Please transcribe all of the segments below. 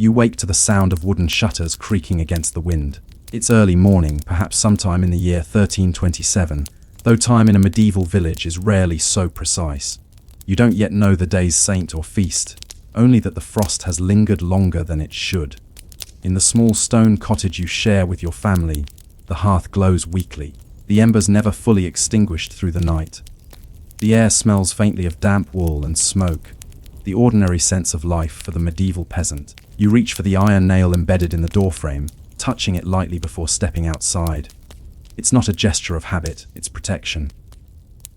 You wake to the sound of wooden shutters creaking against the wind. It's early morning, perhaps sometime in the year 1327, though time in a medieval village is rarely so precise. You don't yet know the day's saint or feast, only that the frost has lingered longer than it should. In the small stone cottage you share with your family, the hearth glows weakly, the embers never fully extinguished through the night. The air smells faintly of damp wool and smoke, the ordinary sense of life for the medieval peasant. You reach for the iron nail embedded in the doorframe, touching it lightly before stepping outside. It's not a gesture of habit, it's protection.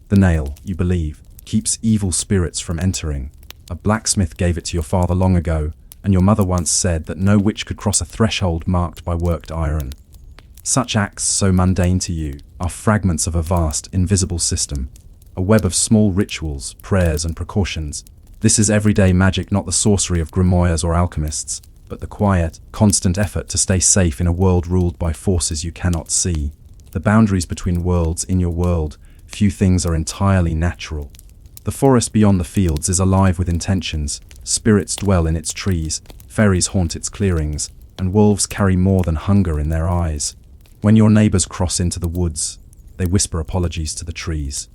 The nail, you believe, keeps evil spirits from entering. A blacksmith gave it to your father long ago, and your mother once said that no witch could cross a threshold marked by worked iron. Such acts, so mundane to you, are fragments of a vast, invisible system, a web of small rituals, prayers, and precautions. This is everyday magic, not the sorcery of grimoires or alchemists, but the quiet, constant effort to stay safe in a world ruled by forces you cannot see. The boundaries between worlds in your world, few things are entirely natural. The forest beyond the fields is alive with intentions, spirits dwell in its trees, fairies haunt its clearings, and wolves carry more than hunger in their eyes. When your neighbors cross into the woods, they whisper apologies to the trees.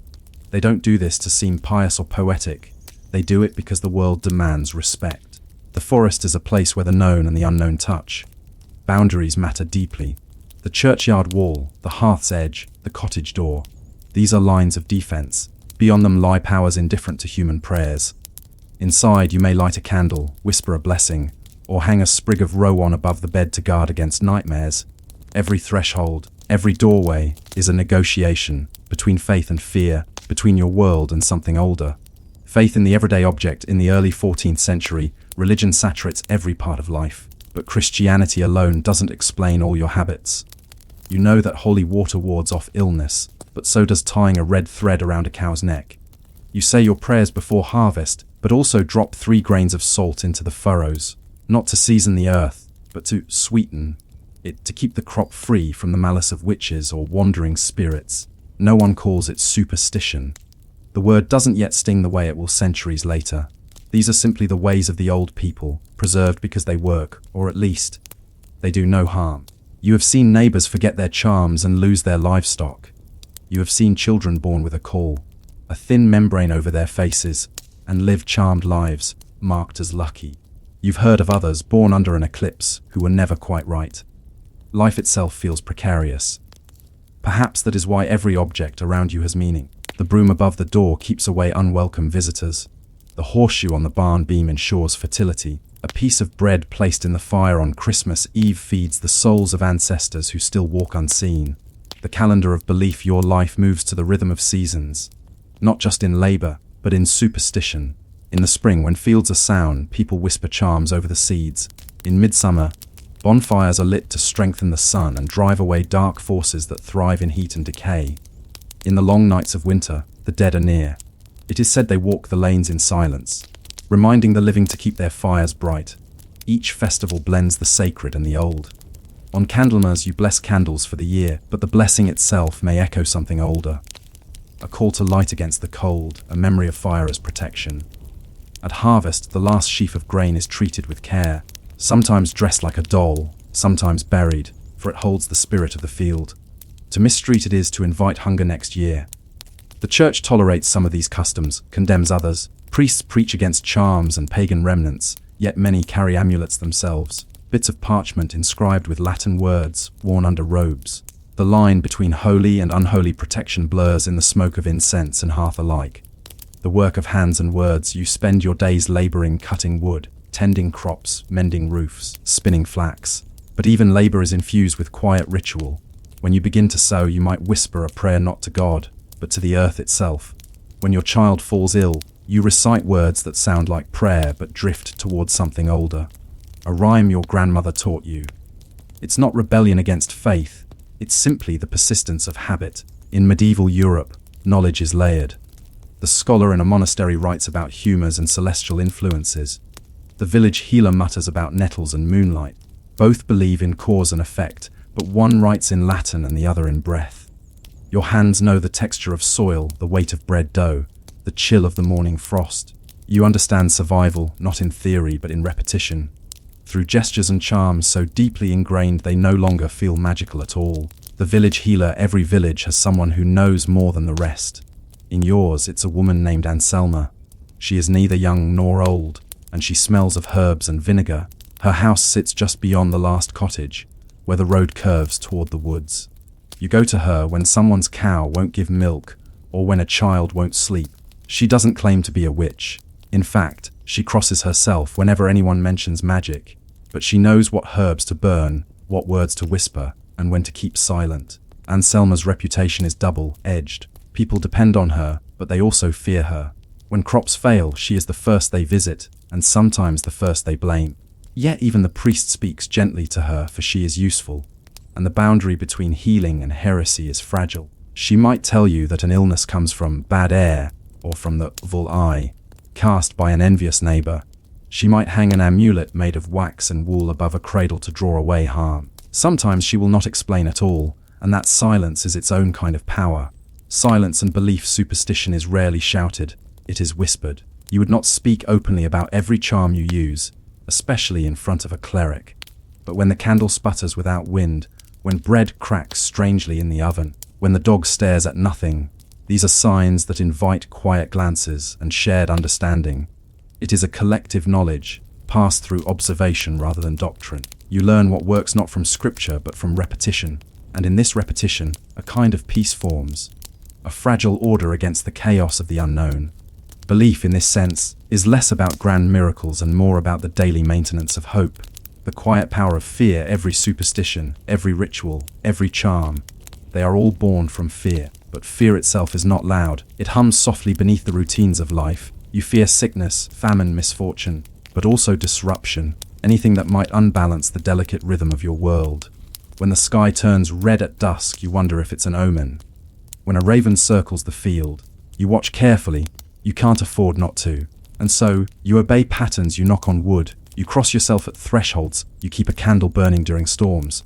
They don't do this to seem pious or poetic, they do it because the world demands respect. The forest is a place where the known and the unknown touch. Boundaries matter deeply. The churchyard wall, the hearth's edge, the cottage door. These are lines of defense. Beyond them lie powers indifferent to human prayers. Inside, you may light a candle, whisper a blessing, or hang a sprig of rowan above the bed to guard against nightmares. Every threshold, every doorway, is a negotiation between faith and fear, between your world and something older. Faith in the everyday object. In the early 14th century, religion saturates every part of life, but Christianity alone doesn't explain all your habits. You know that holy water wards off illness, but so does tying a red thread around a cow's neck. You say your prayers before harvest, but also drop 3 grains of salt into the furrows, not to season the earth, but to sweeten it, to keep the crop free from the malice of witches or wandering spirits. No one calls it superstition. The word doesn't yet sting the way it will centuries later. These are simply the ways of the old people, preserved because they work, or at least, they do no harm. You have seen neighbors forget their charms and lose their livestock. You have seen children born with a caul, a thin membrane over their faces, and live charmed lives, marked as lucky. You've heard of others born under an eclipse who were never quite right. Life itself feels precarious. Perhaps that is why every object around you has meaning. The broom above the door keeps away unwelcome visitors. The horseshoe on the barn beam ensures fertility. A piece of bread placed in the fire on Christmas Eve feeds the souls of ancestors who still walk unseen. The calendar of belief. Your life moves to the rhythm of seasons, not just in labor, but in superstition. In the spring, when fields are sown, people whisper charms over the seeds. In midsummer, bonfires are lit to strengthen the sun and drive away dark forces that thrive in heat and decay. In the long nights of winter, the dead are near. It is said they walk the lanes in silence, reminding the living to keep their fires bright. Each festival blends the sacred and the old. On Candlemas you bless candles for the year, but the blessing itself may echo something older. A call to light against the cold, a memory of fire as protection. At harvest, the last sheaf of grain is treated with care, sometimes dressed like a doll, sometimes buried, for it holds the spirit of the field. To mistreat it is to invite hunger next year. The church tolerates some of these customs, condemns others. Priests preach against charms and pagan remnants, yet many carry amulets themselves, bits of parchment inscribed with Latin words worn under robes. The line between holy and unholy protection blurs in the smoke of incense and hearth alike. The work of hands and words. You spend your days laboring, cutting wood, tending crops, mending roofs, spinning flax. But even labor is infused with quiet ritual. When you begin to sow, you might whisper a prayer not to God, but to the earth itself. When your child falls ill, you recite words that sound like prayer but drift towards something older. A rhyme your grandmother taught you. It's not rebellion against faith, it's simply the persistence of habit. In medieval Europe, knowledge is layered. The scholar in a monastery writes about humours and celestial influences. The village healer mutters about nettles and moonlight. Both believe in cause and effect, but one writes in Latin and the other in breath. Your hands know the texture of soil, the weight of bread dough, the chill of the morning frost. You understand survival, not in theory, but in repetition. through gestures and charms so deeply ingrained they no longer feel magical at all. The village healer. Every village has someone who knows more than the rest. In yours, it's a woman named Anselma. She is neither young nor old, and she smells of herbs and vinegar. Her house sits just beyond the last cottage, where the road curves toward the woods. You go to her when someone's cow won't give milk, or when a child won't sleep. She doesn't claim to be a witch. In fact, she crosses herself whenever anyone mentions magic, but she knows what herbs to burn, what words to whisper, and when to keep silent. Anselma's reputation is double-edged. People depend on her, but they also fear her. When crops fail, she is the first they visit, and sometimes the first they blame. Yet even the priest speaks gently to her, for she is useful, and the boundary between healing and heresy is fragile. She might tell you that an illness comes from bad air, or from the evil eye, cast by an envious neighbor. She might hang an amulet made of wax and wool above a cradle to draw away harm. Sometimes she will not explain at all, and that silence is its own kind of power. Silence and belief. Superstition is rarely shouted, it is whispered. You would not speak openly about every charm you use, especially in front of a cleric. But when the candle sputters without wind, when bread cracks strangely in the oven, when the dog stares at nothing, these are signs that invite quiet glances and shared understanding. It is a collective knowledge, passed through observation rather than doctrine. You learn what works not from scripture but from repetition, and in this repetition, a kind of peace forms, a fragile order against the chaos of the unknown. Belief in this sense is less about grand miracles and more about the daily maintenance of hope, the quiet power of fear. Every superstition, every ritual, every charm, they are all born from fear. But fear itself is not loud. It hums softly beneath the routines of life. You fear sickness, famine, misfortune, but also disruption, anything that might unbalance the delicate rhythm of your world. When the sky turns red at dusk, you wonder if it's an omen. When a raven circles the field, you watch carefully. You can't afford not to. And so, you obey patterns. You knock on wood. You cross yourself at thresholds. You keep a candle burning during storms.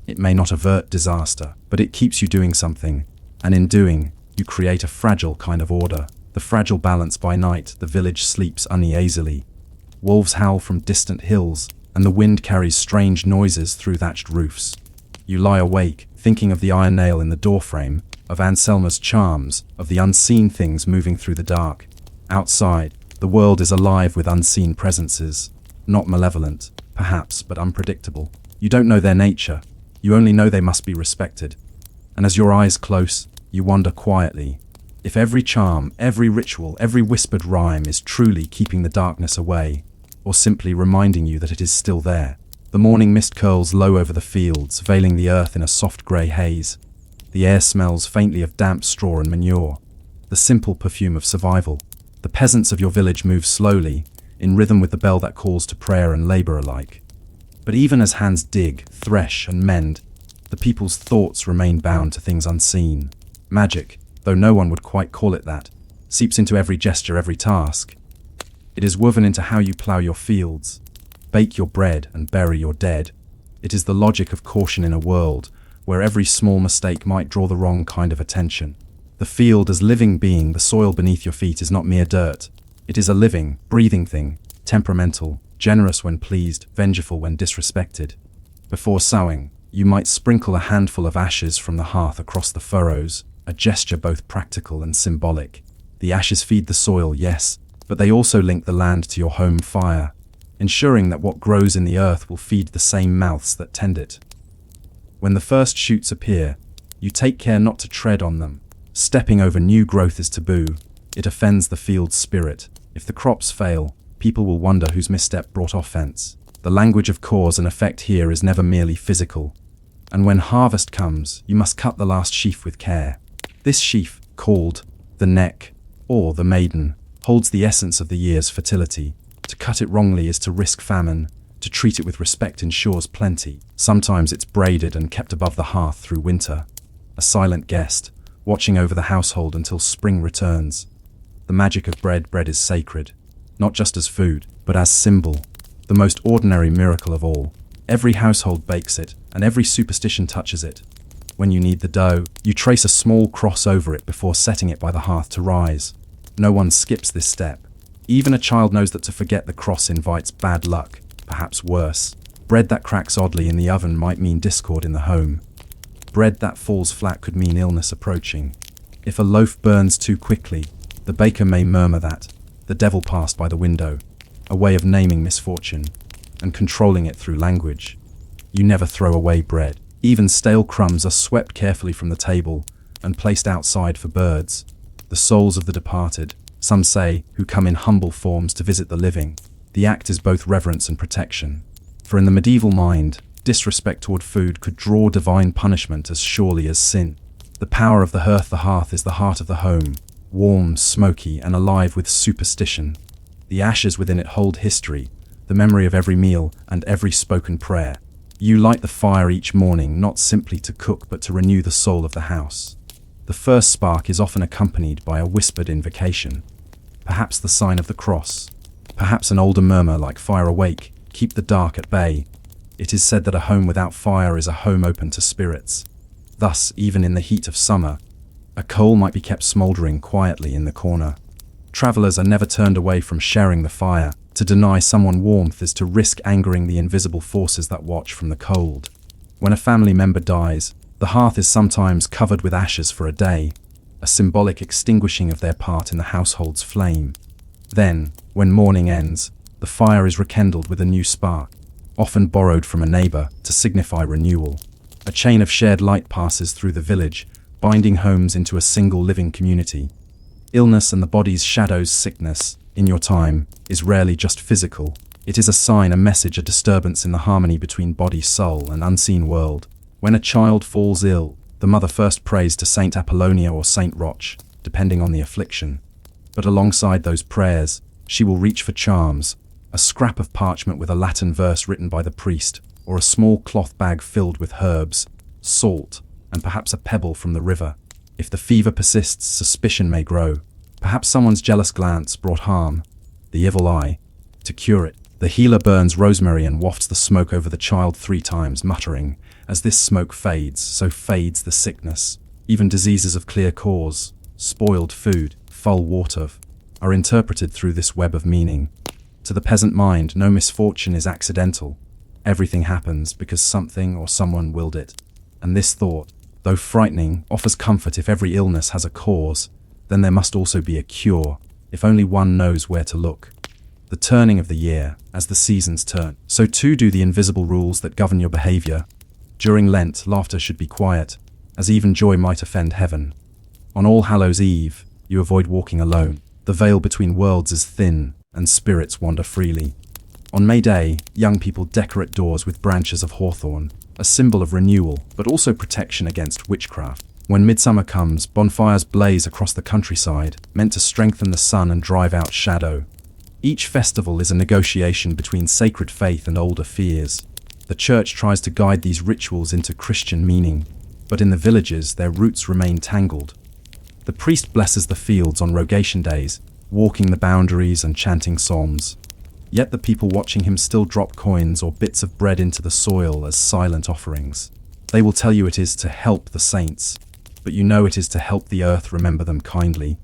It may not avert disaster, but it keeps you doing something. And in doing, you create a fragile kind of order. The fragile balance. By night, the village sleeps uneasily. Wolves howl from distant hills, and the wind carries strange noises through thatched roofs. You lie awake, thinking of the iron nail in the doorframe, of Anselma's charms, of the unseen things moving through the dark. Outside, the world is alive with unseen presences, not malevolent, perhaps, but unpredictable. You don't know their nature. You only know they must be respected. And as your eyes close, you wonder quietly if every charm, every ritual, every whispered rhyme is truly keeping the darkness away, or simply reminding you that it is still there. The morning mist curls low over the fields, veiling the earth in a soft grey haze. The air smells faintly of damp straw and manure, the simple perfume of survival. The peasants of your village move slowly, in rhythm with the bell that calls to prayer and labour alike. But even as hands dig, thresh, and mend, the people's thoughts remain bound to things unseen. Magic, though no one would quite call it that, seeps into every gesture, every task. It is woven into how you plough your fields, bake your bread, and bury your dead. It is the logic of caution in a world where every small mistake might draw the wrong kind of attention. The field as living being, the soil beneath your feet is not mere dirt. It is a living, breathing thing, temperamental, generous when pleased, vengeful when disrespected. Before sowing, you might sprinkle a handful of ashes from the hearth across the furrows, a gesture both practical and symbolic. The ashes feed the soil, yes, but they also link the land to your home fire, ensuring that what grows in the earth will feed the same mouths that tend it. When the first shoots appear, you take care not to tread on them. Stepping over new growth is taboo. It offends the field's spirit. If the crops fail, people will wonder whose misstep brought offense. The language of cause and effect here is never merely physical. And when harvest comes, you must cut the last sheaf with care. This sheaf, called the neck, or the maiden, holds the essence of the year's fertility. To cut it wrongly is to risk famine. To treat it with respect ensures plenty. Sometimes it's braided and kept above the hearth through winter. A silent guest, watching over the household until spring returns. The magic of bread is sacred, not just as food, but as symbol. The most ordinary miracle of all. Every household bakes it, and every superstition touches it. When you knead the dough, you trace a small cross over it before setting it by the hearth to rise. No one skips this step. Even a child knows that to forget the cross invites bad luck. perhaps worse. Bread that cracks oddly in the oven might mean discord in the home. Bread that falls flat could mean illness approaching. If a loaf burns too quickly, the baker may murmur that the devil passed by the window, a way of naming misfortune and controlling it through language. You never throw away bread. Even stale crumbs are swept carefully from the table and placed outside for birds, the souls of the departed, some say, who come in humble forms to visit the living. The act is both reverence and protection. For in the medieval mind, disrespect toward food could draw divine punishment as surely as sin. The power of the hearth is the heart of the home, warm, smoky, and alive with superstition. The ashes within it hold history, the memory of every meal and every spoken prayer. You light the fire each morning not simply to cook but to renew the soul of the house. The first spark is often accompanied by a whispered invocation, perhaps the sign of the cross, perhaps an older murmur like "Fire awake, keep the dark at bay." It is said that a home without fire is a home open to spirits. Thus, even in the heat of summer, a coal might be kept smouldering quietly in the corner. Travelers are never turned away from sharing the fire. To deny someone warmth is to risk angering the invisible forces that watch from the cold. When a family member dies, the hearth is sometimes covered with ashes for a day, a symbolic extinguishing of their part in the household's flame. Then, when mourning ends, the fire is rekindled with a new spark, often borrowed from a neighbor to signify renewal. A chain of shared light passes through the village, binding homes into a single living community. Illness and the body's shadows, sickness, in your time, is rarely just physical. It is a sign, a message, a disturbance in the harmony between body, soul, and unseen world. When a child falls ill, the mother first prays to Saint Apollonia or Saint Roch, depending on the affliction. But alongside those prayers, she will reach for charms, a scrap of parchment with a Latin verse written by the priest, or a small cloth bag filled with herbs, salt, and perhaps a pebble from the river. If the fever persists, suspicion may grow. Perhaps someone's jealous glance brought harm, the evil eye. To cure it, the healer burns rosemary and wafts the smoke over the child 3 times, muttering, "As this smoke fades, so fades the sickness." Even diseases of clear cause, spoiled food, foul water, are interpreted through this web of meaning. To the peasant mind, no misfortune is accidental. Everything happens because something or someone willed it. And this thought, though frightening, offers comfort. If every illness has a cause, then there must also be a cure, if only one knows where to look. The turning of the year, as the seasons turn, so too do the invisible rules that govern your behavior. During Lent, laughter should be quiet, as even joy might offend heaven. On All Hallows' Eve, you avoid walking alone. The veil between worlds is thin, and spirits wander freely. On May Day, young people decorate doors with branches of hawthorn, a symbol of renewal, but also protection against witchcraft. When midsummer comes, bonfires blaze across the countryside, meant to strengthen the sun and drive out shadow. Each festival is a negotiation between sacred faith and older fears. The church tries to guide these rituals into Christian meaning, but in the villages their roots remain tangled. The priest blesses the fields on rogation days, walking the boundaries and chanting psalms. Yet the people watching him still drop coins or bits of bread into the soil as silent offerings. They will tell you it is to help the saints, but you know it is to help the earth remember them kindly.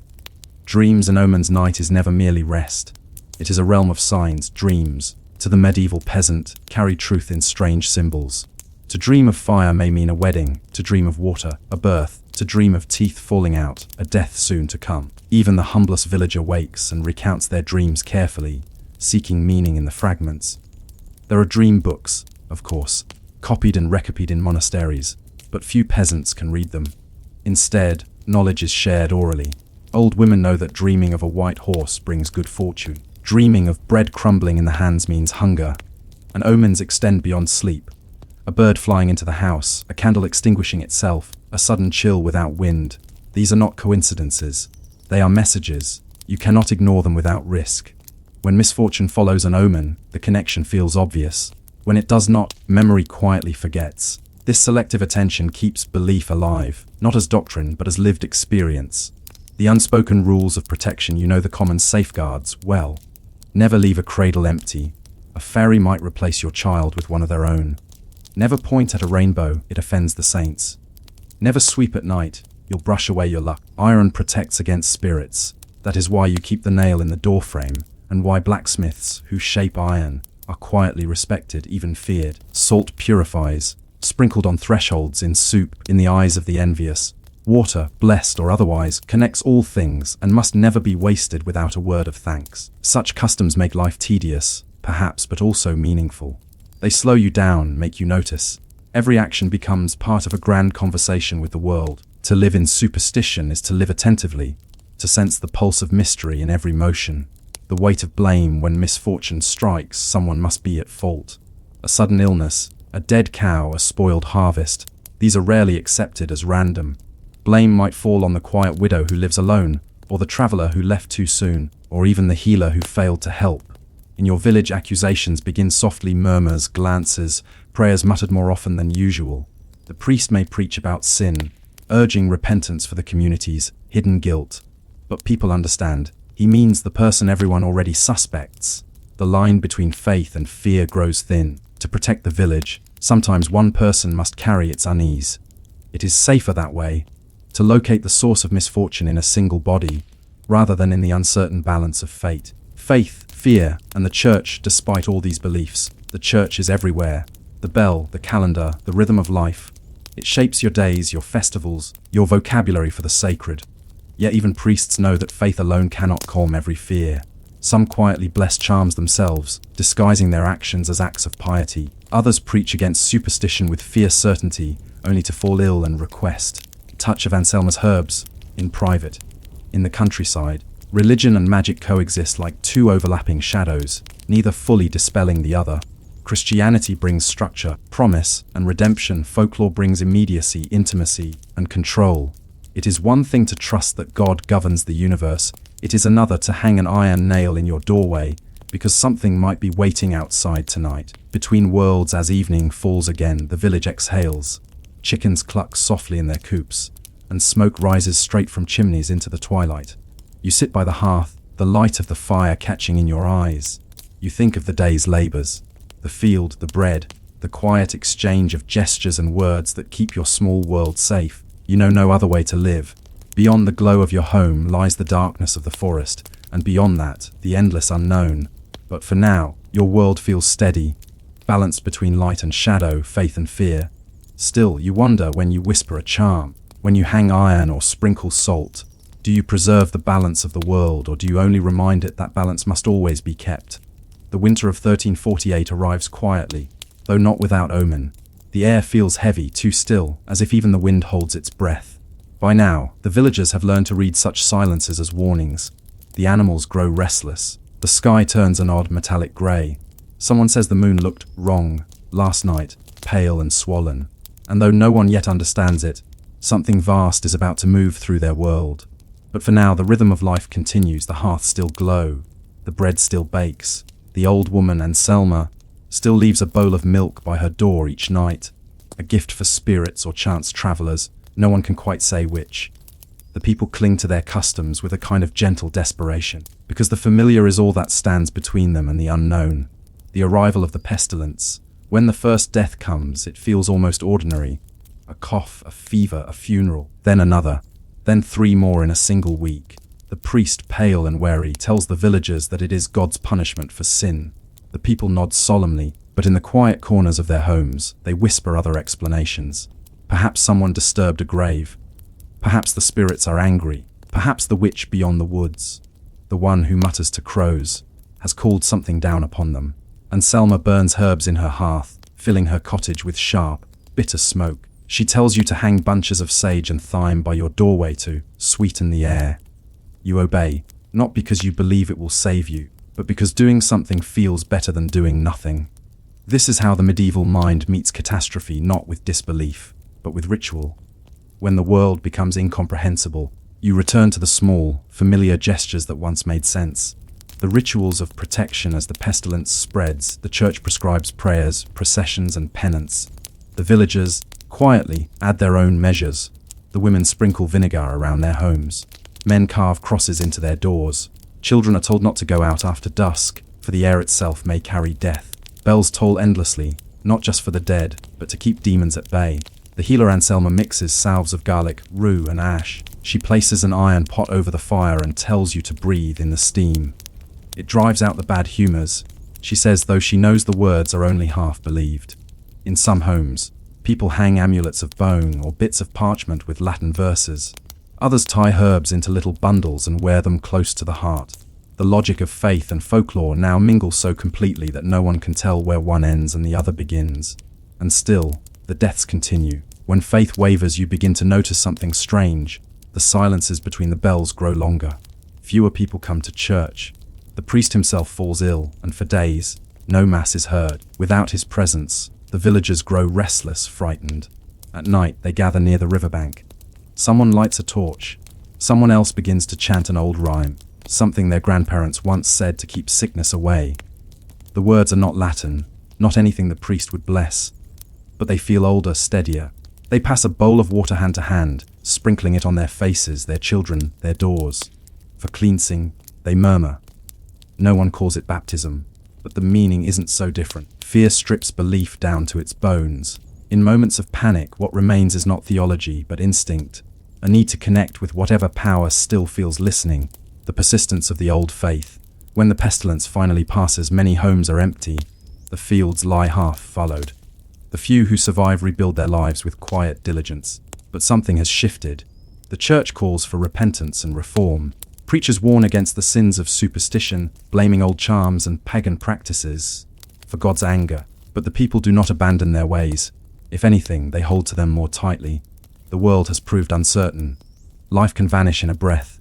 Dreams and Omens Night is never merely rest. It is a realm of signs. Dreams, to the medieval peasant, carry truth in strange symbols. To dream of fire may mean a wedding, to dream of water, a birth, to dream of teeth falling out, a death soon to come. Even the humblest villager wakes and recounts their dreams carefully, seeking meaning in the fragments. There are dream books, of course, copied and recopied in monasteries, but few peasants can read them. Instead, knowledge is shared orally. Old women know that dreaming of a white horse brings good fortune. Dreaming of bread crumbling in the hands means hunger. And omens extend beyond sleep. A bird flying into the house, a candle extinguishing itself, a sudden chill without wind. These are not coincidences. They are messages. You cannot ignore them without risk. When misfortune follows an omen, the connection feels obvious. When it does not, memory quietly forgets. This selective attention keeps belief alive, not as doctrine but as lived experience. The unspoken rules of protection, you know the common safeguards well. Never leave a cradle empty. A fairy might replace your child with one of their own. Never point at a rainbow, it offends the saints. Never sweep at night, you'll brush away your luck. Iron protects against spirits. That is why you keep the nail in the doorframe, and why blacksmiths, who shape iron, are quietly respected, even feared. Salt purifies, sprinkled on thresholds in soup in the eyes of the envious. Water, blessed or otherwise, connects all things and must never be wasted without a word of thanks. Such customs make life tedious, perhaps, but also meaningful. They slow you down, make you notice. Every action becomes part of a grand conversation with the world. To live in superstition is to live attentively, to sense the pulse of mystery in every motion. The weight of blame when misfortune strikes, someone must be at fault. A sudden illness, a dead cow, a spoiled harvest, these are rarely accepted as random. Blame might fall on the quiet widow who lives alone, or the traveler who left too soon, or even the healer who failed to help. In your village, accusations begin softly, murmurs, glances, prayers muttered more often than usual. The priest may preach about sin, urging repentance for the community's hidden guilt. But people understand, he means the person everyone already suspects. The line between faith and fear grows thin. To protect the village, sometimes one person must carry its unease. It is safer that way, to locate the source of misfortune in a single body, rather than in the uncertain balance of fate. Faith, fear, and the church. Despite all these beliefs, the church is everywhere. The bell, the calendar, the rhythm of life. It shapes your days, your festivals, your vocabulary for the sacred. Yet even priests know that faith alone cannot calm every fear. Some quietly bless charms themselves, disguising their actions as acts of piety. Others preach against superstition with fierce certainty, only to fall ill and request a touch of Anselma's herbs, in private. In the countryside, religion and magic coexist like two overlapping shadows, neither fully dispelling the other. Christianity brings structure, promise, and redemption. Folklore brings immediacy, intimacy, and control. It is one thing to trust that God governs the universe. It is another to hang an iron nail in your doorway, because something might be waiting outside tonight. Between worlds, as evening falls again, the village exhales. Chickens cluck softly in their coops, and smoke rises straight from chimneys into the twilight. You sit by the hearth, the light of the fire catching in your eyes. You think of the day's labors, the field, the bread, the quiet exchange of gestures and words that keep your small world safe. You know no other way to live. Beyond the glow of your home lies the darkness of the forest, and beyond that, the endless unknown. But for now, your world feels steady, balanced between light and shadow, faith and fear. Still, you wonder when you whisper a charm, when you hang iron or sprinkle salt. Do you preserve the balance of the world, or do you only remind it that balance must always be kept? The winter of 1348 arrives quietly, though not without omen. The air feels heavy, too still, as if even the wind holds its breath. By now, the villagers have learned to read such silences as warnings. The animals grow restless. The sky turns an odd metallic grey. Someone says the moon looked wrong last night, pale and swollen. And though no one yet understands it, something vast is about to move through their world. But for now, the rhythm of life continues. The hearth still glows. The bread still bakes. The old woman, Anselma, still leaves a bowl of milk by her door each night. A gift for spirits or chance travelers, no one can quite say which. The people cling to their customs with a kind of gentle desperation, because the familiar is all that stands between them and the unknown. The arrival of the pestilence. When the first death comes, it feels almost ordinary. A cough, a fever, a funeral, then another, then 3 more in a single week. The priest, pale and wary, tells the villagers that it is God's punishment for sin. The people nod solemnly, but in the quiet corners of their homes, they whisper other explanations. Perhaps someone disturbed a grave. Perhaps the spirits are angry. Perhaps the witch beyond the woods, the one who mutters to crows, has called something down upon them. Anselma burns herbs in her hearth, filling her cottage with sharp, bitter smoke. She tells you to hang bunches of sage and thyme by your doorway to sweeten the air. You obey, not because you believe it will save you, but because doing something feels better than doing nothing. This is how the medieval mind meets catastrophe, not with disbelief, but with ritual. When the world becomes incomprehensible, you return to the small, familiar gestures that once made sense. The rituals of protection. As the pestilence spreads, the church prescribes prayers, processions, and penance. The villagers, quietly, add their own measures. The women sprinkle vinegar around their homes. Men carve crosses into their doors. Children are told not to go out after dusk, for the air itself may carry death. Bells toll endlessly, not just for the dead, but to keep demons at bay. The healer Anselma mixes salves of garlic, rue, and ash. She places an iron pot over the fire and tells you to breathe in the steam. It drives out the bad humors. she says, though she knows the words are only half believed. In some homes, people hang amulets of bone or bits of parchment with Latin verses. Others tie herbs into little bundles and wear them close to the heart. The logic of faith and folklore now mingle so completely that no one can tell where one ends and the other begins. And still, the deaths continue. When faith wavers, you begin to notice something strange. The silences between the bells grow longer. Fewer people come to church. The priest himself falls ill, and for days, no mass is heard. Without his presence, the villagers grow restless, frightened. At night, they gather near the riverbank. Someone lights a torch. Someone else begins to chant an old rhyme, something their grandparents once said to keep sickness away. The words are not Latin, not anything the priest would bless, but they feel older, steadier. They pass a bowl of water hand to hand, sprinkling it on their faces, their children, their doors. For cleansing, they murmur. No one calls it baptism, but the meaning isn't so different. Fear strips belief down to its bones. In moments of panic, what remains is not theology, but instinct, a need to connect with whatever power still feels listening, the persistence of the old faith. When the pestilence finally passes, many homes are empty. The fields lie half fallowed. The few who survive rebuild their lives with quiet diligence. But something has shifted. The church calls for repentance and reform. Preachers warn against the sins of superstition, blaming old charms and pagan practices for God's anger. But the people do not abandon their ways. If anything, they hold to them more tightly. The world has proved uncertain. Life can vanish in a breath.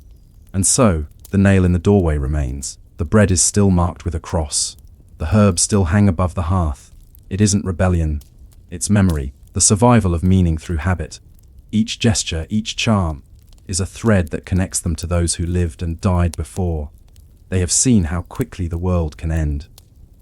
And so, the nail in the doorway remains. The bread is still marked with a cross. The herbs still hang above the hearth. It isn't rebellion. It's memory, the survival of meaning through habit. Each gesture, each charm, is a thread that connects them to those who lived and died before. They have seen how quickly the world can end.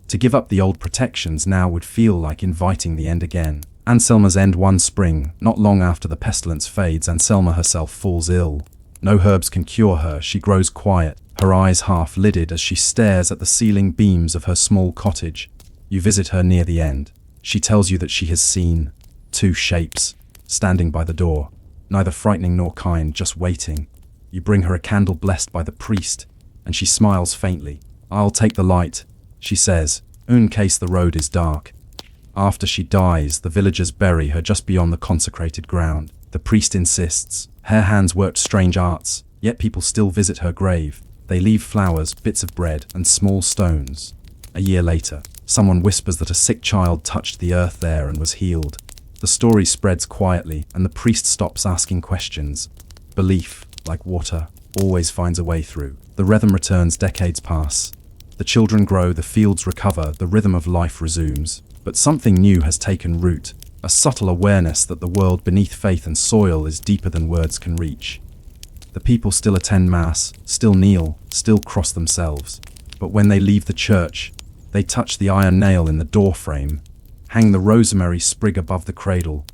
To give up the old protections now would feel like inviting the end again. Anselma's end one spring, not long after the pestilence fades. Anselma herself falls ill. No herbs can cure her. She grows quiet, her eyes half lidded as she stares at the ceiling beams of her small cottage. You visit her near the end. She tells you that she has seen two shapes standing by the door, neither frightening nor kind, just waiting. You bring her a candle blessed by the priest, and she smiles faintly. "I'll take the light," she says, in case the road is dark. After she dies, the villagers bury her just beyond the consecrated ground. The priest insists. Her hands worked strange arts, yet people still visit her grave. They leave flowers, bits of bread, and small stones. A year later, someone whispers that a sick child touched the earth there and was healed. The story spreads quietly, and the priest stops asking questions. Belief, like water, always finds a way through. The rhythm returns, decades pass. The children grow, the fields recover, the rhythm of life resumes. But something new has taken root, a subtle awareness that the world beneath faith and soil is deeper than words can reach. The people still attend Mass, still kneel, still cross themselves. But when they leave the church, they touch the iron nail in the doorframe, hang the rosemary sprig above the cradle,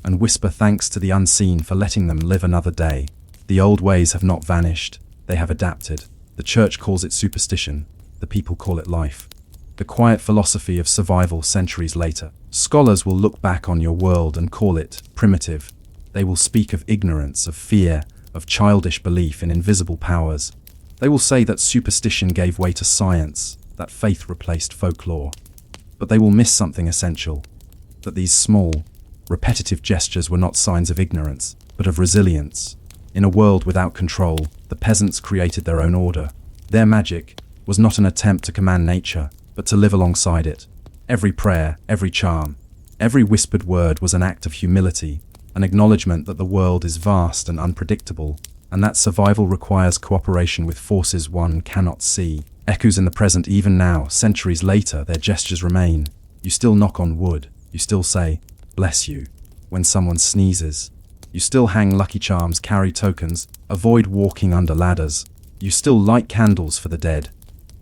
and whisper thanks to the unseen for letting them live another day. The old ways have not vanished, they have adapted. The church calls it superstition, the people call it life. The quiet philosophy of survival centuries later. Scholars will look back on your world and call it primitive. They will speak of ignorance, of fear, of childish belief in invisible powers. They will say that superstition gave way to science, that faith replaced folklore. But they will miss something essential, that these small, repetitive gestures were not signs of ignorance, but of resilience. In a world without control, the peasants created their own order. Their magic was not an attempt to command nature, but to live alongside it. Every prayer, every charm, every whispered word was an act of humility, an acknowledgement that the world is vast and unpredictable, and that survival requires cooperation with forces one cannot see. Echoes in the present, even now, centuries later, their gestures remain. You still knock on wood. You still say, "Bless you," when someone sneezes. You still hang lucky charms, carry tokens, avoid walking under ladders. You still light candles for the dead.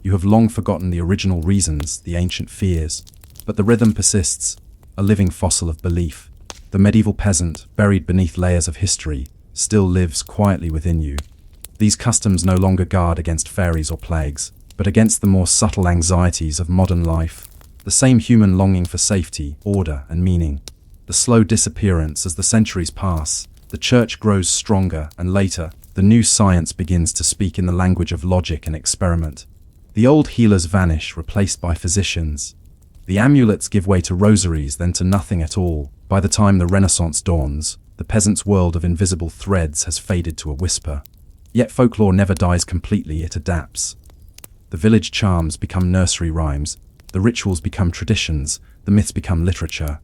You have long forgotten the original reasons, the ancient fears. But the rhythm persists, a living fossil of belief. The medieval peasant, buried beneath layers of history, still lives quietly within you. These customs no longer guard against fairies or plagues, but against the more subtle anxieties of modern life. The same human longing for safety, order, and meaning. The slow disappearance as the centuries pass. The church grows stronger, and later, the new science begins to speak in the language of logic and experiment. The old healers vanish, replaced by physicians. The amulets give way to rosaries, then to nothing at all. By the time the Renaissance dawns, the peasant's world of invisible threads has faded to a whisper. Yet folklore never dies completely, it adapts. The village charms become nursery rhymes, the rituals become traditions, the myths become literature.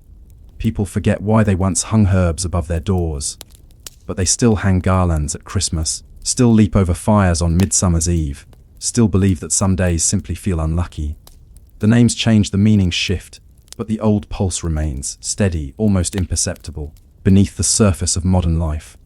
People forget why they once hung herbs above their doors. But they still hang garlands at Christmas, still leap over fires on Midsummer's Eve, still believe that some days simply feel unlucky. The names change, the meanings shift, but the old pulse remains, steady, almost imperceptible, beneath the surface of modern life.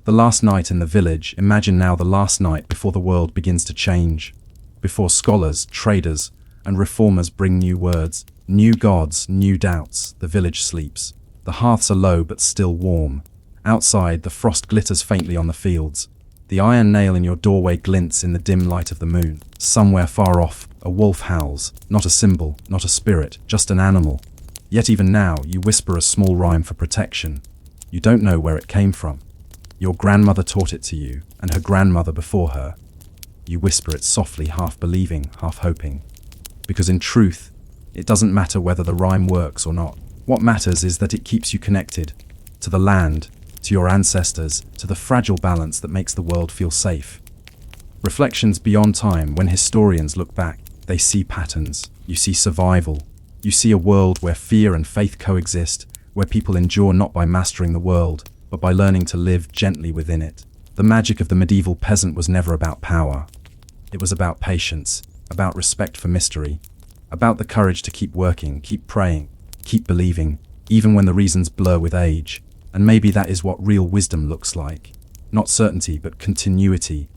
The last night in the village, imagine now the last night before the world begins to change. Before scholars, traders, and reformers bring new words, new gods, new doubts, the village sleeps. The hearths are low but still warm. Outside, the frost glitters faintly on the fields. The iron nail in your doorway glints in the dim light of the moon. Somewhere far off, a wolf howls, not a symbol, not a spirit, just an animal. Yet even now, you whisper a small rhyme for protection. You don't know where it came from. Your grandmother taught it to you, and her grandmother before her. You whisper it softly, half believing, half hoping. Because in truth, it doesn't matter whether the rhyme works or not. What matters is that it keeps you connected to the land, to your ancestors, to the fragile balance that makes the world feel safe. Reflections beyond time. When historians look back, they see patterns. You see survival. You see a world where fear and faith coexist, where people endure not by mastering the world, but by learning to live gently within it. The magic of the medieval peasant was never about power. It was about patience, about respect for mystery, about the courage to keep working, keep praying, keep believing, even when the reasons blur with age. And maybe that is what real wisdom looks like. Not certainty, but continuity.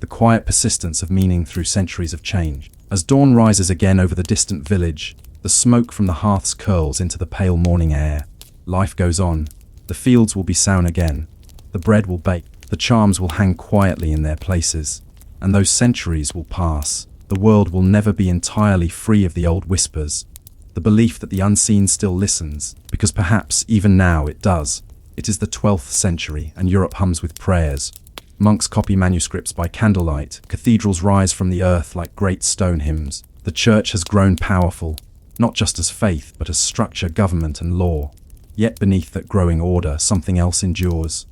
The quiet persistence of meaning through centuries of change. As dawn rises again over the distant village, the smoke from the hearths curls into the pale morning air. Life goes on. The fields will be sown again. The bread will bake. The charms will hang quietly in their places. And those centuries will pass. The world will never be entirely free of the old whispers. The belief that the unseen still listens, because perhaps even now it does. It is the 12th century, and Europe hums with prayers. Monks copy manuscripts by candlelight. Cathedrals rise from the earth like great stone hymns. The church has grown powerful, not just as faith, but as structure, government, and law. Yet beneath that growing order, something else endures.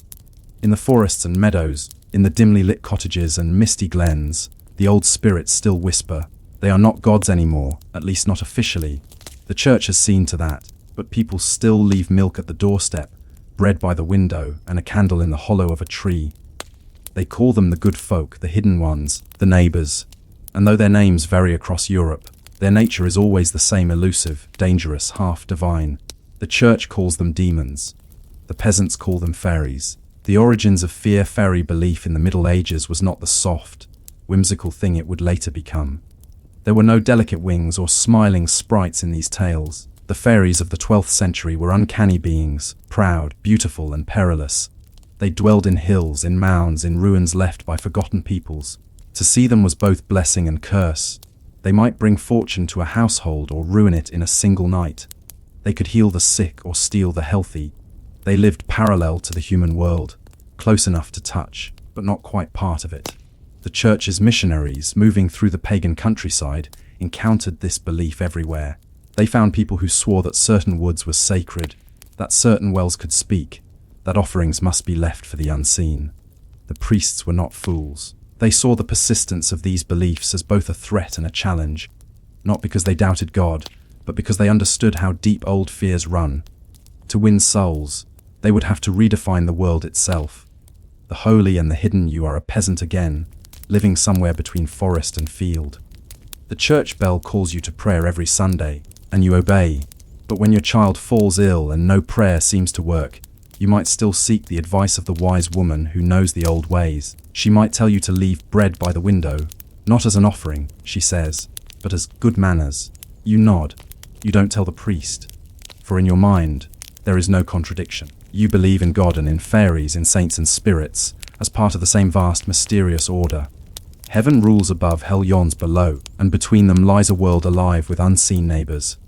In the forests and meadows, in the dimly lit cottages and misty glens, the old spirits still whisper. They are not gods anymore, at least not officially. The church has seen to that, but people still leave milk at the doorstep, bread by the window, and a candle in the hollow of a tree. They call them the good folk, the hidden ones, the neighbors. And though their names vary across Europe, their nature is always the same: elusive, dangerous, half divine. The church calls them demons. The peasants call them fairies. The origins of fairy belief in the Middle Ages was not the soft, whimsical thing it would later become. There were no delicate wings or smiling sprites in these tales. The fairies of the 12th century were uncanny beings, proud, beautiful, and perilous. They dwelled in hills, in mounds, in ruins left by forgotten peoples. To see them was both blessing and curse. They might bring fortune to a household or ruin it in a single night. They could heal the sick or steal the healthy. They lived parallel to the human world, close enough to touch, but not quite part of it. The church's missionaries, moving through the pagan countryside, encountered this belief everywhere. They found people who swore that certain woods were sacred, that certain wells could speak, that offerings must be left for the unseen. The priests were not fools. They saw the persistence of these beliefs as both a threat and a challenge, not because they doubted God, but because they understood how deep old fears run. To win souls, they would have to redefine the world itself. The holy and the hidden, you are a peasant again, living somewhere between forest and field. The church bell calls you to prayer every Sunday, and you obey. But when your child falls ill and no prayer seems to work, you might still seek the advice of the wise woman who knows the old ways. She might tell you to leave bread by the window, not as an offering, she says, but as good manners. You nod. You don't tell the priest. For in your mind, there is no contradiction. You believe in God and in fairies, in saints and spirits, as part of the same vast, mysterious order. Heaven rules above, hell yawns below, and between them lies a world alive with unseen neighbors.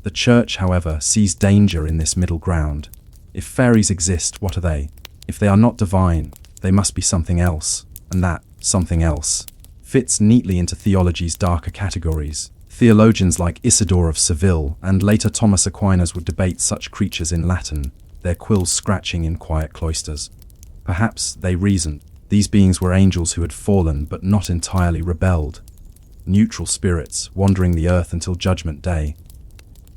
The church, however, sees danger in this middle ground. If fairies exist, what are they? If they are not divine, they must be something else, and that something else fits neatly into theology's darker categories. Theologians like Isidore of Seville and later Thomas Aquinas would debate such creatures in Latin, their quills scratching in quiet cloisters. Perhaps, they reasoned, these beings were angels who had fallen but not entirely rebelled. Neutral spirits, wandering the earth until Judgment Day.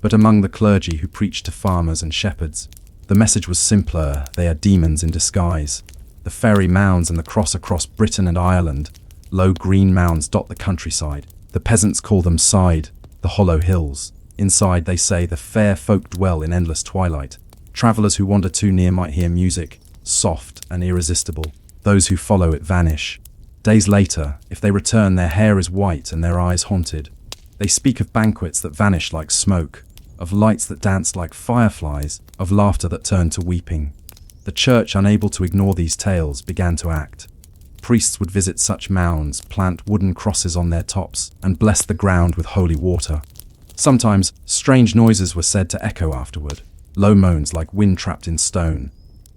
But among the clergy who preached to farmers and shepherds, the message was simpler: they are demons in disguise. The fairy mounds and the cross across Britain and Ireland, low green mounds dot the countryside. The peasants call them side, the hollow hills. Inside, they say, the fair folk dwell in endless twilight. Travellers who wander too near might hear music, soft and irresistible. Those who follow it vanish. Days later, if they return, their hair is white and their eyes haunted. They speak of banquets that vanish like smoke, of lights that danced like fireflies, of laughter that turned to weeping. The church, unable to ignore these tales, began to act. Priests would visit such mounds, plant wooden crosses on their tops, and bless the ground with holy water. Sometimes, strange noises were said to echo afterward, low moans like wind trapped in stone.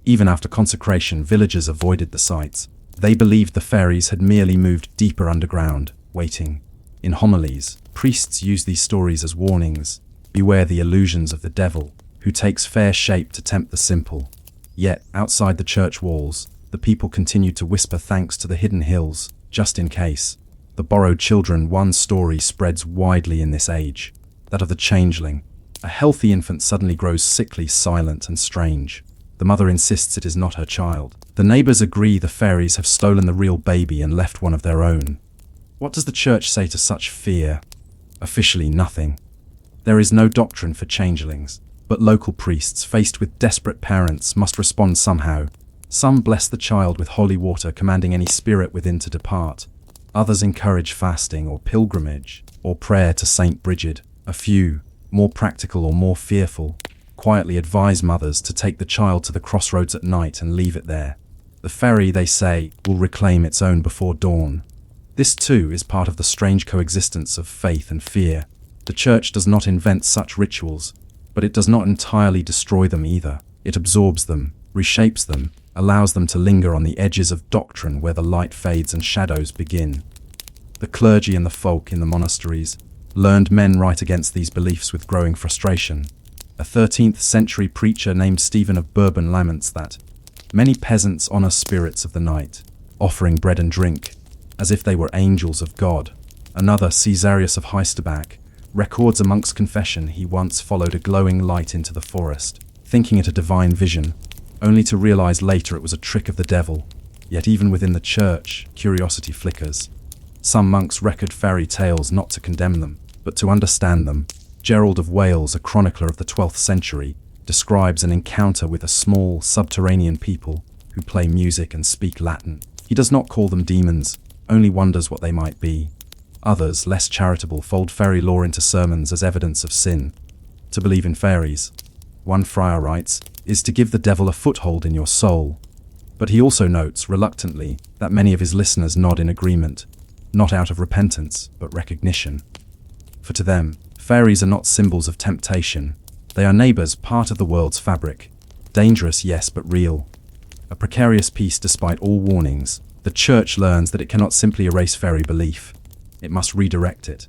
Even after consecration, villagers avoided the sites. They believed the fairies had merely moved deeper underground, waiting. In homilies, priests used these stories as warnings. Beware the illusions of the devil, who takes fair shape to tempt the simple. Yet, outside the church walls, the people continued to whisper thanks to the hidden hills, just in case. The borrowed children, one story spreads widely in this age, that of the changeling. A healthy infant suddenly grows sickly, silent, and strange. The mother insists it is not her child. The neighbors agree the fairies have stolen the real baby and left one of their own. What does the church say to such fear? Officially, nothing. There is no doctrine for changelings, but local priests, faced with desperate parents, must respond somehow. Some bless the child with holy water, commanding any spirit within to depart. Others encourage fasting or pilgrimage, or prayer to Saint Bridget. A few, more practical or more fearful, quietly advise mothers to take the child to the crossroads at night and leave it there. The fairy, they say, will reclaim its own before dawn. This too is part of the strange coexistence of faith and fear. The church does not invent such rituals, but it does not entirely destroy them either. It absorbs them, reshapes them, allows them to linger on the edges of doctrine where the light fades and shadows begin. The clergy and the folk in the monasteries, learned men write against these beliefs with growing frustration. A 13th century preacher named Stephen of Bourbon laments that many peasants honor spirits of the night, offering bread and drink, as if they were angels of God. Another, Caesarius of Heisterbach, records a monk's confession he once followed a glowing light into the forest, thinking it a divine vision, only to realize later it was a trick of the devil. Yet even within the church, curiosity flickers. Some monks record fairy tales not to condemn them, but to understand them. Gerald of Wales, a chronicler of the 12th century, describes an encounter with a small, subterranean people who play music and speak Latin. He does not call them demons, only wonders what they might be. Others, less charitable, fold fairy lore into sermons as evidence of sin. To believe in fairies, one friar writes, is to give the devil a foothold in your soul. But he also notes, reluctantly, that many of his listeners nod in agreement, not out of repentance, but recognition. For to them, fairies are not symbols of temptation. They are neighbors, part of the world's fabric. Dangerous, yes, but real. A precarious piece despite all warnings. The church learns that it cannot simply erase fairy belief. It must redirect it.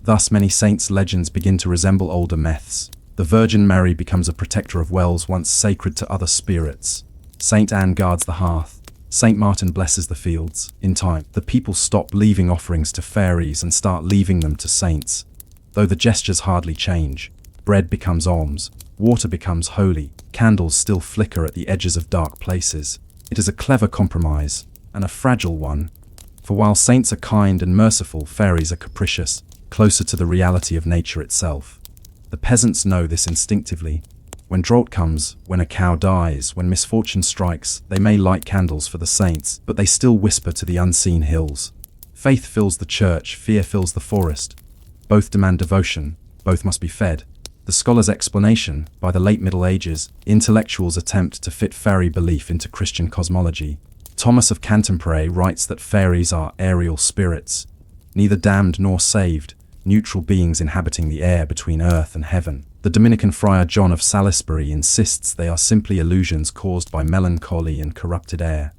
Thus many saints' legends begin to resemble older myths. The Virgin Mary becomes a protector of wells once sacred to other spirits. Saint Anne guards the hearth. Saint Martin blesses the fields. In time, the people stop leaving offerings to fairies and start leaving them to saints. Though the gestures hardly change. Bread becomes alms. Water becomes holy. Candles still flicker at the edges of dark places. It is a clever compromise, and a fragile one. For while saints are kind and merciful, fairies are capricious, closer to the reality of nature itself. The peasants know this instinctively. When drought comes, when a cow dies, when misfortune strikes, they may light candles for the saints, but they still whisper to the unseen hills. Faith fills the church, fear fills the forest. Both demand devotion, both must be fed. The scholar's explanation, by the late Middle Ages, intellectuals attempt to fit fairy belief into Christian cosmology. Thomas of Cantimpré writes that fairies are aerial spirits, neither damned nor saved, neutral beings inhabiting the air between earth and heaven. The Dominican friar John of Salisbury insists they are simply illusions caused by melancholy and corrupted air.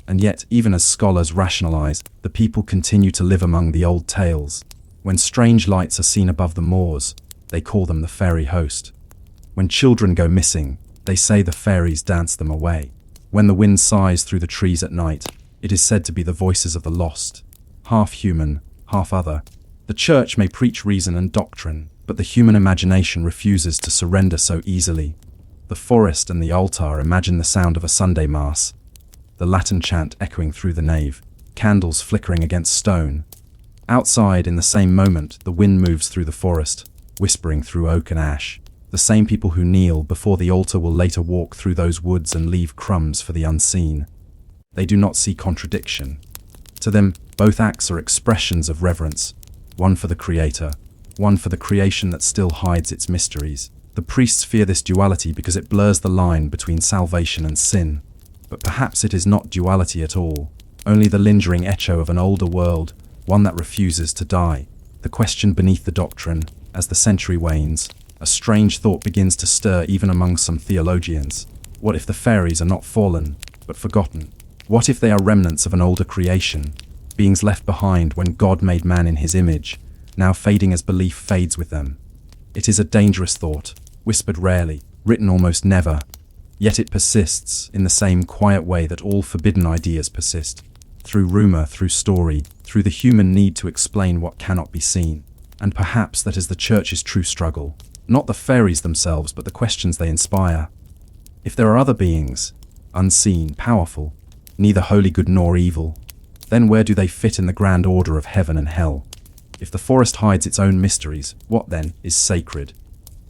And yet, even as scholars rationalize, the people continue to live among the old tales. When strange lights are seen above the moors, they call them the fairy host. When children go missing, they say the fairies dance them away. When the wind sighs through the trees at night, it is said to be the voices of the lost, half human, half other. The church may preach reason and doctrine, but the human imagination refuses to surrender so easily. The forest and the altar imagine the sound of a Sunday Mass, the Latin chant echoing through the nave, candles flickering against stone. Outside, in the same moment, the wind moves through the forest, whispering through oak and ash. The same people who kneel before the altar will later walk through those woods and leave crumbs for the unseen. They do not see contradiction. To them, both acts are expressions of reverence, one for the Creator, one for the creation that still hides its mysteries. The priests fear this duality because it blurs the line between salvation and sin. But perhaps it is not duality at all, only the lingering echo of an older world, one that refuses to die. The question beneath the doctrine, as the century wanes, a strange thought begins to stir even among some theologians. What if the fairies are not fallen, but forgotten? What if they are remnants of an older creation, beings left behind when God made man in his image, now fading as belief fades with them? It is a dangerous thought, whispered rarely, written almost never. Yet it persists in the same quiet way that all forbidden ideas persist, through rumor, through story, through the human need to explain what cannot be seen. And perhaps that is the church's true struggle, not the fairies themselves, but the questions they inspire. If there are other beings, unseen, powerful, neither wholly good nor evil, then where do they fit in the grand order of heaven and hell? If the forest hides its own mysteries, what then is sacred?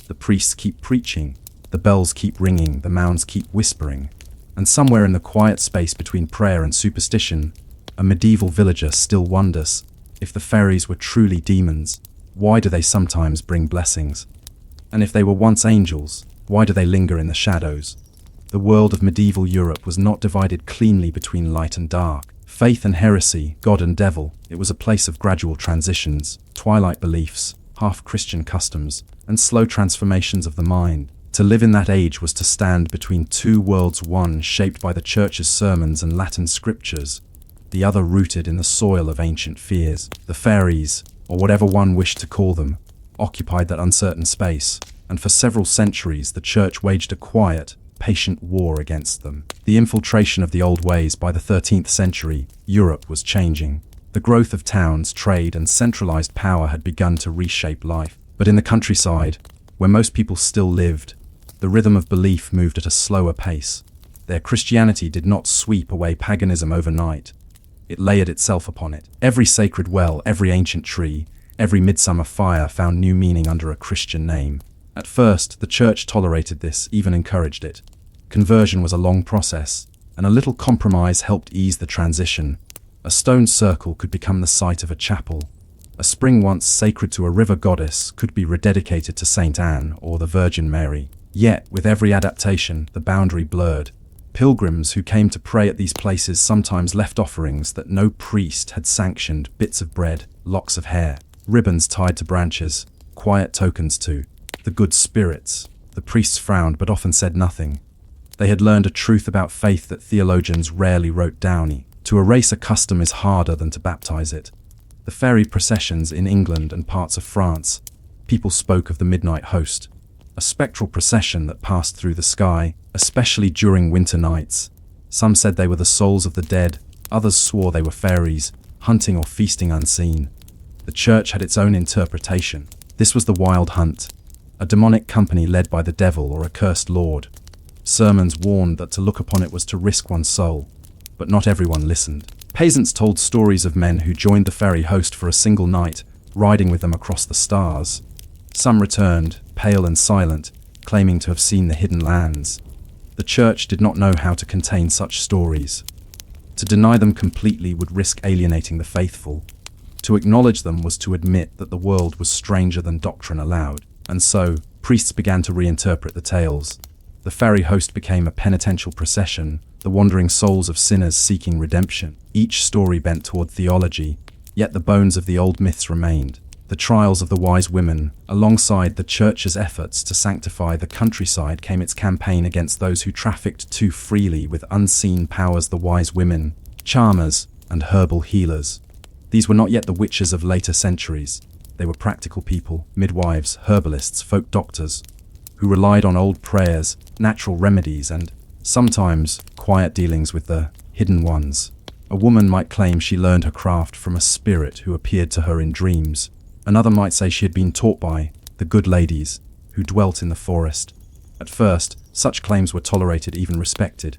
The priests keep preaching, the bells keep ringing, the mounds keep whispering, and somewhere in the quiet space between prayer and superstition, a medieval villager still wonders, if the fairies were truly demons, why do they sometimes bring blessings? And if they were once angels, why do they linger in the shadows? The world of medieval Europe was not divided cleanly between light and dark, faith and heresy, God and devil. It was a place of gradual transitions, twilight beliefs, half-Christian customs, and slow transformations of the mind. To live in that age was to stand between two worlds, one shaped by the church's sermons and Latin scriptures, the other rooted in the soil of ancient fears. The fairies, or whatever one wished to call them, occupied that uncertain space, and for several centuries the church waged a quiet, patient war against them. The infiltration of the old ways. By the 13th century, Europe was changing. The growth of towns, trade, and centralized power had begun to reshape life. But in the countryside, where most people still lived, the rhythm of belief moved at a slower pace. Their Christianity did not sweep away paganism overnight. It layered itself upon it. Every sacred well, every ancient tree, every midsummer fire found new meaning under a Christian name. At first, the church tolerated this, even encouraged it. Conversion was a long process, and a little compromise helped ease the transition. A stone circle could become the site of a chapel. A spring once sacred to a river goddess could be rededicated to Saint Anne or the Virgin Mary. Yet, with every adaptation, the boundary blurred. Pilgrims who came to pray at these places sometimes left offerings that no priest had sanctioned: bits of bread, locks of hair, ribbons tied to branches, quiet tokens to the good spirits. The priests frowned but often said nothing. They had learned a truth about faith that theologians rarely wrote down. To erase a custom is harder than to baptize it. The fairy processions in England and parts of France, people spoke of the midnight host, a spectral procession that passed through the sky, especially during winter nights. Some said they were the souls of the dead, others swore they were fairies, hunting or feasting unseen. The church had its own interpretation. This was the wild hunt, a demonic company led by the devil or a cursed lord. Sermons warned that to look upon it was to risk one's soul, but not everyone listened. Peasants told stories of men who joined the fairy host for a single night, riding with them across the stars. Some returned, pale and silent, claiming to have seen the hidden lands. The church did not know how to contain such stories. To deny them completely would risk alienating the faithful. To acknowledge them was to admit that the world was stranger than doctrine allowed. And so, priests began to reinterpret the tales. The fairy host became a penitential procession, the wandering souls of sinners seeking redemption. Each story bent toward theology, yet the bones of the old myths remained. The trials of the wise women, alongside the church's efforts to sanctify the countryside, came its campaign against those who trafficked too freely with unseen powers. The wise women, charmers, and herbal healers. These were not yet the witches of later centuries. They were practical people, midwives, herbalists, folk doctors, who relied on old prayers, natural remedies, and, sometimes, quiet dealings with the hidden ones. A woman might claim she learned her craft from a spirit who appeared to her in dreams. Another might say she had been taught by the good ladies who dwelt in the forest. At first, such claims were tolerated, even respected.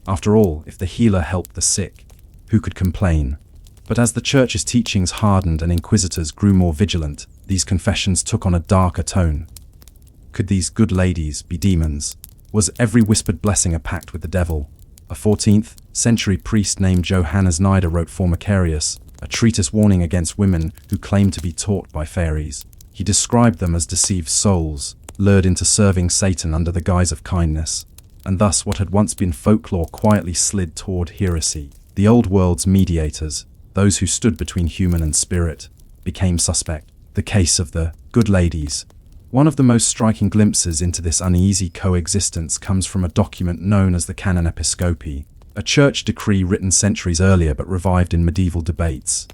After all, if the healer helped the sick, who could complain? But as the church's teachings hardened and inquisitors grew more vigilant, these confessions took on a darker tone. Could these good ladies be demons? Was every whispered blessing a pact with the devil? A 14th-century priest named Johannes Nider wrote Formicarius, a treatise warning against women who claimed to be taught by fairies. He described them as deceived souls, lured into serving Satan under the guise of kindness. And thus what had once been folklore quietly slid toward heresy. The old world's mediators, those who stood between human and spirit, became suspect. The case of the good ladies. One of the most striking glimpses into this uneasy coexistence comes from a document known as the Canon Episcopi, a church decree written centuries earlier but revived in medieval debates.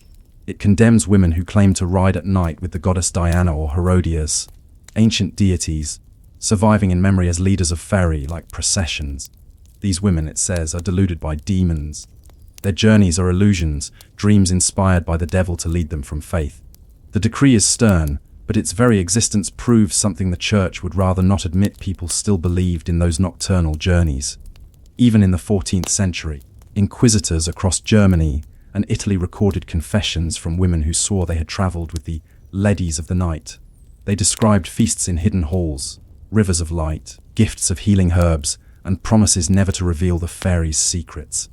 It condemns women who claim to ride at night with the goddess Diana or Herodias, ancient deities, surviving in memory as leaders of fairy-like processions. These women, it says, are deluded by demons. Their journeys are illusions, dreams inspired by the devil to lead them from faith. The decree is stern, but its very existence proves something the church would rather not admit. People still believed in those nocturnal journeys. Even in the 14th century, inquisitors across Germany and Italy recorded confessions from women who swore they had travelled with the ladies of the night. They described feasts in hidden halls, rivers of light, gifts of healing herbs, and promises never to reveal the fairies' secrets.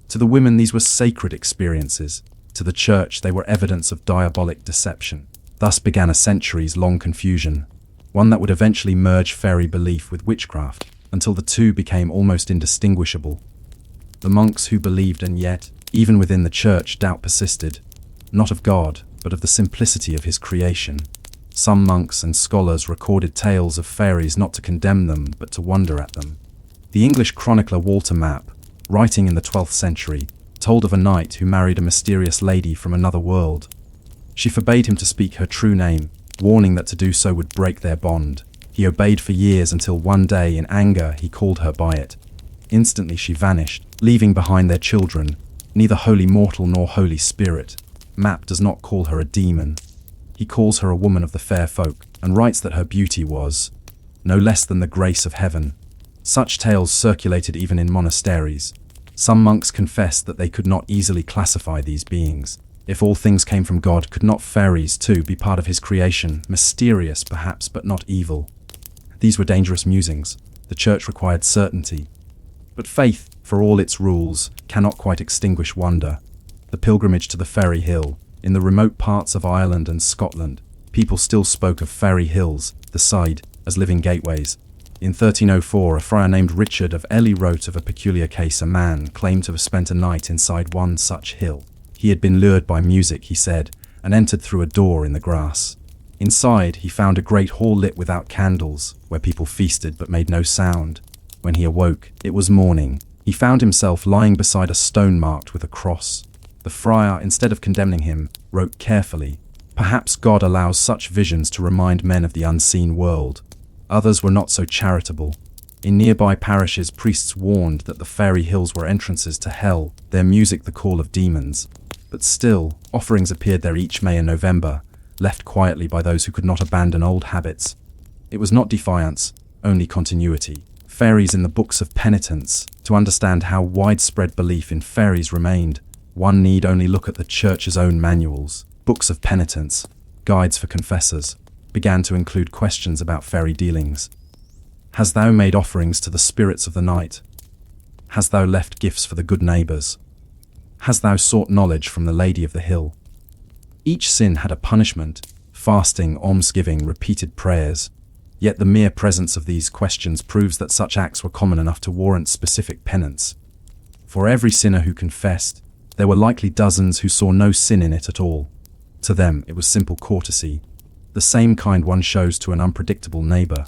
To the women, these were sacred experiences. To the church, they were evidence of diabolic deception. Thus began a centuries-long confusion, one that would eventually merge fairy belief with witchcraft, until the two became almost indistinguishable. The monks who believed, and yet, even within the church, doubt persisted, not of God, but of the simplicity of his creation. Some monks and scholars recorded tales of fairies not to condemn them, but to wonder at them. The English chronicler Walter Map, writing in the 12th century, told of a knight who married a mysterious lady from another world. She forbade him to speak her true name, warning that to do so would break their bond. He obeyed for years until one day, in anger, he called her by it. Instantly she vanished, leaving behind their children, neither holy mortal nor holy spirit. Map does not call her a demon. He calls her a woman of the fair folk, and writes that her beauty was no less than the grace of heaven. Such tales circulated even in monasteries. Some monks confessed that they could not easily classify these beings. If all things came from God, could not fairies too be part of his creation, mysterious perhaps, but not evil? These were dangerous musings. The church required certainty. But faith, for all its rules, cannot quite extinguish wonder. The pilgrimage to the Fairy Hill. In the remote parts of Ireland and Scotland, people still spoke of fairy hills, the side, as living gateways. In 1304, a friar named Richard of Ely wrote of a peculiar case. A man claimed to have spent a night inside one such hill. He had been lured by music, he said, and entered through a door in the grass. Inside, he found a great hall lit without candles, where people feasted but made no sound. When he awoke, it was morning. He found himself lying beside a stone marked with a cross. The friar, instead of condemning him, wrote carefully, "Perhaps God allows such visions to remind men of the unseen world." Others were not so charitable. In nearby parishes, priests warned that the fairy hills were entrances to hell, their music the call of demons. But still, offerings appeared there each May and November, left quietly by those who could not abandon old habits. It was not defiance, only continuity. Fairies in the books of penitence. To understand how widespread belief in fairies remained, one need only look at the church's own manuals. Books of penitence, guides for confessors, began to include questions about fairy dealings. Hast thou made offerings to the spirits of the night? Hast thou left gifts for the good neighbours? Hast thou sought knowledge from the Lady of the Hill? Each sin had a punishment: fasting, almsgiving, repeated prayers. Yet the mere presence of these questions proves that such acts were common enough to warrant specific penance. For every sinner who confessed, there were likely dozens who saw no sin in it at all. To them, it was simple courtesy, the same kind one shows to an unpredictable neighbour.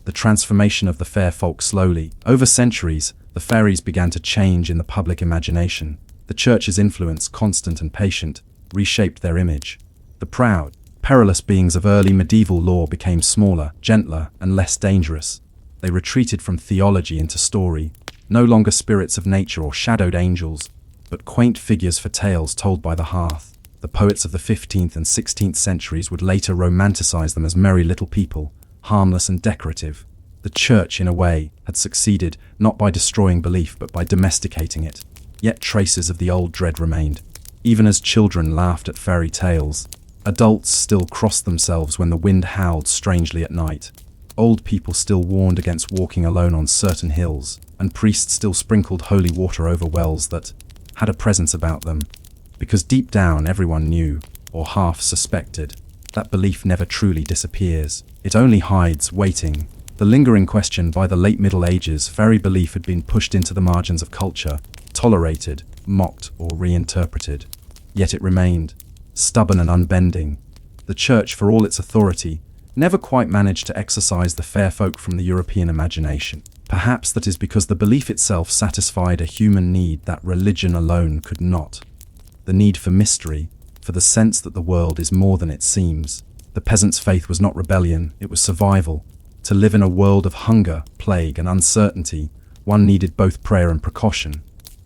The transformation of the fair folk slowly. Over centuries, the fairies began to change in the public imagination. The church's influence, constant and patient, reshaped their image. The proud, perilous beings of early medieval lore became smaller, gentler, and less dangerous. They retreated from theology into story, no longer spirits of nature or shadowed angels, but quaint figures for tales told by the hearth. The poets of the 15th and 16th centuries would later romanticize them as merry little people, harmless and decorative. The church, in a way, had succeeded not by destroying belief but by domesticating it. Yet traces of the old dread remained. Even as children laughed at fairy tales, adults still crossed themselves when the wind howled strangely at night. Old people still warned against walking alone on certain hills, and priests still sprinkled holy water over wells that had a presence about them. Because deep down everyone knew, or half suspected, that belief never truly disappears. It only hides, waiting. The lingering question: by the late Middle Ages, fairy belief had been pushed into the margins of culture, tolerated, mocked, or reinterpreted. Yet it remained, stubborn and unbending. The church, for all its authority, never quite managed to exorcise the fair folk from the European imagination. Perhaps that is because the belief itself satisfied a human need that religion alone could not. The need for mystery, for the sense that the world is more than it seems. The peasant's faith was not rebellion, it was survival. To live in a world of hunger, plague, and uncertainty, one needed both prayer and precaution.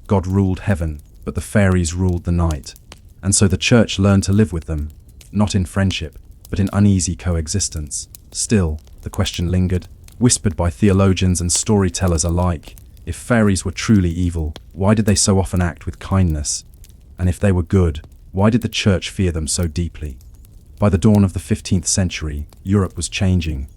God ruled heaven, but the fairies ruled the night. And so the church learned to live with them, not in friendship, but in uneasy coexistence. Still, the question lingered, whispered by theologians and storytellers alike. If fairies were truly evil, why did they so often act with kindness? And if they were good, why did the church fear them so deeply? By the dawn of the 15th century, Europe was changing.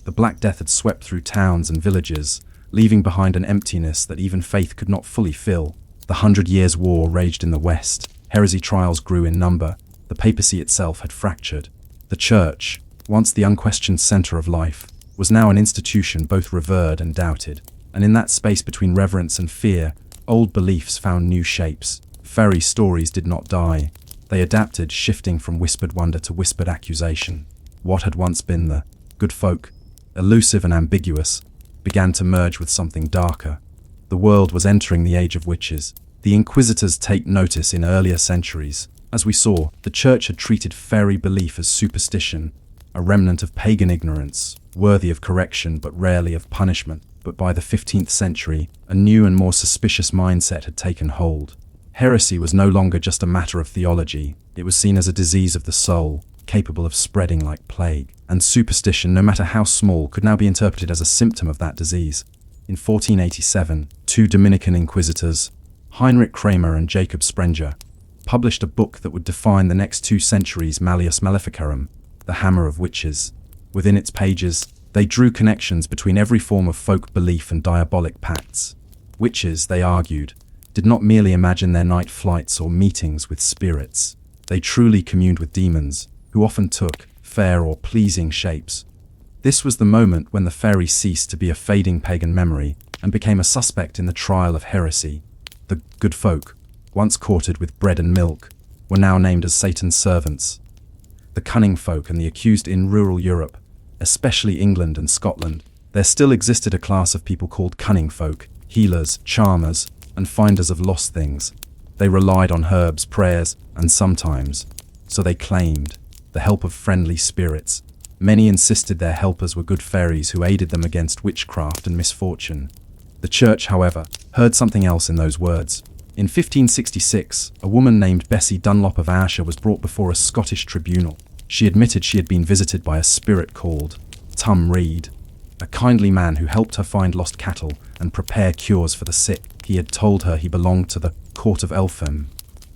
The Black Death had swept through towns and villages, leaving behind an emptiness that even faith could not fully fill. The 100 Years' War raged in the West. Heresy trials grew in number. The papacy itself had fractured. The church, once the unquestioned center of life, was now an institution both revered and doubted. And in that space between reverence and fear, old beliefs found new shapes. Fairy stories did not die. They adapted, shifting from whispered wonder to whispered accusation. What had once been the good folk, elusive and ambiguous, began to merge with something darker. The world was entering the age of witches. The inquisitors take notice in earlier centuries. As we saw, the church had treated fairy belief as superstition, a remnant of pagan ignorance, worthy of correction but rarely of punishment. But by the 15th century, a new and more suspicious mindset had taken hold. Heresy was no longer just a matter of theology. It was seen as a disease of the soul, capable of spreading like plague. And superstition, no matter how small, could now be interpreted as a symptom of that disease. In 1487, two Dominican inquisitors, Heinrich Kramer and Jacob Sprenger, published a book that would define the next 2 centuries, Malleus Maleficarum, the Hammer of Witches. Within its pages, they drew connections between every form of folk belief and diabolic pacts. Witches, they argued, did not merely imagine their night flights or meetings with spirits. They truly communed with demons, who often took fair or pleasing shapes. This was the moment when the fairy ceased to be a fading pagan memory and became a suspect in the trial of heresy. The good folk, once courted with bread and milk, were now named as Satan's servants. The cunning folk and the accused in rural Europe, especially England and Scotland, there still existed a class of people called cunning folk, healers, charmers, and finders of lost things. They relied on herbs, prayers, and sometimes, so they claimed, the help of friendly spirits. Many insisted their helpers were good fairies who aided them against witchcraft and misfortune. The church, however, heard something else in those words. In 1566, a woman named Bessie Dunlop of Ayrshire was brought before a Scottish tribunal. She admitted she had been visited by a spirit called Tum Reed, a kindly man who helped her find lost cattle and prepare cures for the sick. He had told her he belonged to the court of Elfham,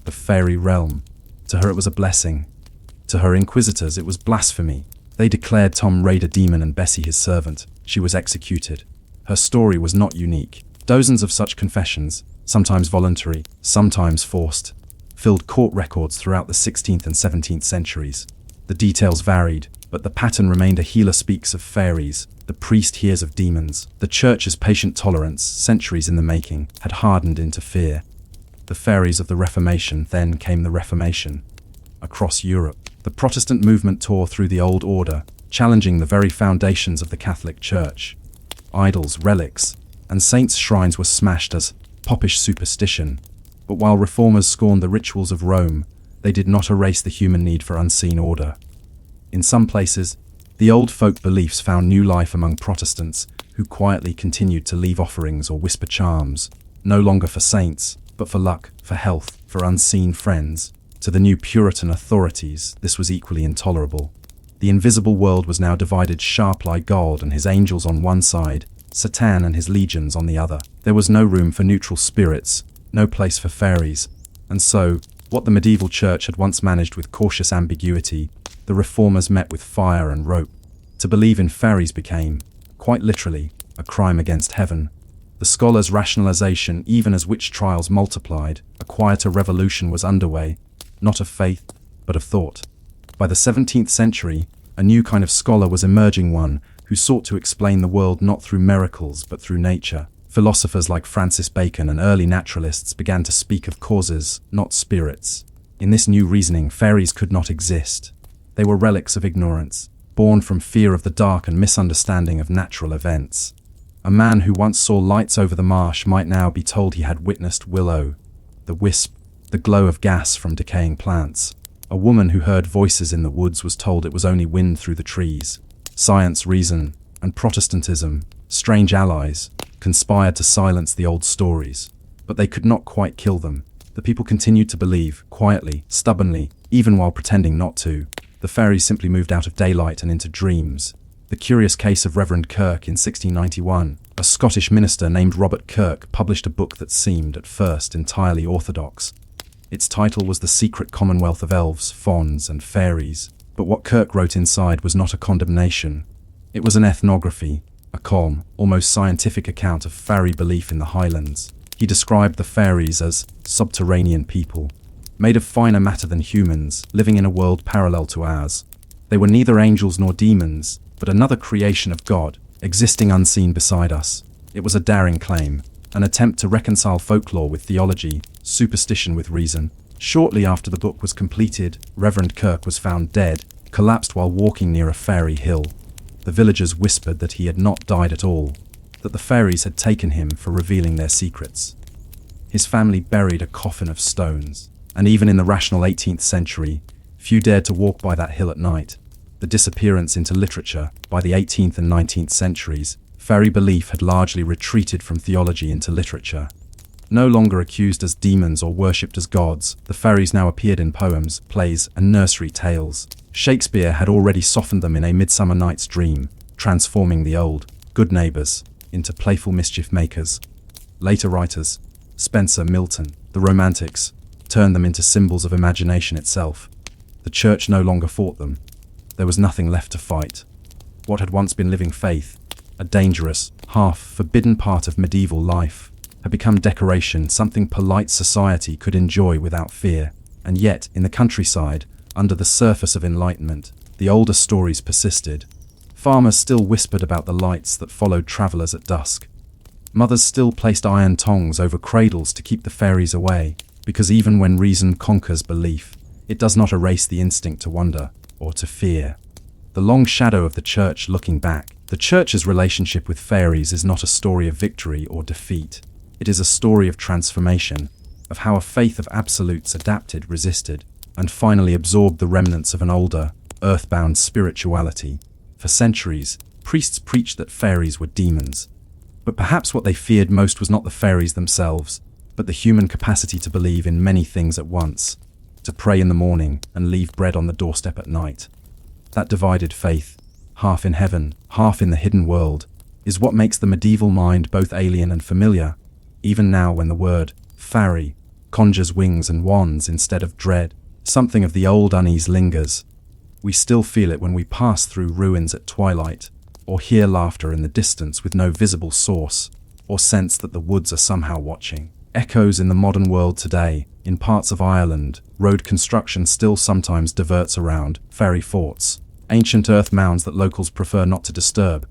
the fairy realm. To her it was a blessing. To her inquisitors it was blasphemy. They declared Tom Reid a demon and Bessie his servant. She was executed. Her story was not unique. Dozens of such confessions, sometimes voluntary, sometimes forced, filled court records throughout the 16th and 17th centuries. The details varied, but the pattern remained: a healer speaks of fairies, the priest hears of demons. The church's patient tolerance, centuries in the making, had hardened into fear. The fairies of the Reformation, then came the Reformation. Across Europe, the Protestant movement tore through the old order, challenging the very foundations of the Catholic Church. Idols, relics, and saints' shrines were smashed as popish superstition. But while reformers scorned the rituals of Rome, they did not erase the human need for unseen order. In some places, the old folk beliefs found new life among Protestants, who quietly continued to leave offerings or whisper charms, no longer for saints, but for luck, for health, for unseen friends. To the new Puritan authorities, this was equally intolerable. The invisible world was now divided sharp like God and his angels on one side, Satan and his legions on the other. There was no room for neutral spirits, no place for fairies, and so, what the medieval church had once managed with cautious ambiguity, the reformers met with fire and rope. To believe in fairies became, quite literally, a crime against heaven. The scholars' rationalization, even as witch trials multiplied, a quieter revolution was underway, not of faith, but of thought. By the 17th century, a new kind of scholar was emerging, one who sought to explain the world not through miracles but through nature. Philosophers like Francis Bacon and early naturalists began to speak of causes, not spirits. In this new reasoning, fairies could not exist. They were relics of ignorance, born from fear of the dark and misunderstanding of natural events. A man who once saw lights over the marsh might now be told he had witnessed willow, the wisp, the glow of gas from decaying plants. A woman who heard voices in the woods was told it was only wind through the trees. Science, reason, and Protestantism, strange allies, conspired to silence the old stories. But they could not quite kill them. The people continued to believe, quietly, stubbornly, even while pretending not to. The fairies simply moved out of daylight and into dreams. The curious case of Reverend Kirk in 1691. A Scottish minister named Robert Kirk published a book that seemed, at first, entirely orthodox. Its title was The Secret Commonwealth of Elves, Fauns, and Fairies. But what Kirk wrote inside was not a condemnation. It was an ethnography, a calm, almost scientific account of fairy belief in the Highlands. He described the fairies as subterranean people, made of finer matter than humans, living in a world parallel to ours. They were neither angels nor demons, but another creation of God, existing unseen beside us. It was a daring claim, an attempt to reconcile folklore with theology, superstition with reason. Shortly after the book was completed, Reverend Kirk was found dead, collapsed while walking near a fairy hill. The villagers whispered that he had not died at all, that the fairies had taken him for revealing their secrets. His family buried a coffin of stones, and even in the rational 18th century, few dared to walk by that hill at night. The disappearance into literature. By the 18th and 19th centuries, fairy belief had largely retreated from theology into literature. No longer accused as demons or worshipped as gods, the fairies now appeared in poems, plays, and nursery tales. Shakespeare had already softened them in A Midsummer Night's Dream, transforming the old, good neighbors, into playful mischief makers. Later writers, Spencer, Milton, the Romantics, turned them into symbols of imagination itself. The church no longer fought them. There was nothing left to fight. What had once been living faith, a dangerous, half-forbidden part of medieval life, had become decoration, something polite society could enjoy without fear. And yet, in the countryside, under the surface of enlightenment, the older stories persisted. Farmers still whispered about the lights that followed travelers at dusk. Mothers still placed iron tongs over cradles to keep the fairies away, because even when reason conquers belief, it does not erase the instinct to wonder or to fear. The long shadow of the church looking back. The church's relationship with fairies is not a story of victory or defeat. It is a story of transformation, of how a faith of absolutes adapted, resisted, and finally absorbed the remnants of an older, earthbound spirituality. For centuries, priests preached that fairies were demons. But perhaps what they feared most was not the fairies themselves, but the human capacity to believe in many things at once, to pray in the morning and leave bread on the doorstep at night. That divided faith, half in heaven, half in the hidden world, is what makes the medieval mind both alien and familiar, even now when the word fairy conjures wings and wands instead of dread. Something of the old unease lingers. We still feel it when we pass through ruins at twilight, or hear laughter in the distance with no visible source, or sense that the woods are somehow watching. Echoes in the modern world today. In parts of Ireland, road construction still sometimes diverts around fairy forts, ancient earth mounds that locals prefer not to disturb.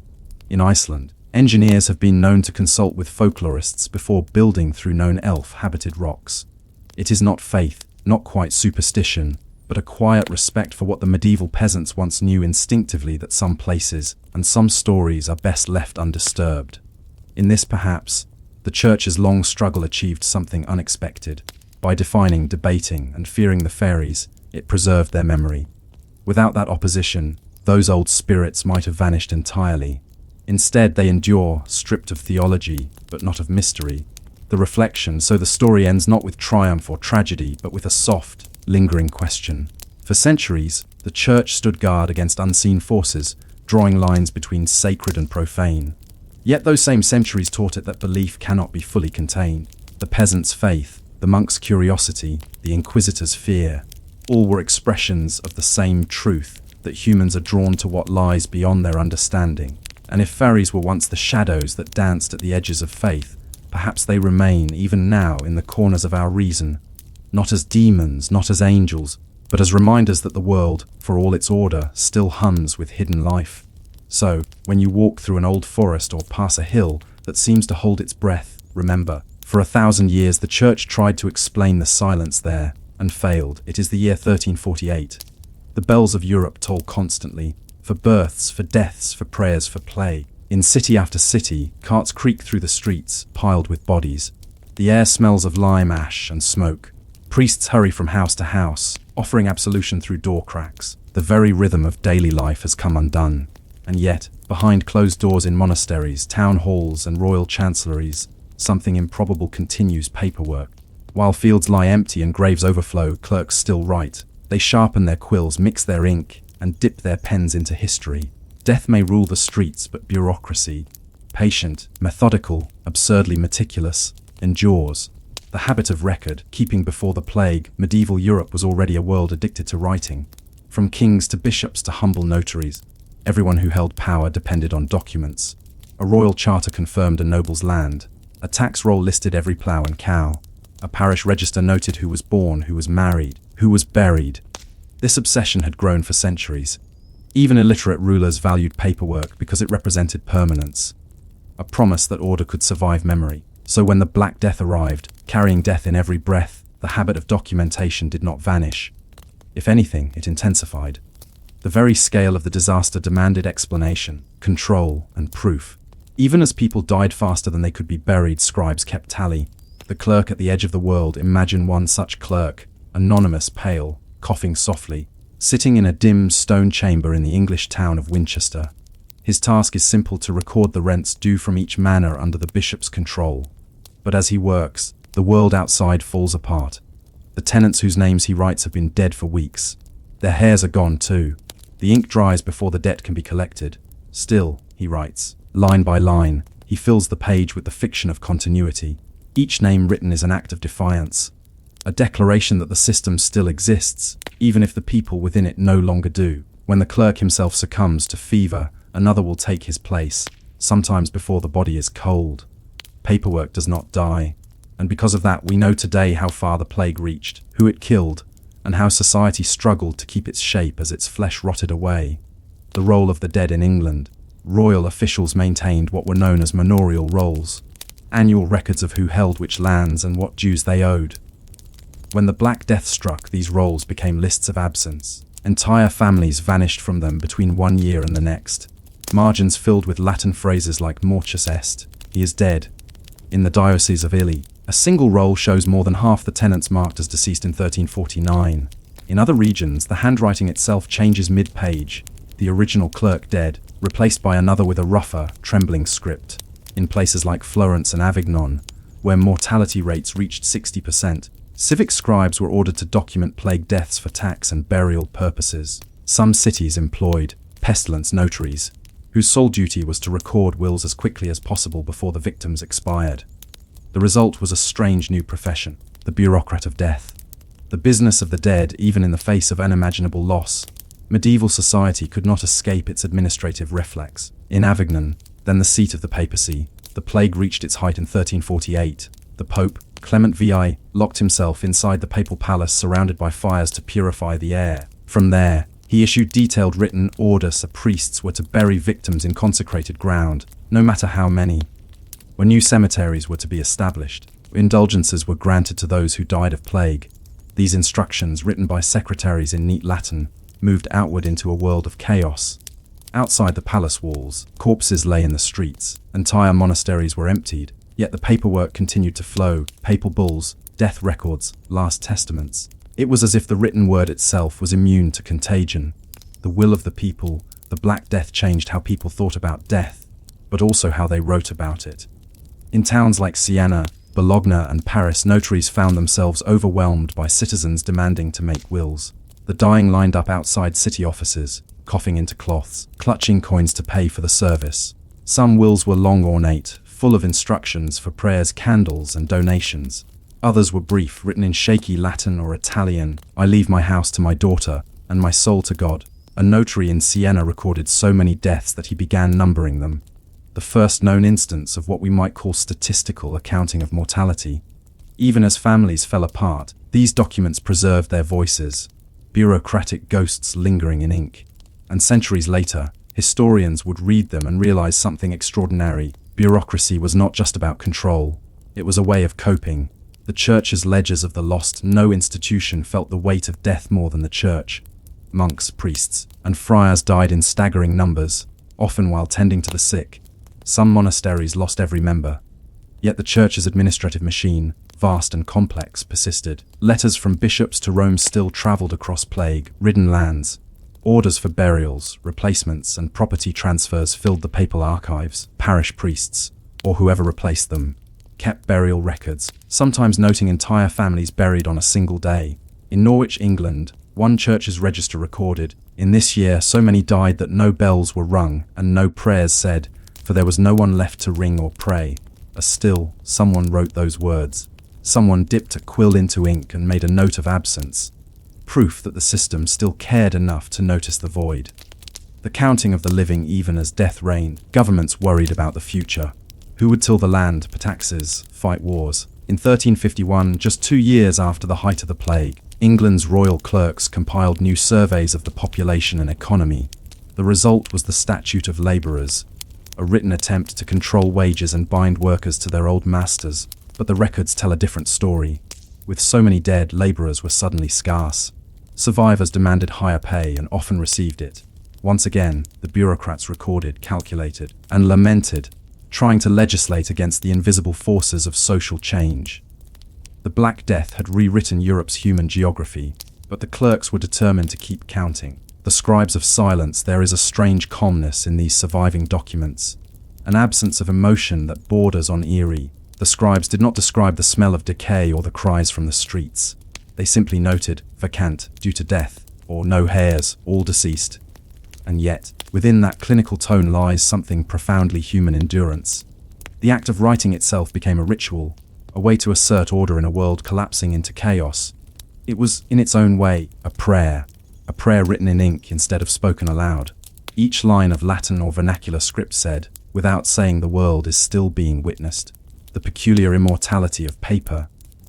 In Iceland, engineers have been known to consult with folklorists before building through known elf-habited rocks. It is not faith, not quite superstition, but a quiet respect for what the medieval peasants once knew instinctively, that some places and some stories are best left undisturbed. In this, perhaps, the church's long struggle achieved something unexpected. By defining, debating, and fearing the fairies, it preserved their memory. Without that opposition, those old spirits might have vanished entirely. Instead, they endure, stripped of theology, but not of mystery. The reflection, so the story ends not with triumph or tragedy, but with a soft, lingering question. For centuries, the church stood guard against unseen forces, drawing lines between sacred and profane. Yet those same centuries taught it that belief cannot be fully contained. The peasant's faith, the monk's curiosity, the inquisitor's fear, all were expressions of the same truth, that humans are drawn to what lies beyond their understanding. And if fairies were once the shadows that danced at the edges of faith, perhaps they remain even now in the corners of our reason, not as demons, not as angels, but as reminders that the world, for all its order, still hums with hidden life. So, when you walk through an old forest or pass a hill that seems to hold its breath, remember, for 1,000 years the church tried to explain the silence there, and failed. It is the year 1348. The bells of Europe toll constantly, for births, for deaths, for prayers, for play. In city after city, carts creak through the streets, piled with bodies. The air smells of lime ash and smoke. Priests hurry from house to house, offering absolution through door cracks. The very rhythm of daily life has come undone. And yet, behind closed doors in monasteries, town halls, and royal chancelleries, something improbable continues: paperwork. While fields lie empty and graves overflow, clerks still write. They sharpen their quills, mix their ink, and dip their pens into history. Death may rule the streets, but bureaucracy, patient, methodical, absurdly meticulous, endures. The habit of record, keeping before the plague, medieval Europe was already a world addicted to writing. From kings to bishops to humble notaries, everyone who held power depended on documents. A royal charter confirmed a noble's land. A tax roll listed every plough and cow. A parish register noted who was born, who was married, who was buried. This obsession had grown for centuries. Even illiterate rulers valued paperwork because it represented permanence, a promise that order could survive memory. So when the Black Death arrived, carrying death in every breath, the habit of documentation did not vanish. If anything, it intensified. The very scale of the disaster demanded explanation, control, and proof. Even as people died faster than they could be buried, scribes kept tally. The clerk at the edge of the world, imagine one such clerk, anonymous, pale, coughing softly, sitting in a dim stone chamber in the English town of Winchester. His task is simple: to record the rents due from each manor under the bishop's control. But as he works, the world outside falls apart. The tenants whose names he writes have been dead for weeks. Their hairs are gone too. The ink dries before the debt can be collected. Still, he writes, line by line, he fills the page with the fiction of continuity. Each name written is an act of defiance, a declaration that the system still exists, even if the people within it no longer do. When the clerk himself succumbs to fever, another will take his place, sometimes before the body is cold. Paperwork does not die, and because of that we know today how far the plague reached, who it killed, and how society struggled to keep its shape as its flesh rotted away. The roll of the dead in England. Royal officials maintained what were known as manorial rolls, annual records of who held which lands and what dues they owed. When the Black Death struck, these rolls became lists of absence. Entire families vanished from them between one year and the next. Margins filled with Latin phrases like mortuus est, he is dead. In the Diocese of Ely, a single roll shows more than half the tenants marked as deceased in 1349. In other regions, the handwriting itself changes mid-page, the original clerk dead, replaced by another with a rougher, trembling script. In places like Florence and Avignon, where mortality rates reached 60%, civic scribes were ordered to document plague deaths for tax and burial purposes. Some cities employed pestilence notaries, whose sole duty was to record wills as quickly as possible before the victims expired. The result was a strange new profession, the bureaucrat of death. The business of the dead, even in the face of unimaginable loss. Medieval society could not escape its administrative reflex. In Avignon, then the seat of the papacy, the plague reached its height in 1348. The Pope, Clement VI, locked himself inside the papal palace surrounded by fires to purify the air. From there, he issued detailed written orders that priests were to bury victims in consecrated ground, no matter how many. When new cemeteries were to be established, indulgences were granted to those who died of plague. These instructions, written by secretaries in neat Latin, moved outward into a world of chaos. Outside the palace walls, corpses lay in the streets, entire monasteries were emptied, yet the paperwork continued to flow, papal bulls, death records, last testaments. It was as if the written word itself was immune to contagion. The will of the people, the Black Death changed how people thought about death, but also how they wrote about it. In towns like Siena, Bologna, and Paris, notaries found themselves overwhelmed by citizens demanding to make wills. The dying lined up outside city offices, coughing into cloths, clutching coins to pay for the service. Some wills were long, ornate, full of instructions for prayers, candles, and donations. Others were brief, written in shaky Latin or Italian. "I leave my house to my daughter, and my soul to God." A notary in Siena recorded so many deaths that he began numbering them. The first known instance of what we might call statistical accounting of mortality. Even as families fell apart, these documents preserved their voices, bureaucratic ghosts lingering in ink. And centuries later, historians would read them and realize something extraordinary. Bureaucracy was not just about control, it was a way of coping. The church's ledgers of the lost, no institution felt the weight of death more than the church. Monks, priests, and friars died in staggering numbers, often while tending to the sick. Some monasteries lost every member. Yet the church's administrative machine, vast and complex, persisted. Letters from bishops to Rome still traveled across plague-ridden lands. Orders for burials, replacements, and property transfers filled the papal archives. Parish priests, or whoever replaced them, kept burial records, sometimes noting entire families buried on a single day. In Norwich, England, one church's register recorded, "In this year so many died that no bells were rung and no prayers said, for there was no one left to ring or pray." Still, someone wrote those words. Someone dipped a quill into ink and made a note of absence. Proof that the system still cared enough to notice the void. The counting of the living even as death reigned. Governments worried about the future. Who would till the land, pay taxes, fight wars? In 1351, just 2 years after the height of the plague, England's royal clerks compiled new surveys of the population and economy. The result was the Statute of Labourers, a written attempt to control wages and bind workers to their old masters. But the records tell a different story. With so many dead, labourers were suddenly scarce. Survivors demanded higher pay and often received it. Once again, the bureaucrats recorded, calculated, and lamented, trying to legislate against the invisible forces of social change. The Black Death had rewritten Europe's human geography, but the clerks were determined to keep counting. The scribes of silence, there is a strange calmness in these surviving documents, an absence of emotion that borders on eerie. The scribes did not describe the smell of decay or the cries from the streets. They simply noted, vacant, due to death, or no heirs, all deceased. And yet, within that clinical tone lies something profoundly human: endurance. The act of writing itself became a ritual, a way to assert order in a world collapsing into chaos. It was, in its own way, a prayer written in ink instead of spoken aloud. Each line of Latin or vernacular script said, without saying, the world is still being witnessed. The peculiar immortality of paper.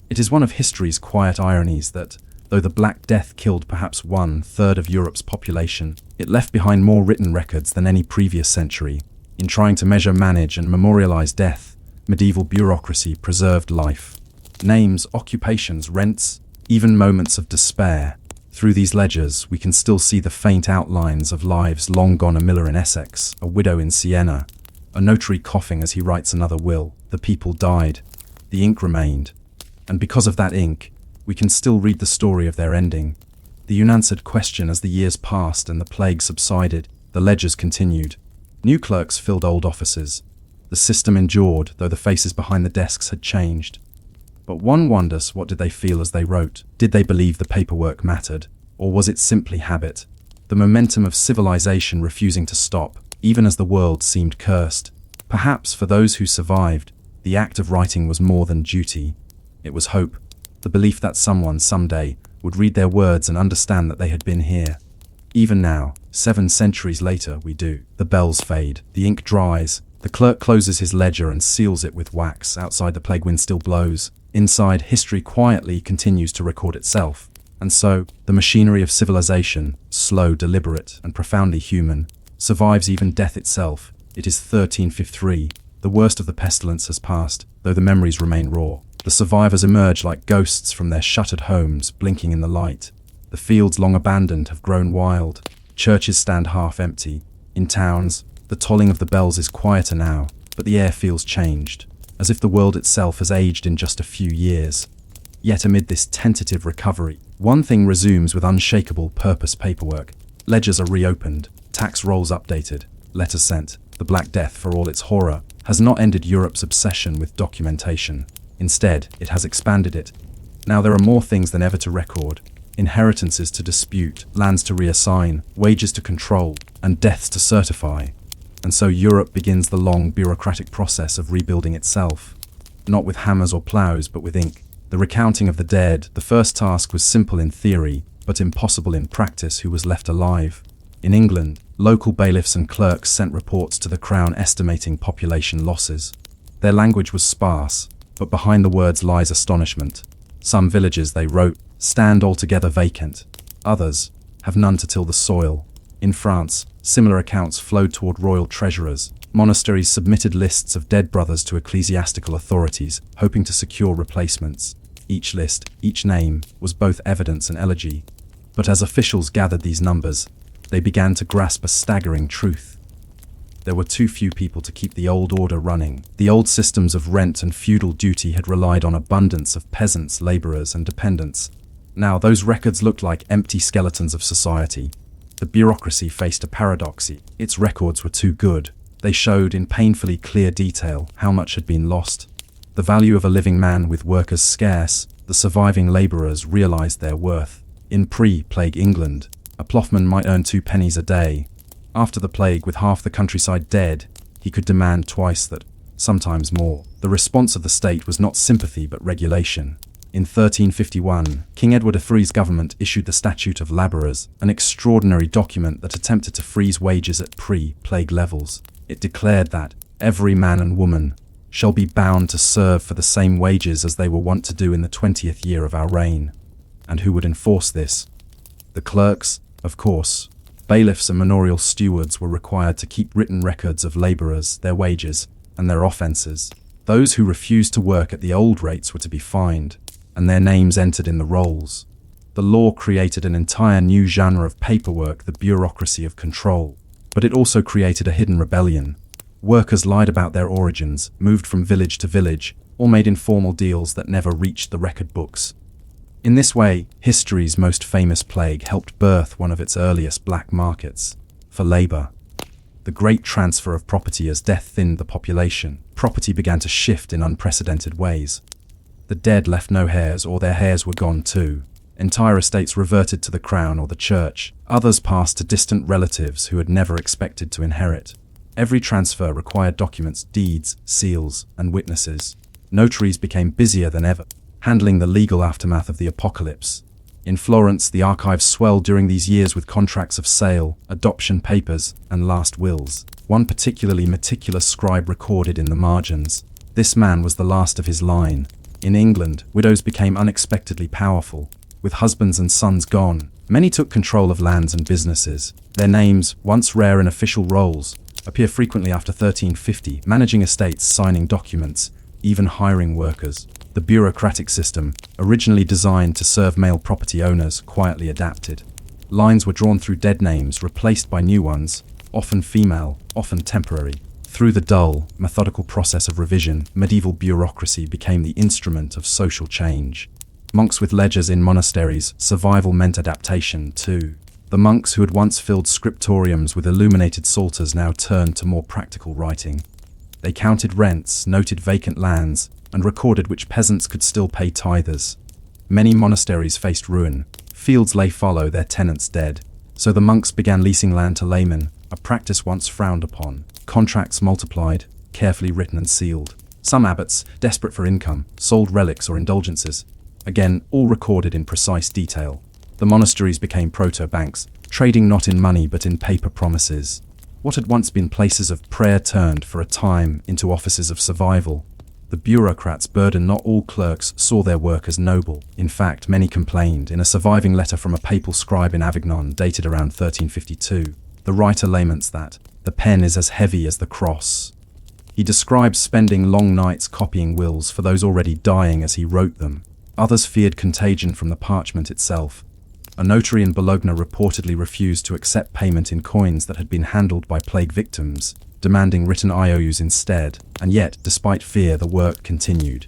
It is one of history's quiet ironies that, though the Black Death killed perhaps 1/3 of Europe's population, it left behind more written records than any previous century. In trying to measure, manage, and memorialize death, medieval bureaucracy preserved life. Names, occupations, rents, even moments of despair. Through these ledgers, we can still see the faint outlines of lives long gone: a miller in Essex, a widow in Siena, a notary coughing as he writes another will. The people died. The ink remained. And because of that ink, we can still read the story of their ending. The unanswered question as the years passed and the plague subsided, the ledgers continued. New clerks filled old offices. The system endured, though the faces behind the desks had changed. But one wonders, what did they feel as they wrote? Did they believe the paperwork mattered? Or was it simply habit? The momentum of civilization refusing to stop, even as the world seemed cursed. Perhaps for those who survived, the act of writing was more than duty. It was hope, the belief that someone, someday, would read their words and understand that they had been here. Even now, 7 centuries later, we do. The bells fade, the ink dries, the clerk closes his ledger and seals it with wax. Outside, the plague wind still blows. Inside, history quietly continues to record itself. And so, the machinery of civilization, slow, deliberate, and profoundly human, survives even death itself. It is 1353. The worst of the pestilence has passed, though the memories remain raw. The survivors emerge like ghosts from their shuttered homes, blinking in the light. The fields long abandoned have grown wild. Churches stand half empty. In towns, the tolling of the bells is quieter now, but the air feels changed, as if the world itself has aged in just a few years. Yet amid this tentative recovery, one thing resumes with unshakable purpose: paperwork. Ledgers are reopened, tax rolls updated, letters sent. The Black Death, for all its horror, has not ended Europe's obsession with documentation. Instead, it has expanded it. Now there are more things than ever to record: inheritances to dispute, lands to reassign, wages to control, and deaths to certify. And so Europe begins the long bureaucratic process of rebuilding itself. Not with hammers or plows, but with ink. The recounting of the dead, the first task, was simple in theory, but impossible in practice. Who was left alive? In England, local bailiffs and clerks sent reports to the Crown estimating population losses. Their language was sparse, but behind the words lies astonishment. Some villages, they wrote, stand altogether vacant. Others have none to till the soil. In France, similar accounts flowed toward royal treasurers. Monasteries submitted lists of dead brothers to ecclesiastical authorities, hoping to secure replacements. Each list, each name, was both evidence and elegy. But as officials gathered these numbers, they began to grasp a staggering truth. There were too few people to keep the old order running. The old systems of rent and feudal duty had relied on abundance of peasants, laborers, and dependents. Now those records looked like empty skeletons of society. The bureaucracy faced a paradox. Its records were too good. They showed in painfully clear detail how much had been lost. The value of a living man with workers scarce, the surviving laborers realized their worth. In pre-plague England, a ploughman might earn 2 pennies a day. After the plague, with half the countryside dead, he could demand twice that, sometimes more. The response of the state was not sympathy but regulation. In 1351, King Edward III's government issued the Statute of Labourers, an extraordinary document that attempted to freeze wages at pre-plague levels. It declared that every man and woman shall be bound to serve for the same wages as they were wont to do in the 20th year of our reign. And who would enforce this? The clerks, of course. Bailiffs and manorial stewards were required to keep written records of labourers, their wages, and their offences. Those who refused to work at the old rates were to be fined, and their names entered in the rolls. The law created an entire new genre of paperwork, the bureaucracy of control. But it also created a hidden rebellion. Workers lied about their origins, moved from village to village, or made informal deals that never reached the record books. In this way, history's most famous plague helped birth one of its earliest black markets for labor. The great transfer of property. As death thinned the population, property began to shift in unprecedented ways. The dead left no heirs, or their heirs were gone too. Entire estates reverted to the crown or the church. Others passed to distant relatives who had never expected to inherit. Every transfer required documents, deeds, seals, and witnesses. Notaries became busier than ever, handling the legal aftermath of the apocalypse. In Florence, the archives swelled during these years with contracts of sale, adoption papers, and last wills. One particularly meticulous scribe recorded in the margins. This man was the last of his line. In England, widows became unexpectedly powerful. With husbands and sons gone, many took control of lands and businesses. Their names, once rare in official rolls, appear frequently after 1350, managing estates, signing documents, even hiring workers. The bureaucratic system, originally designed to serve male property owners, quietly adapted. Lines were drawn through dead names, replaced by new ones, often female, often temporary. Through the dull, methodical process of revision, medieval bureaucracy became the instrument of social change. Monks with ledgers in monasteries, survival meant adaptation too. The monks who had once filled scriptoriums with illuminated psalters now turned to more practical writing. They counted rents, noted vacant lands, and recorded which peasants could still pay tithers. Many monasteries faced ruin. Fields lay fallow, their tenants dead. So the monks began leasing land to laymen, a practice once frowned upon. Contracts multiplied, carefully written and sealed. Some abbots, desperate for income, sold relics or indulgences. Again, all recorded in precise detail. The monasteries became proto-banks, trading not in money but in paper promises. What had once been places of prayer turned, for a time, into offices of survival. The bureaucrats' burden. Not all clerks saw their work as noble. In fact, many complained. In a surviving letter from a papal scribe in Avignon, dated around 1352, the writer laments that the pen is as heavy as the cross. He describes spending long nights copying wills for those already dying as he wrote them. Others feared contagion from the parchment itself. A notary in Bologna reportedly refused to accept payment in coins that had been handled by plague victims, demanding written IOUs instead, and yet, despite fear, the work continued.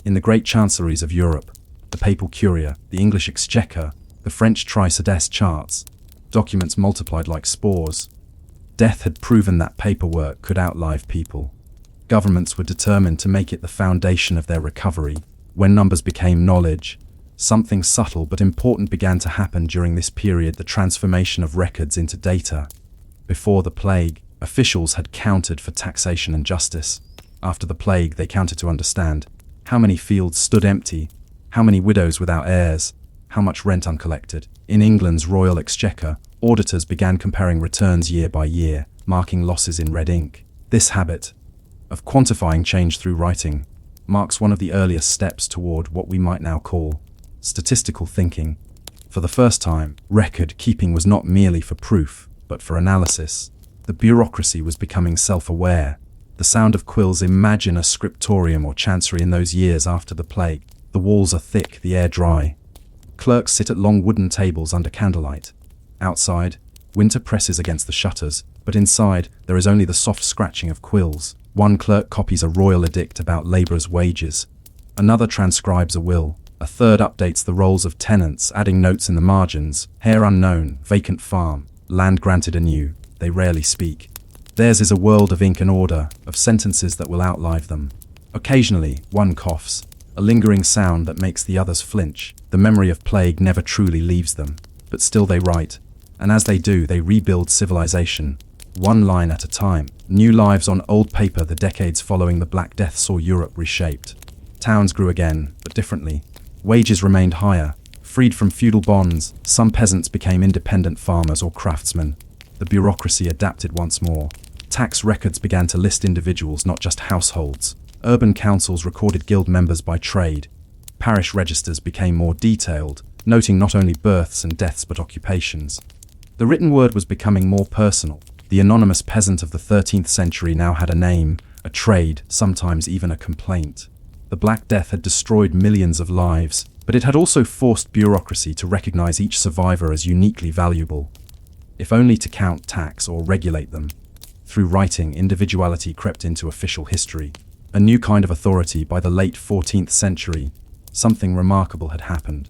In the great chancelleries of Europe, The papal curia, the English exchequer, the French Tricedes charts. Documents multiplied like spores. Death had proven that paperwork could outlive people. Governments were determined to make it the foundation of their recovery. When numbers became knowledge, something subtle but important began to happen during this period: the transformation of records into data. Before the plague, officials had counted for taxation and justice. After the plague, they counted to understand how many fields stood empty, how many widows without heirs, how much rent uncollected. In England's Royal Exchequer, auditors began comparing returns year by year, marking losses in red ink. This habit of quantifying change through writing marks one of the earliest steps toward what we might now call statistical thinking. For the first time, record keeping was not merely for proof, but for analysis. The bureaucracy was becoming self-aware. The sound of quills. Imagine a scriptorium or chancery in those years after the plague. The walls are thick, the air dry. Clerks sit at long wooden tables under candlelight. Outside, winter presses against the shutters, but inside, there is only the soft scratching of quills. One clerk copies a royal edict about labourers' wages. Another transcribes a will. A third updates the rolls of tenants, adding notes in the margins. Heir unknown, vacant farm, land granted anew. They rarely speak. Theirs is a world of ink and order, of sentences that will outlive them. Occasionally, one coughs, a lingering sound that makes the others flinch. The memory of plague never truly leaves them, but still they write, and as they do, they rebuild civilization, one line at a time. New lives on old paper. The decades following the Black Death saw Europe reshaped. Towns grew again, but differently. Wages remained higher, freed from feudal bonds. Some peasants became independent farmers or craftsmen. The bureaucracy adapted once more. Tax records began to list individuals, not just households. Urban councils recorded guild members by trade. Parish registers became more detailed, noting not only births and deaths but occupations. The written word was becoming more personal. The anonymous peasant of the 13th century now had a name, a trade, sometimes even a complaint. The Black Death had destroyed millions of lives, but it had also forced bureaucracy to recognize each survivor as uniquely valuable, if only to count tax or regulate them. Through writing, individuality crept into official history. A new kind of authority. By the late 14th century, something remarkable had happened.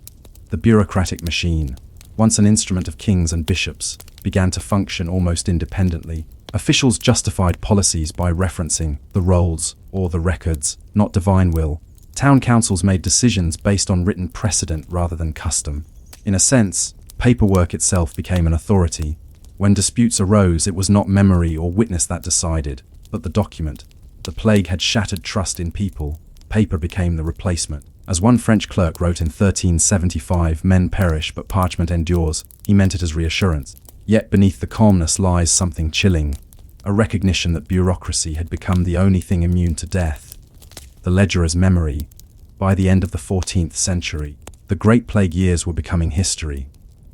The bureaucratic machine, once an instrument of kings and bishops, began to function almost independently. Officials justified policies by referencing the rolls or the records, not divine will. Town councils made decisions based on written precedent rather than custom. In a sense, paperwork itself became an authority. When disputes arose, it was not memory or witness that decided, but the document. The plague had shattered trust in people. Paper became the replacement. As one French clerk wrote in 1375, "Men perish, but parchment endures." He meant it as reassurance. Yet beneath the calmness lies something chilling, a recognition that bureaucracy had become the only thing immune to death. The ledger as memory. By the end of the 14th century, the Great Plague years were becoming history.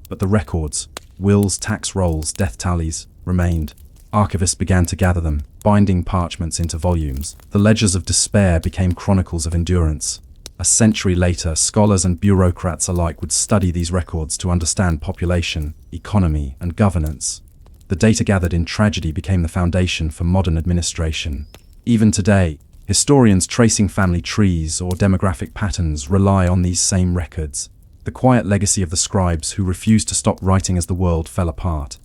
But the records, wills, tax rolls, death tallies, remained. Archivists began to gather them, binding parchments into volumes. The ledgers of despair became chronicles of endurance. A century later, scholars and bureaucrats alike would study these records to understand population, economy, and governance. The data gathered in tragedy became the foundation for modern administration. Even today, historians tracing family trees or demographic patterns rely on these same records. The quiet legacy of the scribes who refused to stop writing as the world fell apart.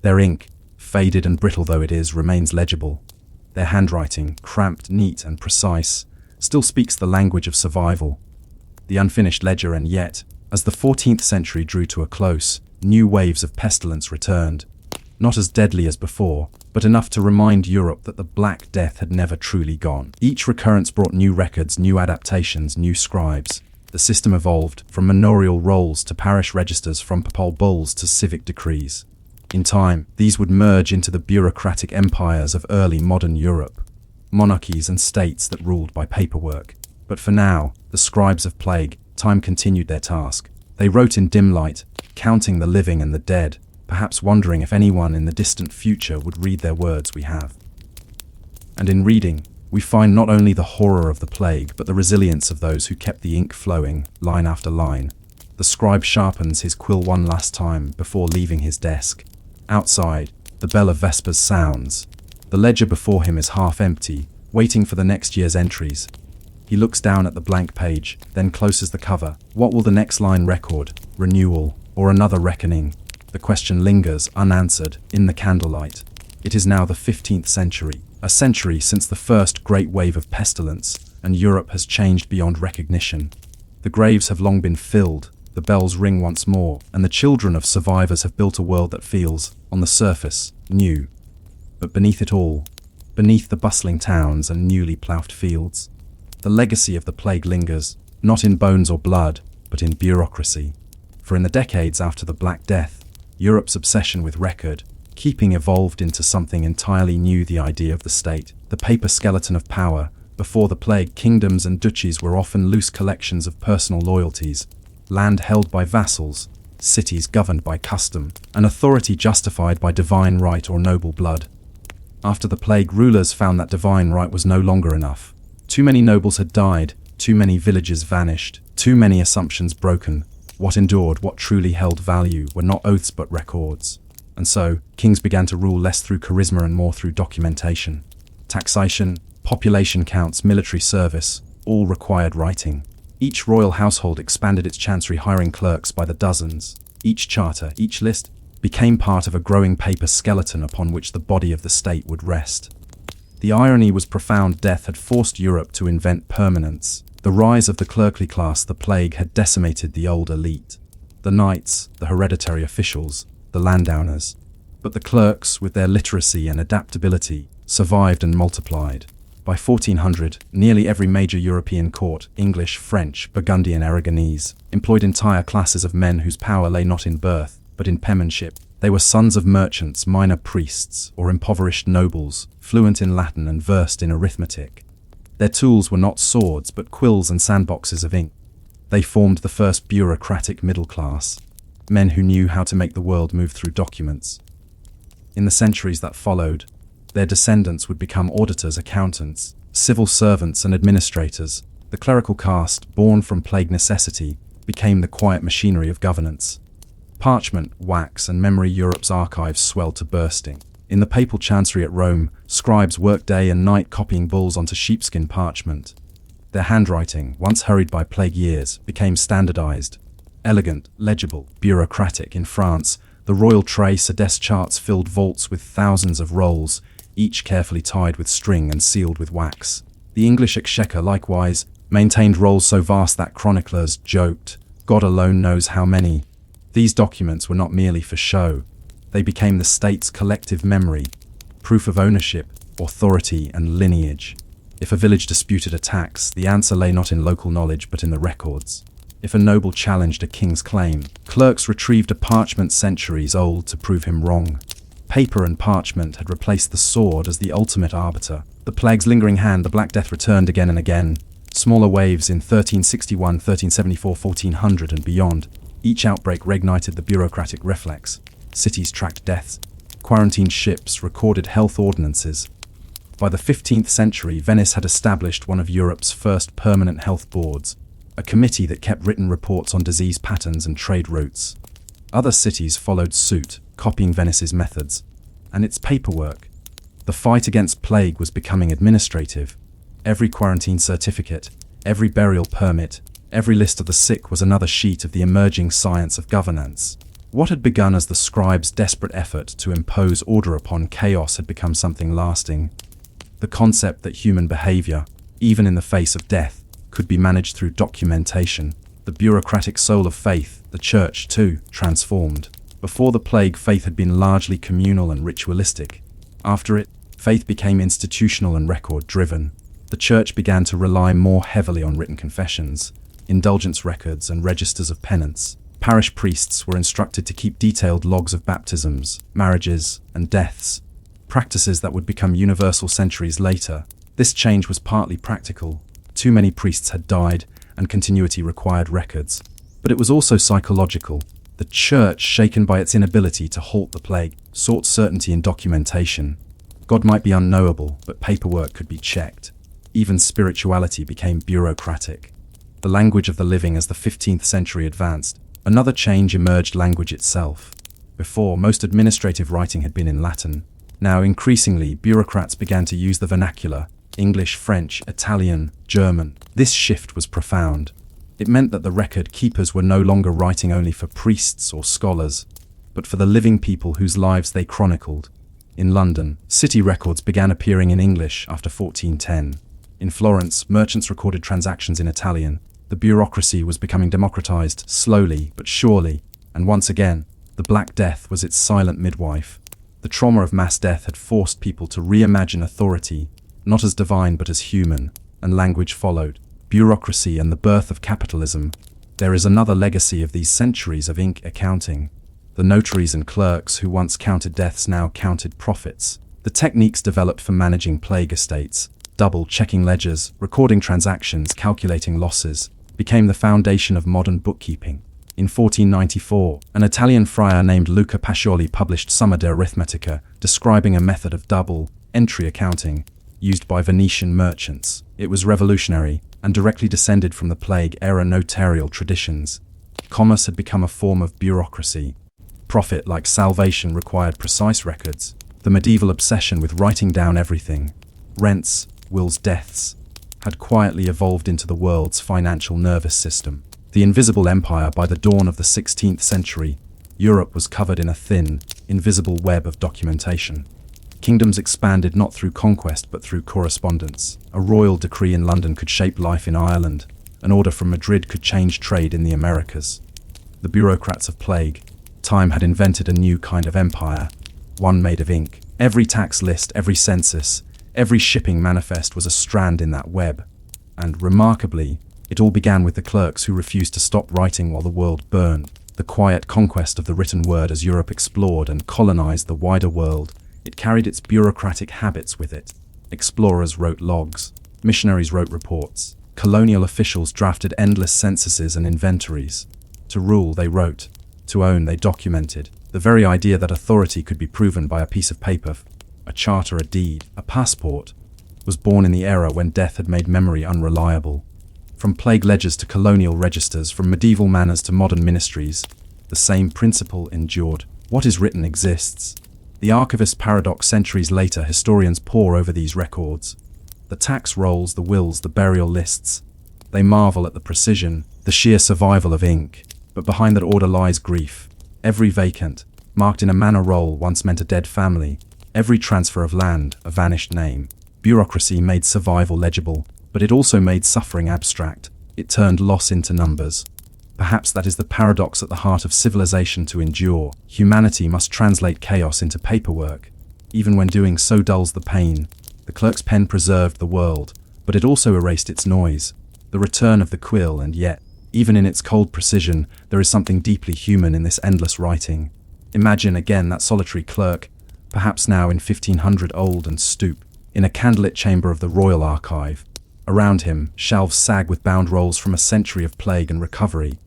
Their ink, faded and brittle though it is, remains legible. Their handwriting, cramped, neat, and precise, still speaks the language of survival. The unfinished ledger. And yet, as the 14th century drew to a close, new waves of pestilence returned. Not as deadly as before, but enough to remind Europe that the Black Death had never truly gone. Each recurrence brought new records, new adaptations, new scribes. The system evolved, from manorial rolls to parish registers, from papal bulls to civic decrees. In time, these would merge into the bureaucratic empires of early modern Europe, monarchies and states that ruled by paperwork. But for now, the scribes of plague, time continued their task. They wrote in dim light, counting the living and the dead, perhaps wondering if anyone in the distant future would read their words. We have. And in reading, we find not only the horror of the plague, but the resilience of those who kept the ink flowing, line after line. The scribe sharpens his quill one last time before leaving his desk. Outside, the bell of Vespers sounds. The ledger before him is half empty, waiting for the next year's entries. He He looks down at the blank page, then closes the cover. What will the next line record? Renewal, or another reckoning? The question lingers, unanswered, in the candlelight. It is now the 15th century, a century since the first great wave of pestilence, and Europe has changed beyond recognition. The graves have long been filled, the bells ring once more, and the children of survivors have built a world that feels, on the surface, new. But beneath it all, beneath the bustling towns and newly ploughed fields, the legacy of the plague lingers, not in bones or blood, but in bureaucracy. For in the decades after the Black Death, Europe's obsession with record keeping evolved into something entirely new: the idea of the state, the paper skeleton of power. Before the plague, kingdoms and duchies were often loose collections of personal loyalties, land held by vassals, cities governed by custom, and authority justified by divine right or noble blood. After the plague, rulers found that divine right was no longer enough. Too many nobles had died, too many villages vanished, too many assumptions broken. What endured, what truly held value, were not oaths but records. And so, kings began to rule less through charisma and more through documentation. Taxation, population counts, military service, all required writing. Each royal household expanded its chancery, hiring clerks by the dozens. Each charter, each list, became part of a growing paper skeleton upon which the body of the state would rest. The irony was profound. Death had forced Europe to invent permanence. The rise of the clerkly class, the plague, had decimated the old elite. The knights, the hereditary officials, the landowners. But the clerks, with their literacy and adaptability, survived and multiplied. By 1400, nearly every major European court, English, French, Burgundian, Aragonese, employed entire classes of men whose power lay not in birth, but in penmanship. They were sons of merchants, minor priests, or impoverished nobles, fluent in Latin and versed in arithmetic. Their tools were not swords, but quills and sandboxes of ink. They formed the first bureaucratic middle class, men who knew how to make the world move through documents. In the centuries that followed, their descendants would become auditors, accountants, civil servants, and administrators. The clerical caste, born from plague necessity, became the quiet machinery of governance. Parchment, wax, and memory. Europe's archives swelled to bursting. In the papal chancery at Rome, scribes worked day and night copying bulls onto sheepskin parchment. Their handwriting, once hurried by plague years, became standardized, elegant, legible, bureaucratic. In France, the royal Sedès charts filled vaults with thousands of rolls, each carefully tied with string and sealed with wax. The English exchequer likewise maintained rolls so vast that chroniclers joked, God alone knows how many. These documents were not merely for show. They became the state's collective memory, proof of ownership, authority, and lineage. If a village disputed a tax, the answer lay not in local knowledge but in the records. If a noble challenged a king's claim, clerks retrieved a parchment centuries old to prove him wrong. Paper and parchment had replaced the sword as the ultimate arbiter. The plague's lingering hand, the Black Death, returned again and again. Smaller waves in 1361, 1374, 1400 and beyond. Each outbreak reignited the bureaucratic reflex. Cities tracked deaths. Quarantined ships recorded health ordinances. By the 15th century, Venice had established one of Europe's first permanent health boards, a committee that kept written reports on disease patterns and trade routes. Other cities followed suit, copying Venice's methods and its paperwork. The fight against plague was becoming administrative. Every quarantine certificate, every burial permit, every list of the sick was another sheet of the emerging science of governance. What had begun as the scribe's desperate effort to impose order upon chaos had become something lasting. The concept that human behavior, even in the face of death, could be managed through documentation. The bureaucratic soul of faith, the church, too, transformed. Before the plague, faith had been largely communal and ritualistic. After it, faith became institutional and record-driven. The church began to rely more heavily on written confessions, indulgence records, and registers of penance. Parish priests were instructed to keep detailed logs of baptisms, marriages, and deaths, practices that would become universal centuries later. This change was partly practical. Too many priests had died, and continuity required records. But it was also psychological. The church, shaken by its inability to halt the plague, sought certainty in documentation. God might be unknowable, but paperwork could be checked. Even spirituality became bureaucratic. The language of the living. As the 15th century advanced, another change emerged: language itself. Before, most administrative writing had been in Latin. Now, increasingly, bureaucrats began to use the vernacular, English, French, Italian, German. This shift was profound. It meant that the record keepers were no longer writing only for priests or scholars, but for the living people whose lives they chronicled. In London, city records began appearing in English after 1410. In Florence, merchants recorded transactions in Italian. The bureaucracy was becoming democratized, slowly but surely, and once again, the Black Death was its silent midwife. The trauma of mass death had forced people to reimagine authority, not as divine but as human, and language followed. Bureaucracy and the birth of capitalism. There is another legacy of these centuries of ink accounting. The notaries and clerks who once counted deaths now counted profits. The techniques developed for managing plague estates, double-checking ledgers, recording transactions, calculating losses, became the foundation of modern bookkeeping. In 1494, an Italian friar named Luca Pacioli published Summa de Arithmetica, describing a method of double-entry accounting used by Venetian merchants. It was revolutionary and directly descended from the plague-era notarial traditions. Commerce had become a form of bureaucracy. Profit, like salvation, required precise records. The medieval obsession with writing down everything, rents, wills, deaths, had quietly evolved into the world's financial nervous system. The invisible empire. By the dawn of the 16th century, Europe was covered in a thin, invisible web of documentation. Kingdoms expanded not through conquest but through correspondence. A royal decree in London could shape life in Ireland. An order from Madrid could change trade in the Americas. The bureaucrats of plague time had invented a new kind of empire, one made of ink. Every tax list, every census, every shipping manifest was a strand in that web. And, remarkably, it all began with the clerks who refused to stop writing while the world burned. The quiet conquest of the written word. As Europe explored and colonized the wider world, it carried its bureaucratic habits with it. Explorers wrote logs, missionaries wrote reports, colonial officials drafted endless censuses and inventories. To rule, they wrote. To own, they documented. The very idea that authority could be proven by a piece of paper, a charter, a deed, a passport, was born in the era when death had made memory unreliable. From plague ledgers to colonial registers, from medieval manors to modern ministries, the same principle endured. What is written exists. The archivist paradox. Centuries later, historians pore over these records. The tax rolls, the wills, the burial lists. They marvel at the precision, the sheer survival of ink. But behind that order lies grief. Every vacant, marked in a manor roll, once meant a dead family. Every transfer of land, a vanished name. Bureaucracy made survival legible, but it also made suffering abstract. It turned loss into numbers. Perhaps that is the paradox at the heart of civilization. To endure, humanity must translate chaos into paperwork. Even when doing so dulls the pain, the clerk's pen preserved the world, but it also erased its noise. The return of the quill. And yet, even in its cold precision, there is something deeply human in this endless writing. Imagine again that solitary clerk, perhaps now in 1500, old and stoop, in a candlelit chamber of the Royal Archive. Around him, shelves sag with bound rolls from a century of plague and recovery.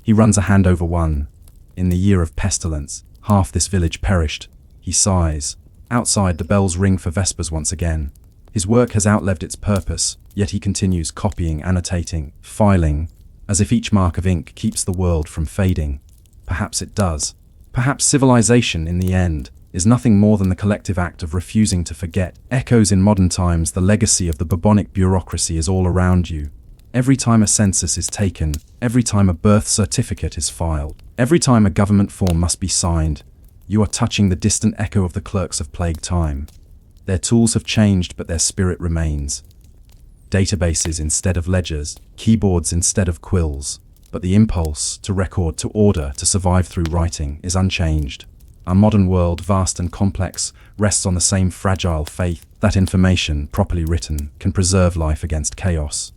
He runs a hand over one. In the year of pestilence, half this village perished. He sighs. Outside, the bells ring for vespers once again. His work has outlived its purpose, yet he continues copying, annotating, filing, as if each mark of ink keeps the world from fading. Perhaps it does. Perhaps civilization, in the end, is nothing more than the collective act of refusing to forget. Echoes in modern times. The legacy of the bubonic bureaucracy is all around you. Every time a census is taken, every time a birth certificate is filed, every time a government form must be signed, you are touching the distant echo of the clerks of plague time. Their tools have changed, but their spirit remains. Databases instead of ledgers, keyboards instead of quills, but the impulse to record, to order, to survive through writing is unchanged. Our modern world, vast and complex, rests on the same fragile faith that information, properly written, can preserve life against chaos.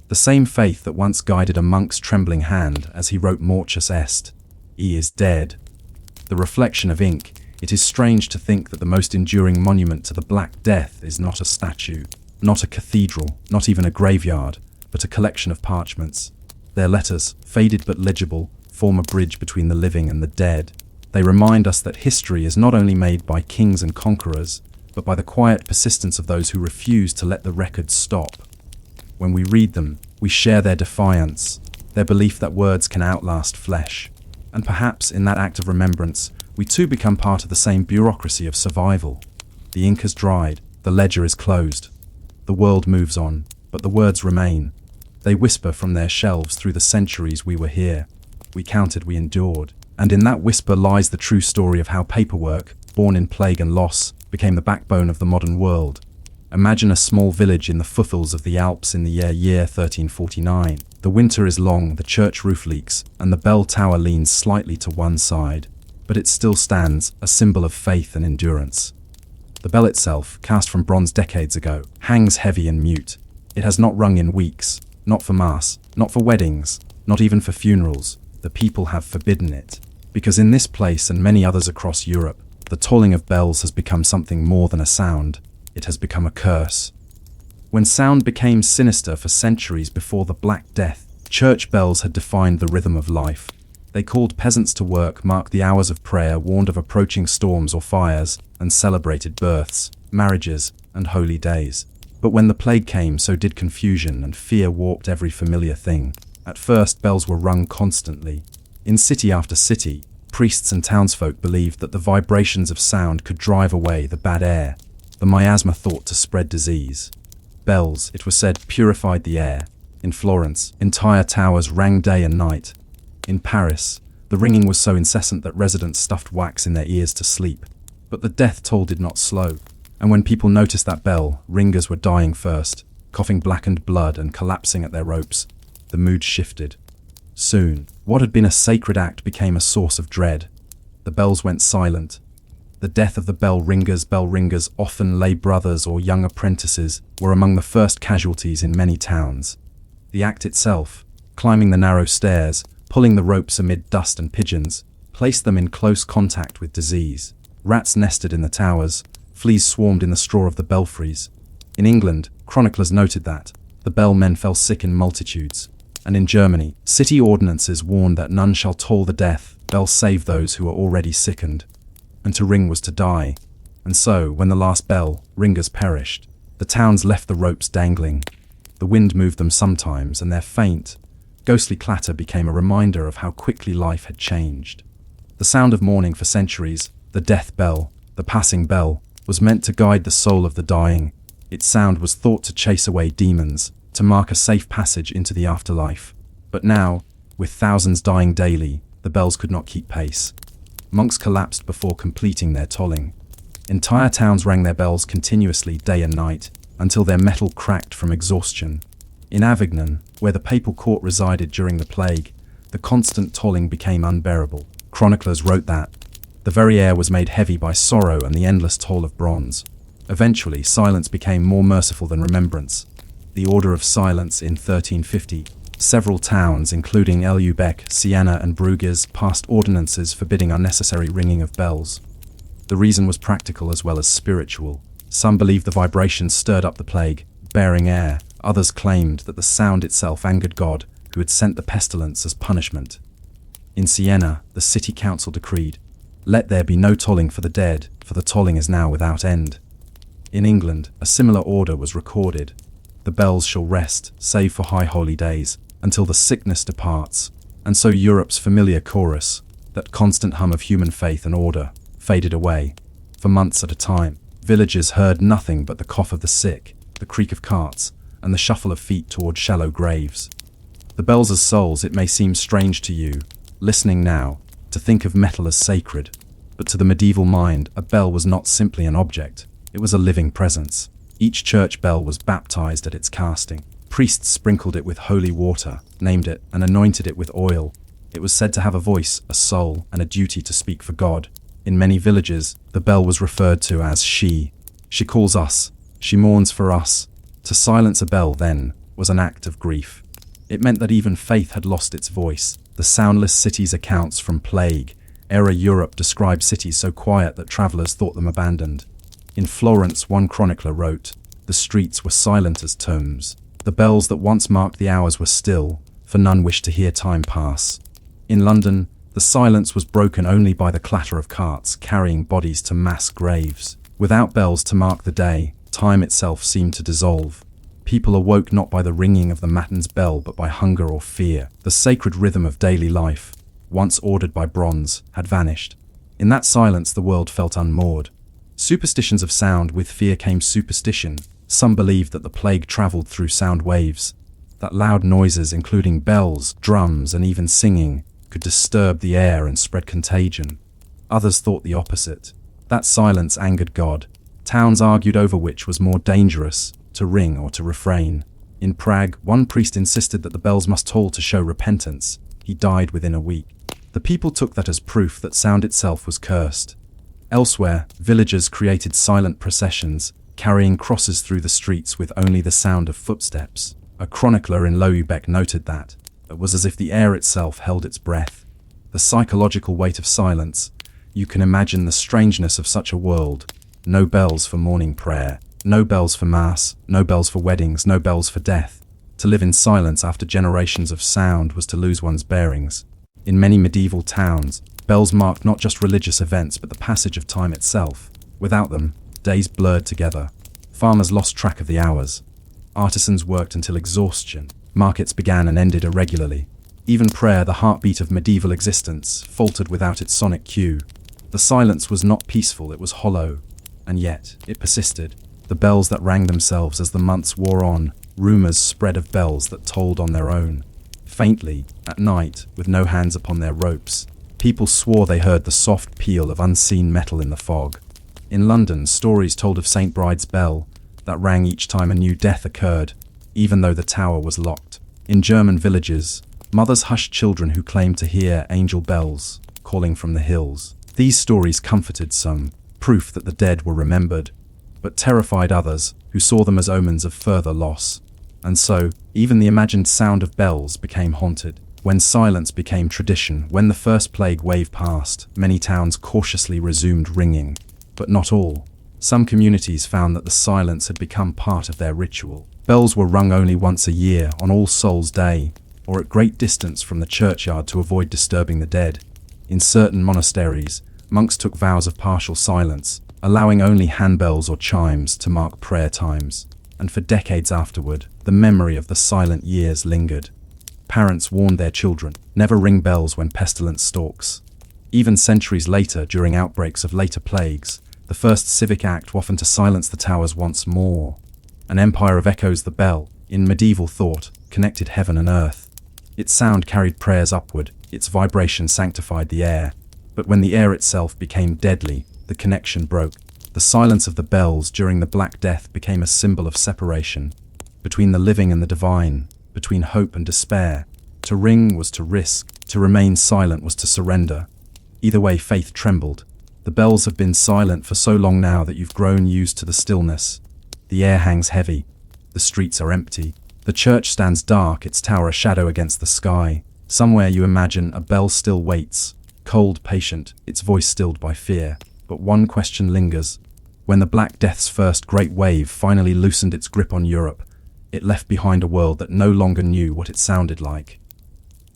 The same faith that once guided a monk's trembling hand as he wrote Mortius Est. He is dead. The reflection of ink. It is strange to think that the most enduring monument to the Black Death is not a statue, not a cathedral, not even a graveyard, but a collection of parchments. Their letters, faded but legible, form a bridge between the living and the dead. They remind us that history is not only made by kings and conquerors, but by the quiet persistence of those who refuse to let the records stop. When we read them, we share their defiance, their belief that words can outlast flesh. And perhaps in that act of remembrance, we too become part of the same bureaucracy of survival. The ink has dried, the ledger is closed, The world moves on, but the words remain. They whisper from their shelves through the centuries we were here. We counted, we endured. And in that whisper lies the true story of how paperwork, born in plague and loss, became the backbone of the modern world. Imagine a small village in the foothills of the Alps in the year 1349. The winter is long, the church roof leaks, and the bell tower leans slightly to one side. But it still stands, a symbol of faith and endurance. The bell itself, cast from bronze decades ago, hangs heavy and mute. It has not rung in weeks, not for mass, not for weddings, not even for funerals. The people have forbidden it. Because in this place and many others across Europe, the tolling of bells has become something more than a sound. It has become a curse. When sound became sinister for centuries before the Black Death, church bells had defined the rhythm of life. They called peasants to work, marked the hours of prayer, warned of approaching storms or fires, and celebrated births, marriages, and holy days. But when the plague came, so did confusion, and fear warped every familiar thing. At first, bells were rung constantly. In city after city, priests and townsfolk believed that the vibrations of sound could drive away the bad air, the miasma thought to spread disease. Bells, it was said, purified the air. In Florence, entire towers rang day and night. In Paris, the ringing was so incessant that residents stuffed wax in their ears to sleep. But the death toll did not slow, and when people noticed that bell, ringers were dying first, coughing blackened blood and collapsing at their ropes. The mood shifted. Soon, what had been a sacred act became a source of dread. The bells went silent. The death of the bell ringers, often lay brothers or young apprentices, were among the first casualties in many towns. The act itself, climbing the narrow stairs, pulling the ropes amid dust and pigeons, placed them in close contact with disease. Rats nested in the towers, fleas swarmed in the straw of the belfries. In England, chroniclers noted that the bellmen fell sick in multitudes. And in Germany, city ordinances warned that none shall toll the death bell save those who are already sickened. And to ring was to die. And so, when the last bell ringers perished, the towns left the ropes dangling. The wind moved them sometimes, and their faint, ghostly clatter became a reminder of how quickly life had changed. The sound of mourning for centuries, the death bell, the passing bell, was meant to guide the soul of the dying. Its sound was thought to chase away demons, to mark a safe passage into the afterlife. But now, with thousands dying daily, the bells could not keep pace. Monks collapsed before completing their tolling. Entire towns rang their bells continuously day and night, until their metal cracked from exhaustion. In Avignon, where the papal court resided during the plague, the constant tolling became unbearable. Chroniclers wrote that the very air was made heavy by sorrow and the endless toll of bronze. Eventually, silence became more merciful than remembrance. The Order of Silence in 1350. Several towns, including Lübeck, Siena, and Bruges, passed ordinances forbidding unnecessary ringing of bells. The reason was practical as well as spiritual. Some believed the vibrations stirred up the plague, bearing air. Others claimed that the sound itself angered God, who had sent the pestilence as punishment. In Siena, the city council decreed, "Let there be no tolling for the dead, for the tolling is now without end." In England, a similar order was recorded. The bells shall rest, save for high holy days, until the sickness departs. And so Europe's familiar chorus, that constant hum of human faith and order, faded away. For months at a time, villagers heard nothing but the cough of the sick, the creak of carts, and the shuffle of feet toward shallow graves. The bells as souls, it may seem strange to you, listening now, to think of metal as sacred. But to the medieval mind, a bell was not simply an object. It was a living presence. Each church bell was baptized at its casting. Priests sprinkled it with holy water, named it, and anointed it with oil. It was said to have a voice, a soul, and a duty to speak for God. In many villages, the bell was referred to as she. She calls us. She mourns for us. To silence a bell, then, was an act of grief. It meant that even faith had lost its voice. The soundless cities' accounts from plague-era Europe describe cities so quiet that travelers thought them abandoned. In Florence, one chronicler wrote, "The streets were silent as tombs. The bells that once marked the hours were still, for none wished to hear time pass." In London, the silence was broken only by the clatter of carts carrying bodies to mass graves. Without bells to mark the day, time itself seemed to dissolve. People awoke not by the ringing of the matins bell but by hunger or fear. The sacred rhythm of daily life, once ordered by bronze, had vanished. In that silence the world felt unmoored. Superstitions of sound, with fear came superstition. Some believed that the plague traveled through sound waves, that loud noises, including bells, drums, and even singing, could disturb the air and spread contagion. Others thought the opposite, that silence angered God. Towns argued over which was more dangerous, to ring or to refrain. In Prague, one priest insisted that the bells must toll to show repentance. He died within a week. The people took that as proof that sound itself was cursed. Elsewhere, villagers created silent processions, carrying crosses through the streets with only the sound of footsteps. A chronicler in Lübeck noted that it was as if the air itself held its breath. The psychological weight of silence. You can imagine the strangeness of such a world. No bells for morning prayer, no bells for mass, no bells for weddings, no bells for death. To live in silence after generations of sound was to lose one's bearings. In many medieval towns, bells marked not just religious events but the passage of time itself. Without them, days blurred together. Farmers lost track of the hours. Artisans worked until exhaustion. Markets began and ended irregularly. Even prayer, the heartbeat of medieval existence, faltered without its sonic cue. The silence was not peaceful, it was hollow. And yet, it persisted. The bells that rang themselves as the months wore on, rumors spread of bells that tolled on their own. Faintly, at night, with no hands upon their ropes, people swore they heard the soft peal of unseen metal in the fog. In London, stories told of St. Bride's bell, that rang each time a new death occurred, even though the tower was locked. In German villages, mothers hushed children who claimed to hear angel bells calling from the hills. These stories comforted some, proof that the dead were remembered, but terrified others who saw them as omens of further loss. And so, even the imagined sound of bells became haunted. When silence became tradition, when the first plague wave passed, many towns cautiously resumed ringing. But not all. Some communities found that the silence had become part of their ritual. Bells were rung only once a year, on All Souls' Day, or at great distance from the churchyard to avoid disturbing the dead. In certain monasteries, monks took vows of partial silence, allowing only handbells or chimes to mark prayer times. And for decades afterward, the memory of the silent years lingered. Parents warned their children, never ring bells when pestilence stalks. Even centuries later, during outbreaks of later plagues, the first civic act was often to silence the towers once more. An empire of echoes, the bell, in medieval thought, connected heaven and earth. Its sound carried prayers upward, its vibration sanctified the air. But when the air itself became deadly, the connection broke. The silence of the bells during the Black Death became a symbol of separation, between the living and the divine, between hope and despair. To ring was to risk, to remain silent was to surrender. Either way, faith trembled. The bells have been silent for so long now that you've grown used to the stillness. The air hangs heavy. The streets are empty. The church stands dark, its tower a shadow against the sky. Somewhere you imagine a bell still waits, cold, patient, its voice stilled by fear. But one question lingers. When the Black Death's first great wave finally loosened its grip on Europe, it left behind a world that no longer knew what it sounded like.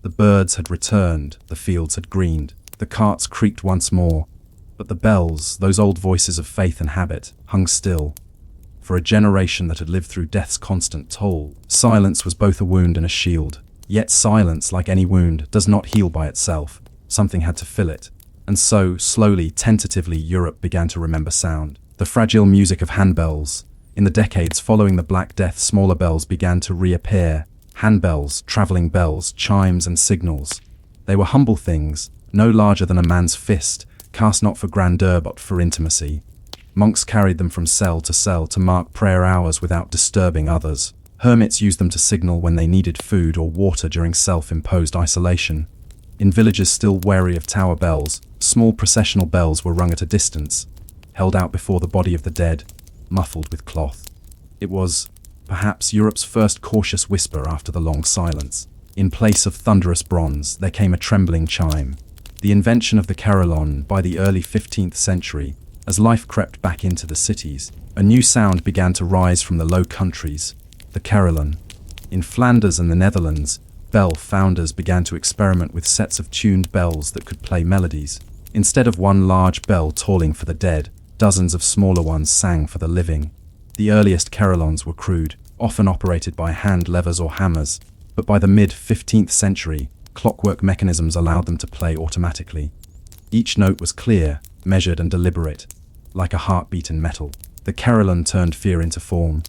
The birds had returned, the fields had greened, the carts creaked once more, but the bells, those old voices of faith and habit, hung still. For a generation that had lived through death's constant toll, silence was both a wound and a shield. Yet silence, like any wound, does not heal by itself. Something had to fill it. And so, slowly, tentatively, Europe began to remember sound. The fragile music of handbells. In the decades following the Black Death, smaller bells began to reappear. Handbells, traveling bells, chimes and signals. They were humble things, no larger than a man's fist, cast not for grandeur but for intimacy. Monks carried them from cell to mark prayer hours without disturbing others. Hermits used them to signal when they needed food or water during self-imposed isolation. In villages still wary of tower bells, small processional bells were rung at a distance, held out before the body of the dead, muffled with cloth. It was, perhaps, Europe's first cautious whisper after the long silence. In place of thunderous bronze, there came a trembling chime. The invention of the carillon by the early 15th century, as life crept back into the cities, a new sound began to rise from the Low Countries, the carillon. In Flanders and the Netherlands, bell founders began to experiment with sets of tuned bells that could play melodies. Instead of one large bell tolling for the dead, dozens of smaller ones sang for the living. The earliest carillons were crude, often operated by hand levers or hammers, but by the mid-15th century, clockwork mechanisms allowed them to play automatically. Each note was clear, measured and deliberate, like a heartbeat in metal. The carillon turned fear into form.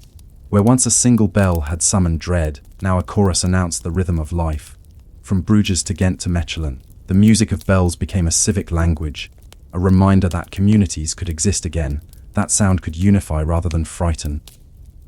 Where once a single bell had summoned dread, now a chorus announced the rhythm of life. From Bruges to Ghent to Mechelen, the music of bells became a civic language, a reminder that communities could exist again, that sound could unify rather than frighten.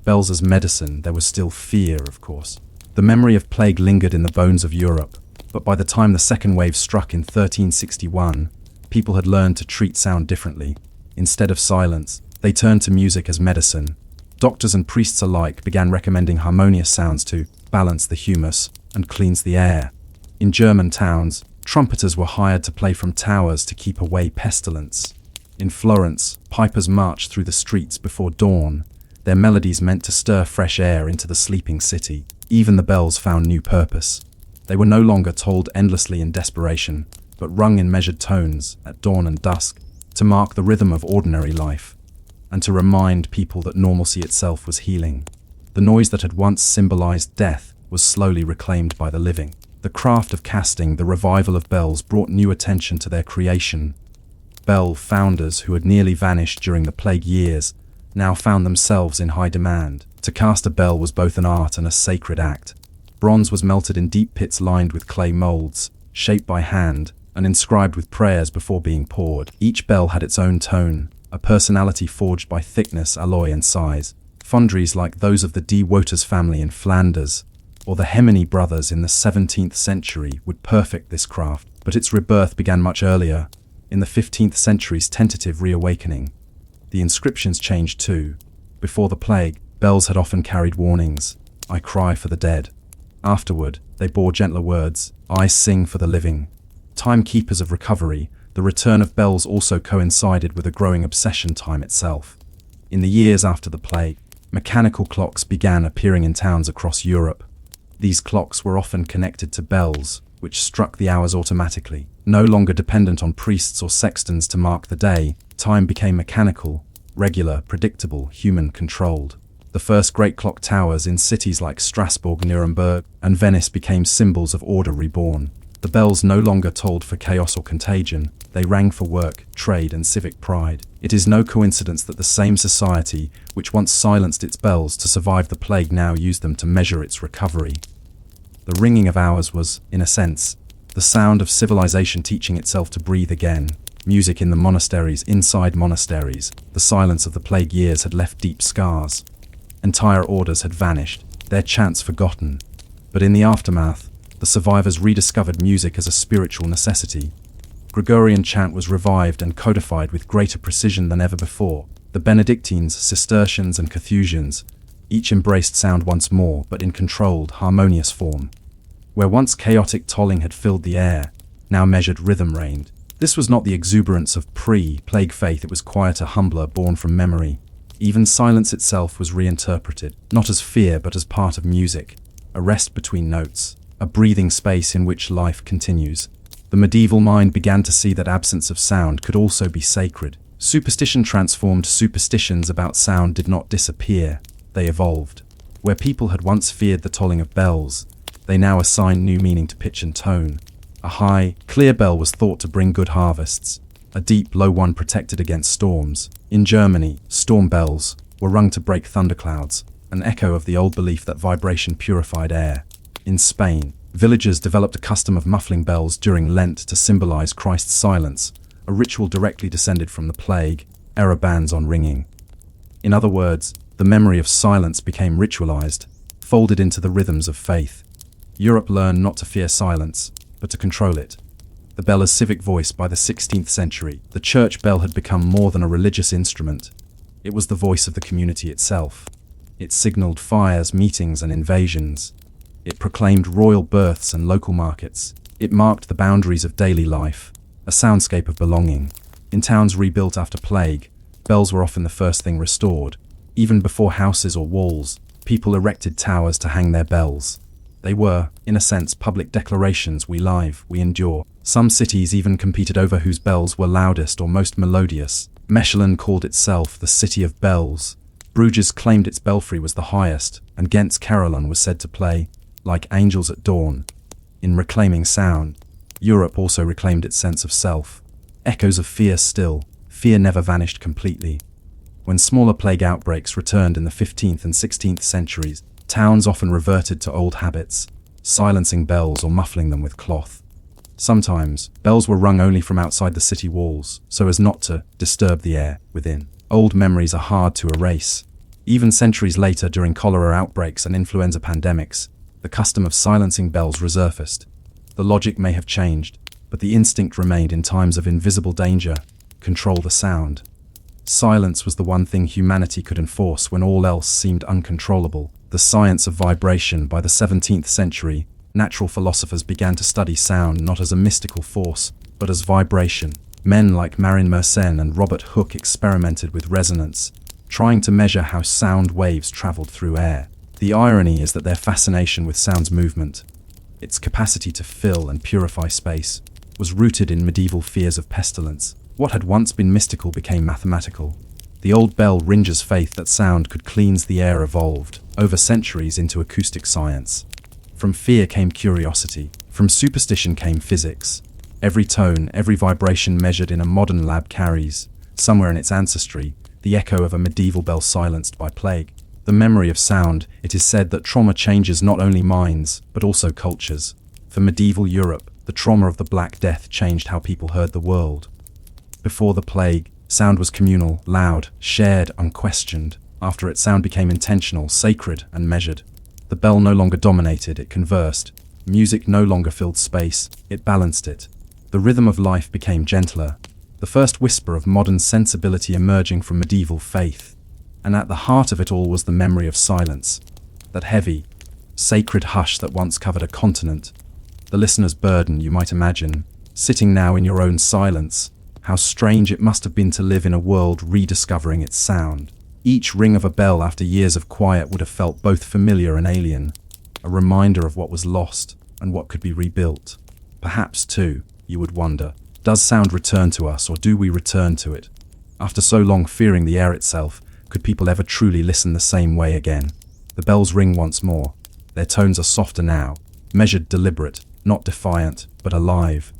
Bells as medicine, there was still fear, of course. The memory of plague lingered in the bones of Europe, but by the time the second wave struck in 1361, people had learned to treat sound differently. Instead of silence, they turned to music as medicine. Doctors and priests alike began recommending harmonious sounds to balance the humus and cleanse the air. In German towns, trumpeters were hired to play from towers to keep away pestilence. In Florence, pipers marched through the streets before dawn, their melodies meant to stir fresh air into the sleeping city. Even the bells found new purpose. They were no longer tolled endlessly in desperation, but rung in measured tones at dawn and dusk, to mark the rhythm of ordinary life, and to remind people that normalcy itself was healing. The noise that had once symbolized death was slowly reclaimed by the living. The craft of casting, the revival of bells, brought new attention to their creation. Bell founders who had nearly vanished during the plague years now found themselves in high demand. To cast a bell was both an art and a sacred act. Bronze was melted in deep pits lined with clay molds, shaped by hand, and inscribed with prayers before being poured. Each bell had its own tone, a personality forged by thickness, alloy, and size. Foundries like those of the de Woters family in Flanders, or the Hemeny brothers in the 17th century, would perfect this craft, but its rebirth began much earlier, in the 15th century's tentative reawakening. The inscriptions changed too. Before the plague, bells had often carried warnings, "I cry for the dead." Afterward, they bore gentler words, "I sing for the living." Timekeepers of recovery, the return of bells also coincided with a growing obsession time itself. In the years after the plague, mechanical clocks began appearing in towns across Europe. These clocks were often connected to bells, which struck the hours automatically. No longer dependent on priests or sextons to mark the day, time became mechanical, regular, predictable, human-controlled. The first great clock towers in cities like Strasbourg, Nuremberg, and Venice became symbols of order reborn. The bells no longer tolled for chaos or contagion, they rang for work, trade, and civic pride. It is no coincidence that the same society, which once silenced its bells to survive the plague, now used them to measure its recovery. The ringing of hours was, in a sense, the sound of civilization teaching itself to breathe again. Music in the monasteries, inside monasteries, the silence of the plague years had left deep scars. Entire orders had vanished, their chants forgotten. But in the aftermath, the survivors rediscovered music as a spiritual necessity. Gregorian chant was revived and codified with greater precision than ever before. The Benedictines, Cistercians, and Carthusians each embraced sound once more, but in controlled, harmonious form. Where once chaotic tolling had filled the air, now measured rhythm reigned. This was not the exuberance of pre-plague faith, it was quieter, humbler, born from memory. Even silence itself was reinterpreted, not as fear but as part of music, a rest between notes, a breathing space in which life continues. The medieval mind began to see that absence of sound could also be sacred. Superstition transformed. Superstitions about sound did not disappear, they evolved. Where people had once feared the tolling of bells, they now assigned new meaning to pitch and tone. A high, clear bell was thought to bring good harvests. A deep, low one protected against storms. In Germany, storm bells were rung to break thunderclouds, an echo of the old belief that vibration purified air. In Spain, villagers developed a custom of muffling bells during Lent to symbolize Christ's silence, a ritual directly descended from the plague, error bans on ringing. In other words, the memory of silence became ritualized, folded into the rhythms of faith. Europe learned not to fear silence, but to control it. The bell as civic voice. By the 16th century, the church bell had become more than a religious instrument. It was the voice of the community itself. It signaled fires, meetings, and invasions. It proclaimed royal births and local markets. It marked the boundaries of daily life, a soundscape of belonging. In towns rebuilt after plague, bells were often the first thing restored. Even before houses or walls, people erected towers to hang their bells. They were, in a sense, public declarations: we live, we endure. Some cities even competed over whose bells were loudest or most melodious. Mechelen called itself the City of Bells. Bruges claimed its belfry was the highest, and Ghent's carillon was said to play, like angels at dawn. In reclaiming sound, Europe also reclaimed its sense of self. Echoes of fear still, fear never vanished completely. When smaller plague outbreaks returned in the 15th and 16th centuries, towns often reverted to old habits, silencing bells or muffling them with cloth. Sometimes, bells were rung only from outside the city walls, so as not to disturb the air within. Old memories are hard to erase. Even centuries later, during cholera outbreaks and influenza pandemics, the custom of silencing bells resurfaced. The logic may have changed, but the instinct remained in times of invisible danger: control the sound. Silence was the one thing humanity could enforce when all else seemed uncontrollable. The science of vibration. By the 17th century, natural philosophers began to study sound not as a mystical force, but as vibration. Men like Marin Mersenne and Robert Hooke experimented with resonance, trying to measure how sound waves traveled through air. The irony is that their fascination with sound's movement, its capacity to fill and purify space, was rooted in medieval fears of pestilence. What had once been mystical became mathematical. The old bell ringer's faith that sound could cleanse the air evolved, over centuries, into acoustic science. From fear came curiosity. From superstition came physics. Every tone, every vibration measured in a modern lab carries, somewhere in its ancestry, the echo of a medieval bell silenced by plague. The memory of sound. It is said that trauma changes not only minds, but also cultures. For medieval Europe, the trauma of the Black Death changed how people heard the world. Before the plague, sound was communal, loud, shared, unquestioned. After it, sound became intentional, sacred, and measured. The bell no longer dominated, it conversed. Music no longer filled space, it balanced it. The rhythm of life became gentler, the first whisper of modern sensibility emerging from medieval faith. And at the heart of it all was the memory of silence, that heavy, sacred hush that once covered a continent. The listener's burden, you might imagine, sitting now in your own silence. How strange it must have been to live in a world rediscovering its sound. Each ring of a bell after years of quiet would have felt both familiar and alien, a reminder of what was lost and what could be rebuilt. Perhaps, too, you would wonder, does sound return to us, or do we return to it? After so long fearing the air itself, could people ever truly listen the same way again? The bells ring once more. Their tones are softer now, measured, deliberate, not defiant, but alive.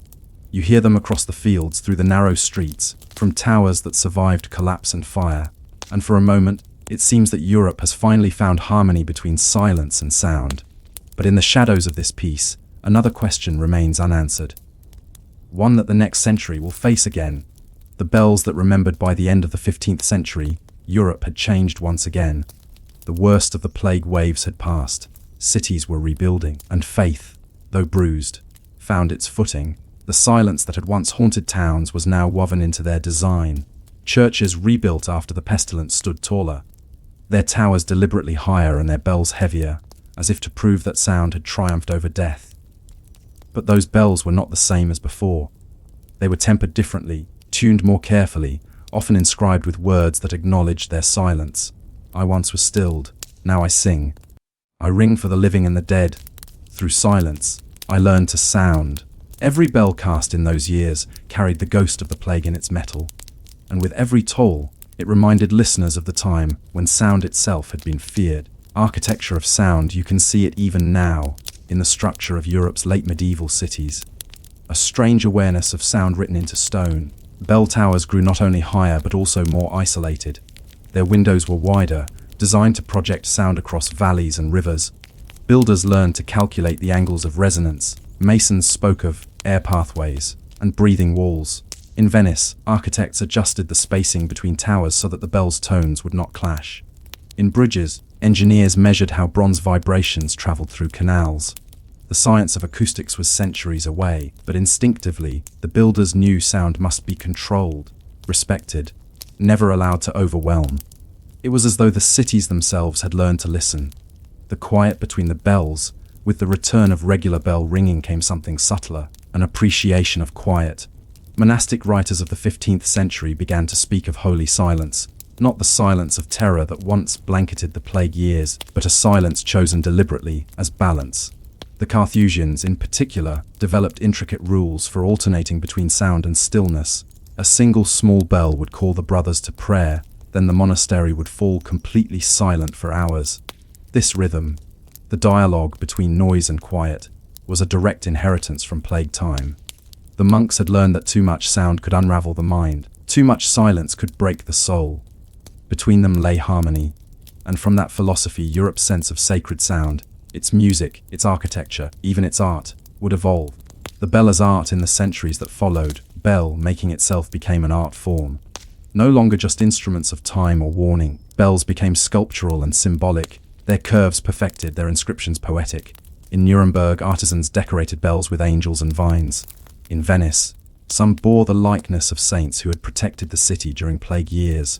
You hear them across the fields, through the narrow streets, from towers that survived collapse and fire. And for a moment, it seems that Europe has finally found harmony between silence and sound. But in the shadows of this peace, another question remains unanswered. One that the next century will face again. The bells that remembered by the end of the 15th century, Europe had changed once again. The worst of the plague waves had passed. Cities were rebuilding, and faith, though bruised, found its footing. The silence that had once haunted towns was now woven into their design. Churches rebuilt after the pestilence stood taller, their towers deliberately higher and their bells heavier, as if to prove that sound had triumphed over death. But those bells were not the same as before. They were tempered differently, tuned more carefully, often inscribed with words that acknowledged their silence. I once was stilled, now I sing. I ring for the living and the dead. Through silence, I learned to sound. Every bell cast in those years carried the ghost of the plague in its metal. And with every toll, it reminded listeners of the time when sound itself had been feared. Architecture of sound, you can see it even now, in the structure of Europe's late medieval cities. A strange awareness of sound written into stone. Bell towers grew not only higher but also more isolated. Their windows were wider, designed to project sound across valleys and rivers. Builders learned to calculate the angles of resonance. Masons spoke of air pathways and breathing walls. In Venice, architects adjusted the spacing between towers so that the bell's tones would not clash. In bridges, engineers measured how bronze vibrations traveled through canals. The science of acoustics was centuries away, but instinctively, the builders knew sound must be controlled, respected, never allowed to overwhelm. It was as though the cities themselves had learned to listen. The quiet between the bells, with the return of regular bell ringing came something subtler, an appreciation of quiet. Monastic writers of the 15th century began to speak of holy silence, not the silence of terror that once blanketed the plague years, but a silence chosen deliberately as balance. The Carthusians, in particular, developed intricate rules for alternating between sound and stillness. A single small bell would call the brothers to prayer, then the monastery would fall completely silent for hours. This rhythm, the dialogue between noise and quiet, was a direct inheritance from plague time. The monks had learned that too much sound could unravel the mind, too much silence could break the soul. Between them lay harmony. And from that philosophy, Europe's sense of sacred sound, its music, its architecture, even its art, would evolve. The bell as art in the centuries that followed, bell making itself became an art form. No longer just instruments of time or warning, bells became sculptural and symbolic, their curves perfected, their inscriptions poetic. In Nuremberg, artisans decorated bells with angels and vines. In Venice, some bore the likeness of saints who had protected the city during plague years.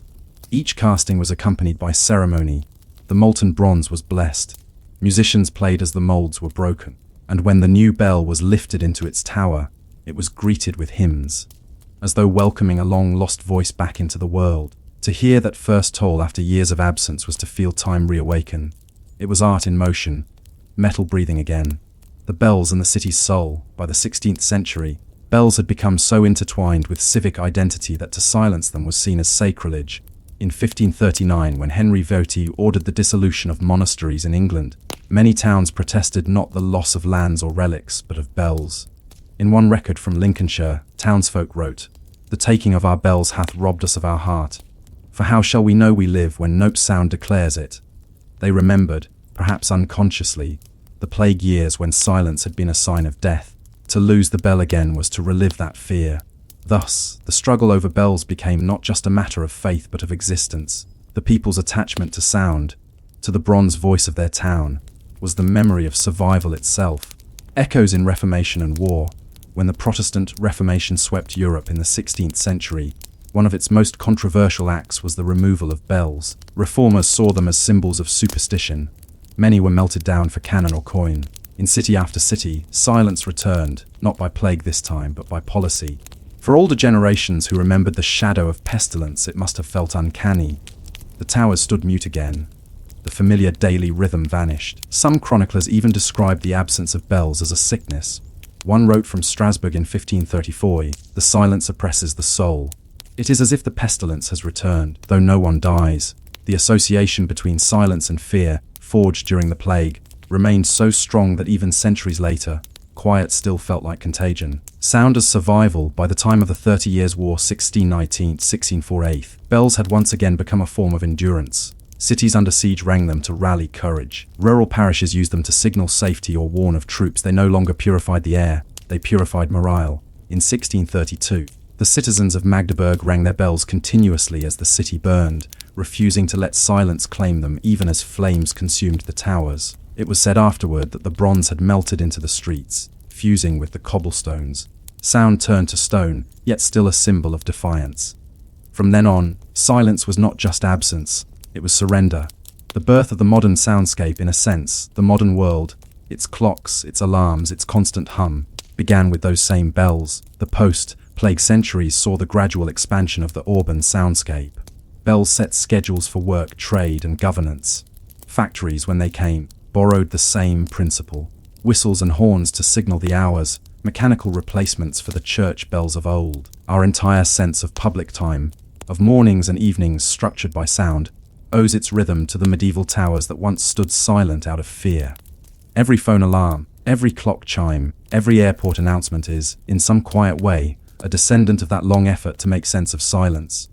Each casting was accompanied by ceremony. The molten bronze was blessed. Musicians played as the molds were broken. And when the new bell was lifted into its tower, it was greeted with hymns, as though welcoming a long-lost voice back into the world. To hear that first toll after years of absence was to feel time reawaken. It was art in motion, metal breathing again. The bells and the city's soul. By the 16th century, bells had become so intertwined with civic identity that to silence them was seen as sacrilege. In 1539, when Henry VIII ordered the dissolution of monasteries in England, many towns protested not the loss of lands or relics, but of bells. In one record from Lincolnshire, townsfolk wrote, "The taking of our bells hath robbed us of our heart. For how shall we know we live when no sound declares it?" They remembered, perhaps unconsciously, the plague years when silence had been a sign of death. To lose the bell again was to relive that fear. Thus, the struggle over bells became not just a matter of faith but of existence. The people's attachment to sound, to the bronze voice of their town, was the memory of survival itself. Echoes in Reformation and war. When the Protestant Reformation swept Europe in the 16th century, one of its most controversial acts was the removal of bells. Reformers saw them as symbols of superstition. Many were melted down for cannon or coin. In city after city, silence returned, not by plague this time, but by policy. For older generations who remembered the shadow of pestilence, it must have felt uncanny. The towers stood mute again. The familiar daily rhythm vanished. Some chroniclers even described the absence of bells as a sickness. One wrote from Strasbourg in 1534, "The silence oppresses the soul. It is as if the pestilence has returned, though no one dies." The association between silence and fear, forged during the plague, remained so strong that even centuries later, quiet still felt like contagion. Sound as survival. By the time of the 30 Years' War 1619-1648, bells had once again become a form of endurance. Cities under siege rang them to rally courage. Rural parishes used them to signal safety or warn of troops. They no longer purified the air, they purified morale. In 1632, the citizens of Magdeburg rang their bells continuously as the city burned, refusing to let silence claim them even as flames consumed the towers. It was said afterward that the bronze had melted into the streets, fusing with the cobblestones. Sound turned to stone, yet still a symbol of defiance. From then on, silence was not just absence, it was surrender. The birth of the modern soundscape, in a sense, the modern world, its clocks, its alarms, its constant hum, began with those same bells. The post-plague centuries saw the gradual expansion of the urban soundscape. Bells set schedules for work, trade, and governance. Factories, when they came, borrowed the same principle. Whistles and horns to signal the hours, mechanical replacements for the church bells of old. Our entire sense of public time, of mornings and evenings structured by sound, owes its rhythm to the medieval towers that once stood silent out of fear. Every phone alarm, every clock chime, every airport announcement is, in some quiet way, a descendant of that long effort to make sense of silence.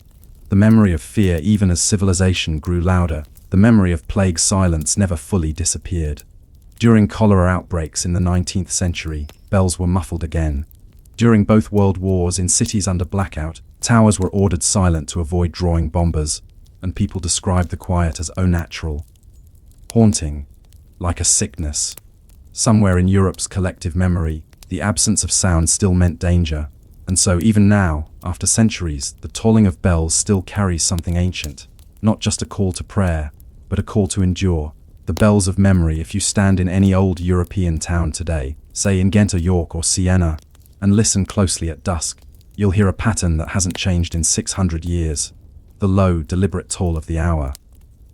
The memory of fear, even as civilization grew louder, the memory of plague silence never fully disappeared. During cholera outbreaks in the 19th century, bells were muffled again. During both world wars, in cities under blackout, towers were ordered silent to avoid drawing bombers, and people described the quiet as unnatural, haunting, like a sickness. Somewhere in Europe's collective memory, the absence of sound still meant danger, and so even now, after centuries, the tolling of bells still carries something ancient, not just a call to prayer, but a call to endure. The bells of memory. If you stand in any old European town today, say in Ghent or York or Siena, and listen closely at dusk, you'll hear a pattern that hasn't changed in 600 years. The low, deliberate toll of the hour.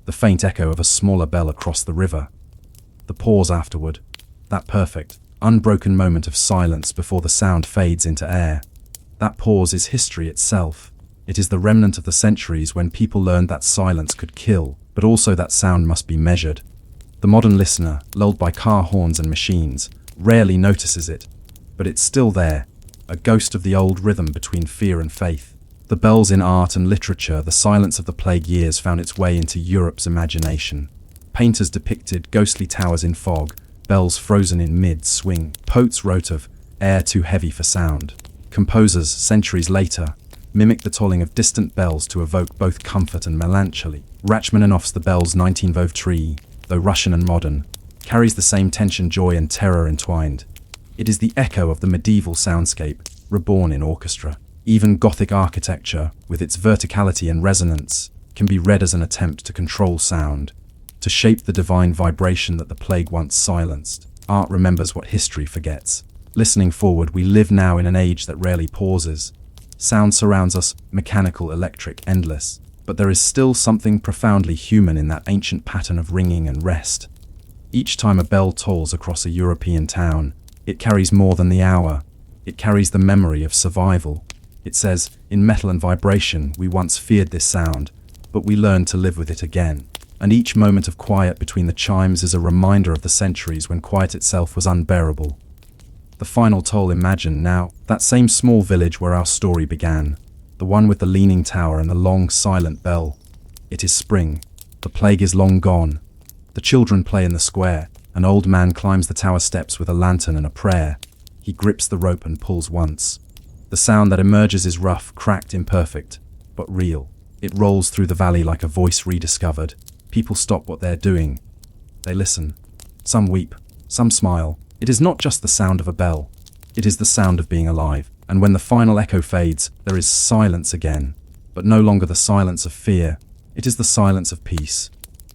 The faint echo of a smaller bell across the river. The pause afterward. That perfect, unbroken moment of silence before the sound fades into air. That pause is history itself. It is the remnant of the centuries when people learned that silence could kill, but also that sound must be measured. The modern listener, lulled by car horns and machines, rarely notices it, but it's still there, a ghost of the old rhythm between fear and faith. The bells in art and literature, the silence of the plague years found its way into Europe's imagination. Painters depicted ghostly towers in fog, bells frozen in mid-swing. Poets wrote of air too heavy for sound. Composers, centuries later, mimicked the tolling of distant bells to evoke both comfort and melancholy. Rachmaninoff's The Bells 1903, though Russian and modern, carries the same tension, joy and terror entwined. It is the echo of the medieval soundscape, reborn in orchestra. Even Gothic architecture, with its verticality and resonance, can be read as an attempt to control sound, to shape the divine vibration that the plague once silenced. Art remembers what history forgets. Listening forward, we live now in an age that rarely pauses. Sound surrounds us, mechanical, electric, endless. But there is still something profoundly human in that ancient pattern of ringing and rest. Each time a bell tolls across a European town, it carries more than the hour. It carries the memory of survival. It says, in metal and vibration, we once feared this sound, but we learned to live with it again. And each moment of quiet between the chimes is a reminder of the centuries when quiet itself was unbearable. The final toll, imagine now, that same small village where our story began, the one with the leaning tower and the long, silent bell. It is spring. The plague is long gone. The children play in the square. An old man climbs the tower steps with a lantern and a prayer. He grips the rope and pulls once. The sound that emerges is rough, cracked, imperfect, but real. It rolls through the valley like a voice rediscovered. People stop what they're doing. They listen. Some weep, some smile. It is not just the sound of a bell. It is the sound of being alive. And when the final echo fades, there is silence again. But no longer the silence of fear. It is the silence of peace.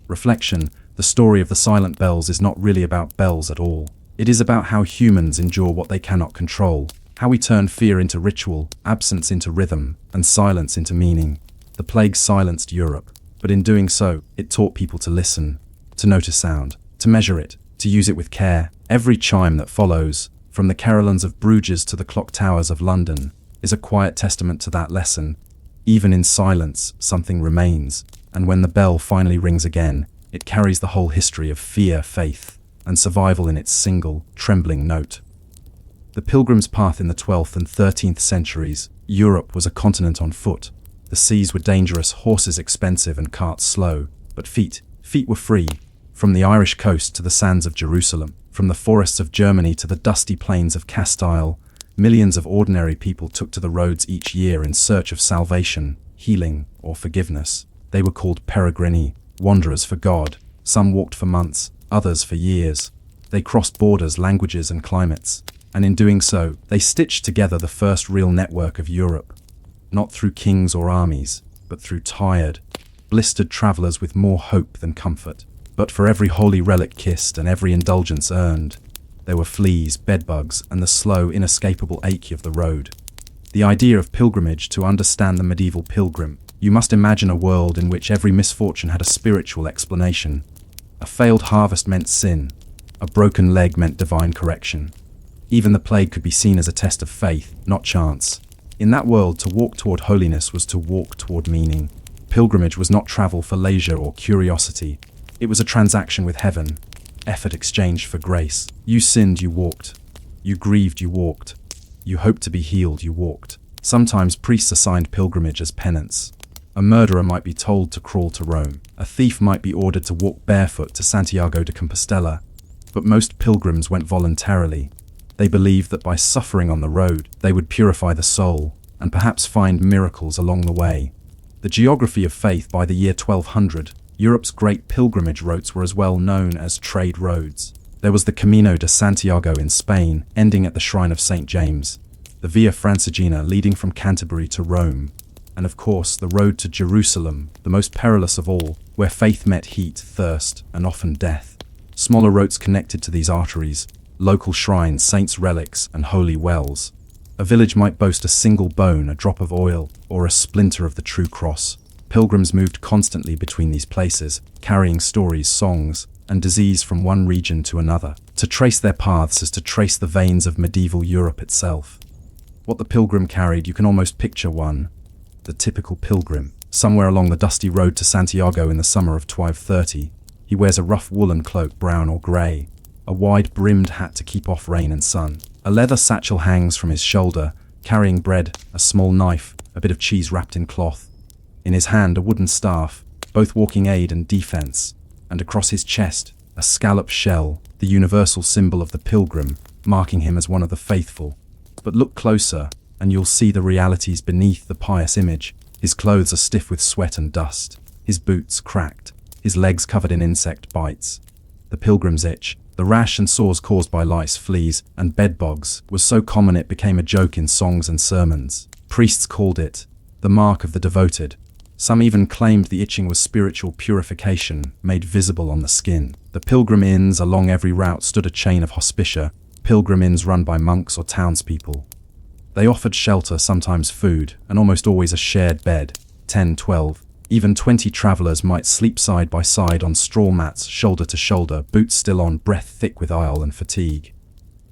Reflection, the story of the silent bells is not really about bells at all. It is about how humans endure what they cannot control. How we turn fear into ritual, absence into rhythm, and silence into meaning. The plague silenced Europe, but in doing so, it taught people to listen, to notice sound, to measure it, to use it with care. Every chime that follows, from the carillons of Bruges to the clock towers of London, is a quiet testament to that lesson. Even in silence, something remains, and when the bell finally rings again, it carries the whole history of fear, faith, and survival in its single, trembling note. The Pilgrim's Path in the 12th and 13th centuries, Europe was a continent on foot. The seas were dangerous, horses expensive, and carts slow, but feet were free. From the Irish coast to the sands of Jerusalem, from the forests of Germany to the dusty plains of Castile, millions of ordinary people took to the roads each year in search of salvation, healing, or forgiveness. They were called peregrini, wanderers for God. Some walked for months, others for years. They crossed borders, languages, and climates, and in doing so, they stitched together the first real network of Europe. Not through kings or armies, but through tired, blistered travelers with more hope than comfort. But for every holy relic kissed and every indulgence earned, there were fleas, bedbugs, and the slow, inescapable ache of the road. The idea of pilgrimage, to understand the medieval pilgrim, you must imagine a world in which every misfortune had a spiritual explanation. A failed harvest meant sin. A broken leg meant divine correction. Even the plague could be seen as a test of faith, not chance. In that world, to walk toward holiness was to walk toward meaning. Pilgrimage was not travel for leisure or curiosity. It was a transaction with heaven, effort exchanged for grace. You sinned, you walked. You grieved, you walked. You hoped to be healed, you walked. Sometimes priests assigned pilgrimage as penance. A murderer might be told to crawl to Rome. A thief might be ordered to walk barefoot to Santiago de Compostela. But most pilgrims went voluntarily. They believed that by suffering on the road, they would purify the soul, and perhaps find miracles along the way. The geography of faith. By the year 1200, Europe's great pilgrimage routes were as well known as trade roads. There was the Camino de Santiago in Spain, ending at the shrine of St. James, the Via Francigena leading from Canterbury to Rome, and of course the road to Jerusalem, the most perilous of all, where faith met heat, thirst, and often death. Smaller roads connected to these arteries, local shrines, saints' relics, and holy wells. A village might boast a single bone, a drop of oil, or a splinter of the true cross. Pilgrims moved constantly between these places, carrying stories, songs, and disease from one region to another. To trace their paths is to trace the veins of medieval Europe itself. What the pilgrim carried, you can almost picture one. The typical pilgrim, somewhere along the dusty road to Santiago in the summer of 1230. He wears a rough woolen cloak, brown or grey, a wide-brimmed hat to keep off rain and sun. A leather satchel hangs from his shoulder, carrying bread, a small knife, a bit of cheese wrapped in cloth. In his hand, a wooden staff, both walking aid and defense, and across his chest, a scallop shell, the universal symbol of the pilgrim, marking him as one of the faithful. But look closer, and you'll see the realities beneath the pious image. His clothes are stiff with sweat and dust, his boots cracked, his legs covered in insect bites. The pilgrim's itch, the rash and sores caused by lice, fleas, and bedbugs, was so common it became a joke in songs and sermons. Priests called it the mark of the devoted. Some even claimed the itching was spiritual purification, made visible on the skin. The pilgrim inns along every route stood a chain of hospitia, pilgrim inns run by monks or townspeople. They offered shelter, sometimes food, and almost always a shared bed. 10, 12, even 20 travelers might sleep side by side on straw mats, shoulder to shoulder, boots still on, breath thick with aisle and fatigue.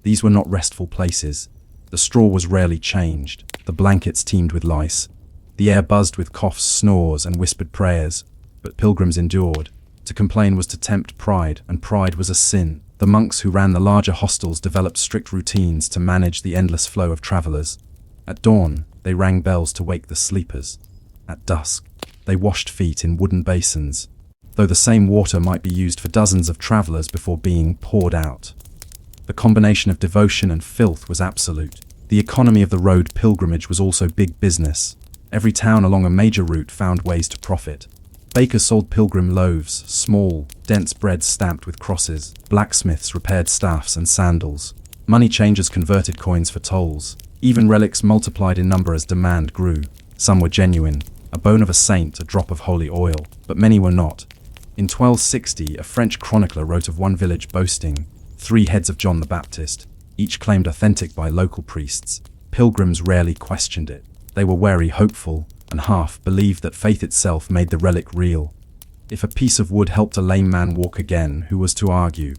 These were not restful places. The straw was rarely changed. The blankets teemed with lice. The air buzzed with coughs, snores, and whispered prayers. But pilgrims endured. To complain was to tempt pride, and pride was a sin. The monks who ran the larger hostels developed strict routines to manage the endless flow of travelers. At dawn, they rang bells to wake the sleepers. At dusk, they washed feet in wooden basins, though the same water might be used for dozens of travelers before being poured out. The combination of devotion and filth was absolute. The economy of the road pilgrimage was also big business. Every town along a major route found ways to profit. Bakers sold pilgrim loaves, small, dense bread stamped with crosses. Blacksmiths repaired staffs and sandals. Money changers converted coins for tolls. Even relics multiplied in number as demand grew. Some were genuine, a bone of a saint, a drop of holy oil, but many were not. In 1260, a French chronicler wrote of one village boasting 3 heads of John the Baptist, each claimed authentic by local priests. Pilgrims rarely questioned it. They were wary, hopeful, and half believed that faith itself made the relic real. If a piece of wood helped a lame man walk again, who was to argue?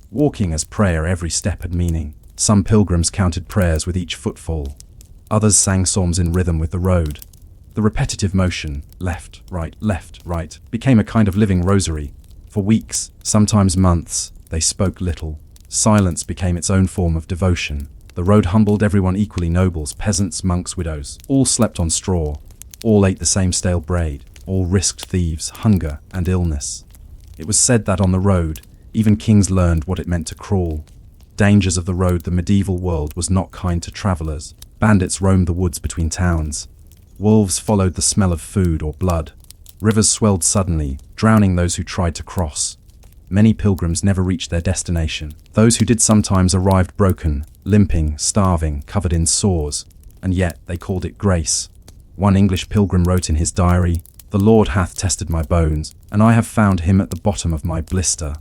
Walking as prayer, every step had meaning. Some pilgrims counted prayers with each footfall. Others sang psalms in rhythm with the road. The repetitive motion, left, right, became a kind of living rosary. For weeks, sometimes months, they spoke little. Silence became its own form of devotion. The road humbled everyone equally, nobles, peasants, monks, widows. All slept on straw. All ate the same stale bread. All risked thieves, hunger, and illness. It was said that on the road, even kings learned what it meant to crawl. Dangers of the road, the medieval world was not kind to travelers. Bandits roamed the woods between towns. Wolves followed the smell of food or blood. Rivers swelled suddenly, drowning those who tried to cross. Many pilgrims never reached their destination. Those who did sometimes arrived broken, limping, starving, covered in sores, and yet they called it grace. One English pilgrim wrote in his diary, "The Lord hath tested my bones, and I have found him at the bottom of my blister."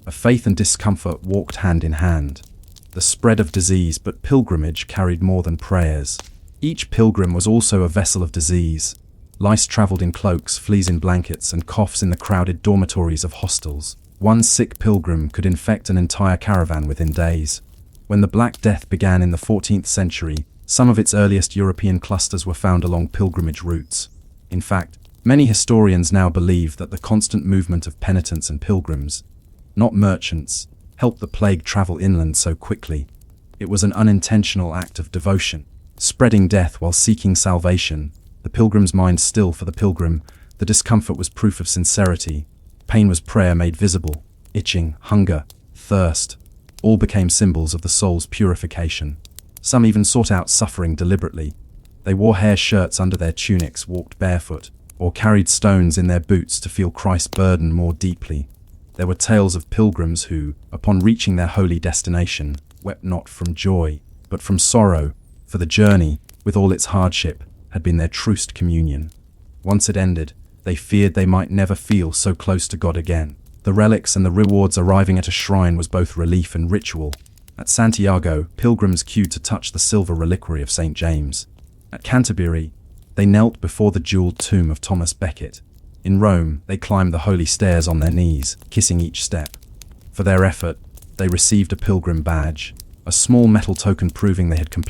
A faith and discomfort walked hand in hand. The spread of disease, but pilgrimage carried more than prayers. Each pilgrim was also a vessel of disease. Lice travelled in cloaks, fleas in blankets, and coughs in the crowded dormitories of hostels. One sick pilgrim could infect an entire caravan within days. When the Black Death began in the 14th century, some of its earliest European clusters were found along pilgrimage routes. In fact, many historians now believe that the constant movement of penitents and pilgrims, not merchants, helped the plague travel inland so quickly. It was an unintentional act of devotion, spreading death while seeking salvation. The pilgrim's mind still for the pilgrim, the discomfort was proof of sincerity. Pain was prayer made visible. Itching, hunger, thirst, all became symbols of the soul's purification. Some even sought out suffering deliberately. They wore hair shirts under their tunics, walked barefoot, or carried stones in their boots to feel Christ's burden more deeply. There were tales of pilgrims who, upon reaching their holy destination, wept not from joy, but from sorrow, for the journey, with all its hardship, had been their truest communion. Once it ended, they feared they might never feel so close to God again. The relics and the rewards arriving at a shrine was both relief and ritual. At Santiago, pilgrims queued to touch the silver reliquary of St. James. At Canterbury, they knelt before the jeweled tomb of Thomas Becket. In Rome, they climbed the holy stairs on their knees, kissing each step. For their effort, they received a pilgrim badge, a small metal token proving they had completed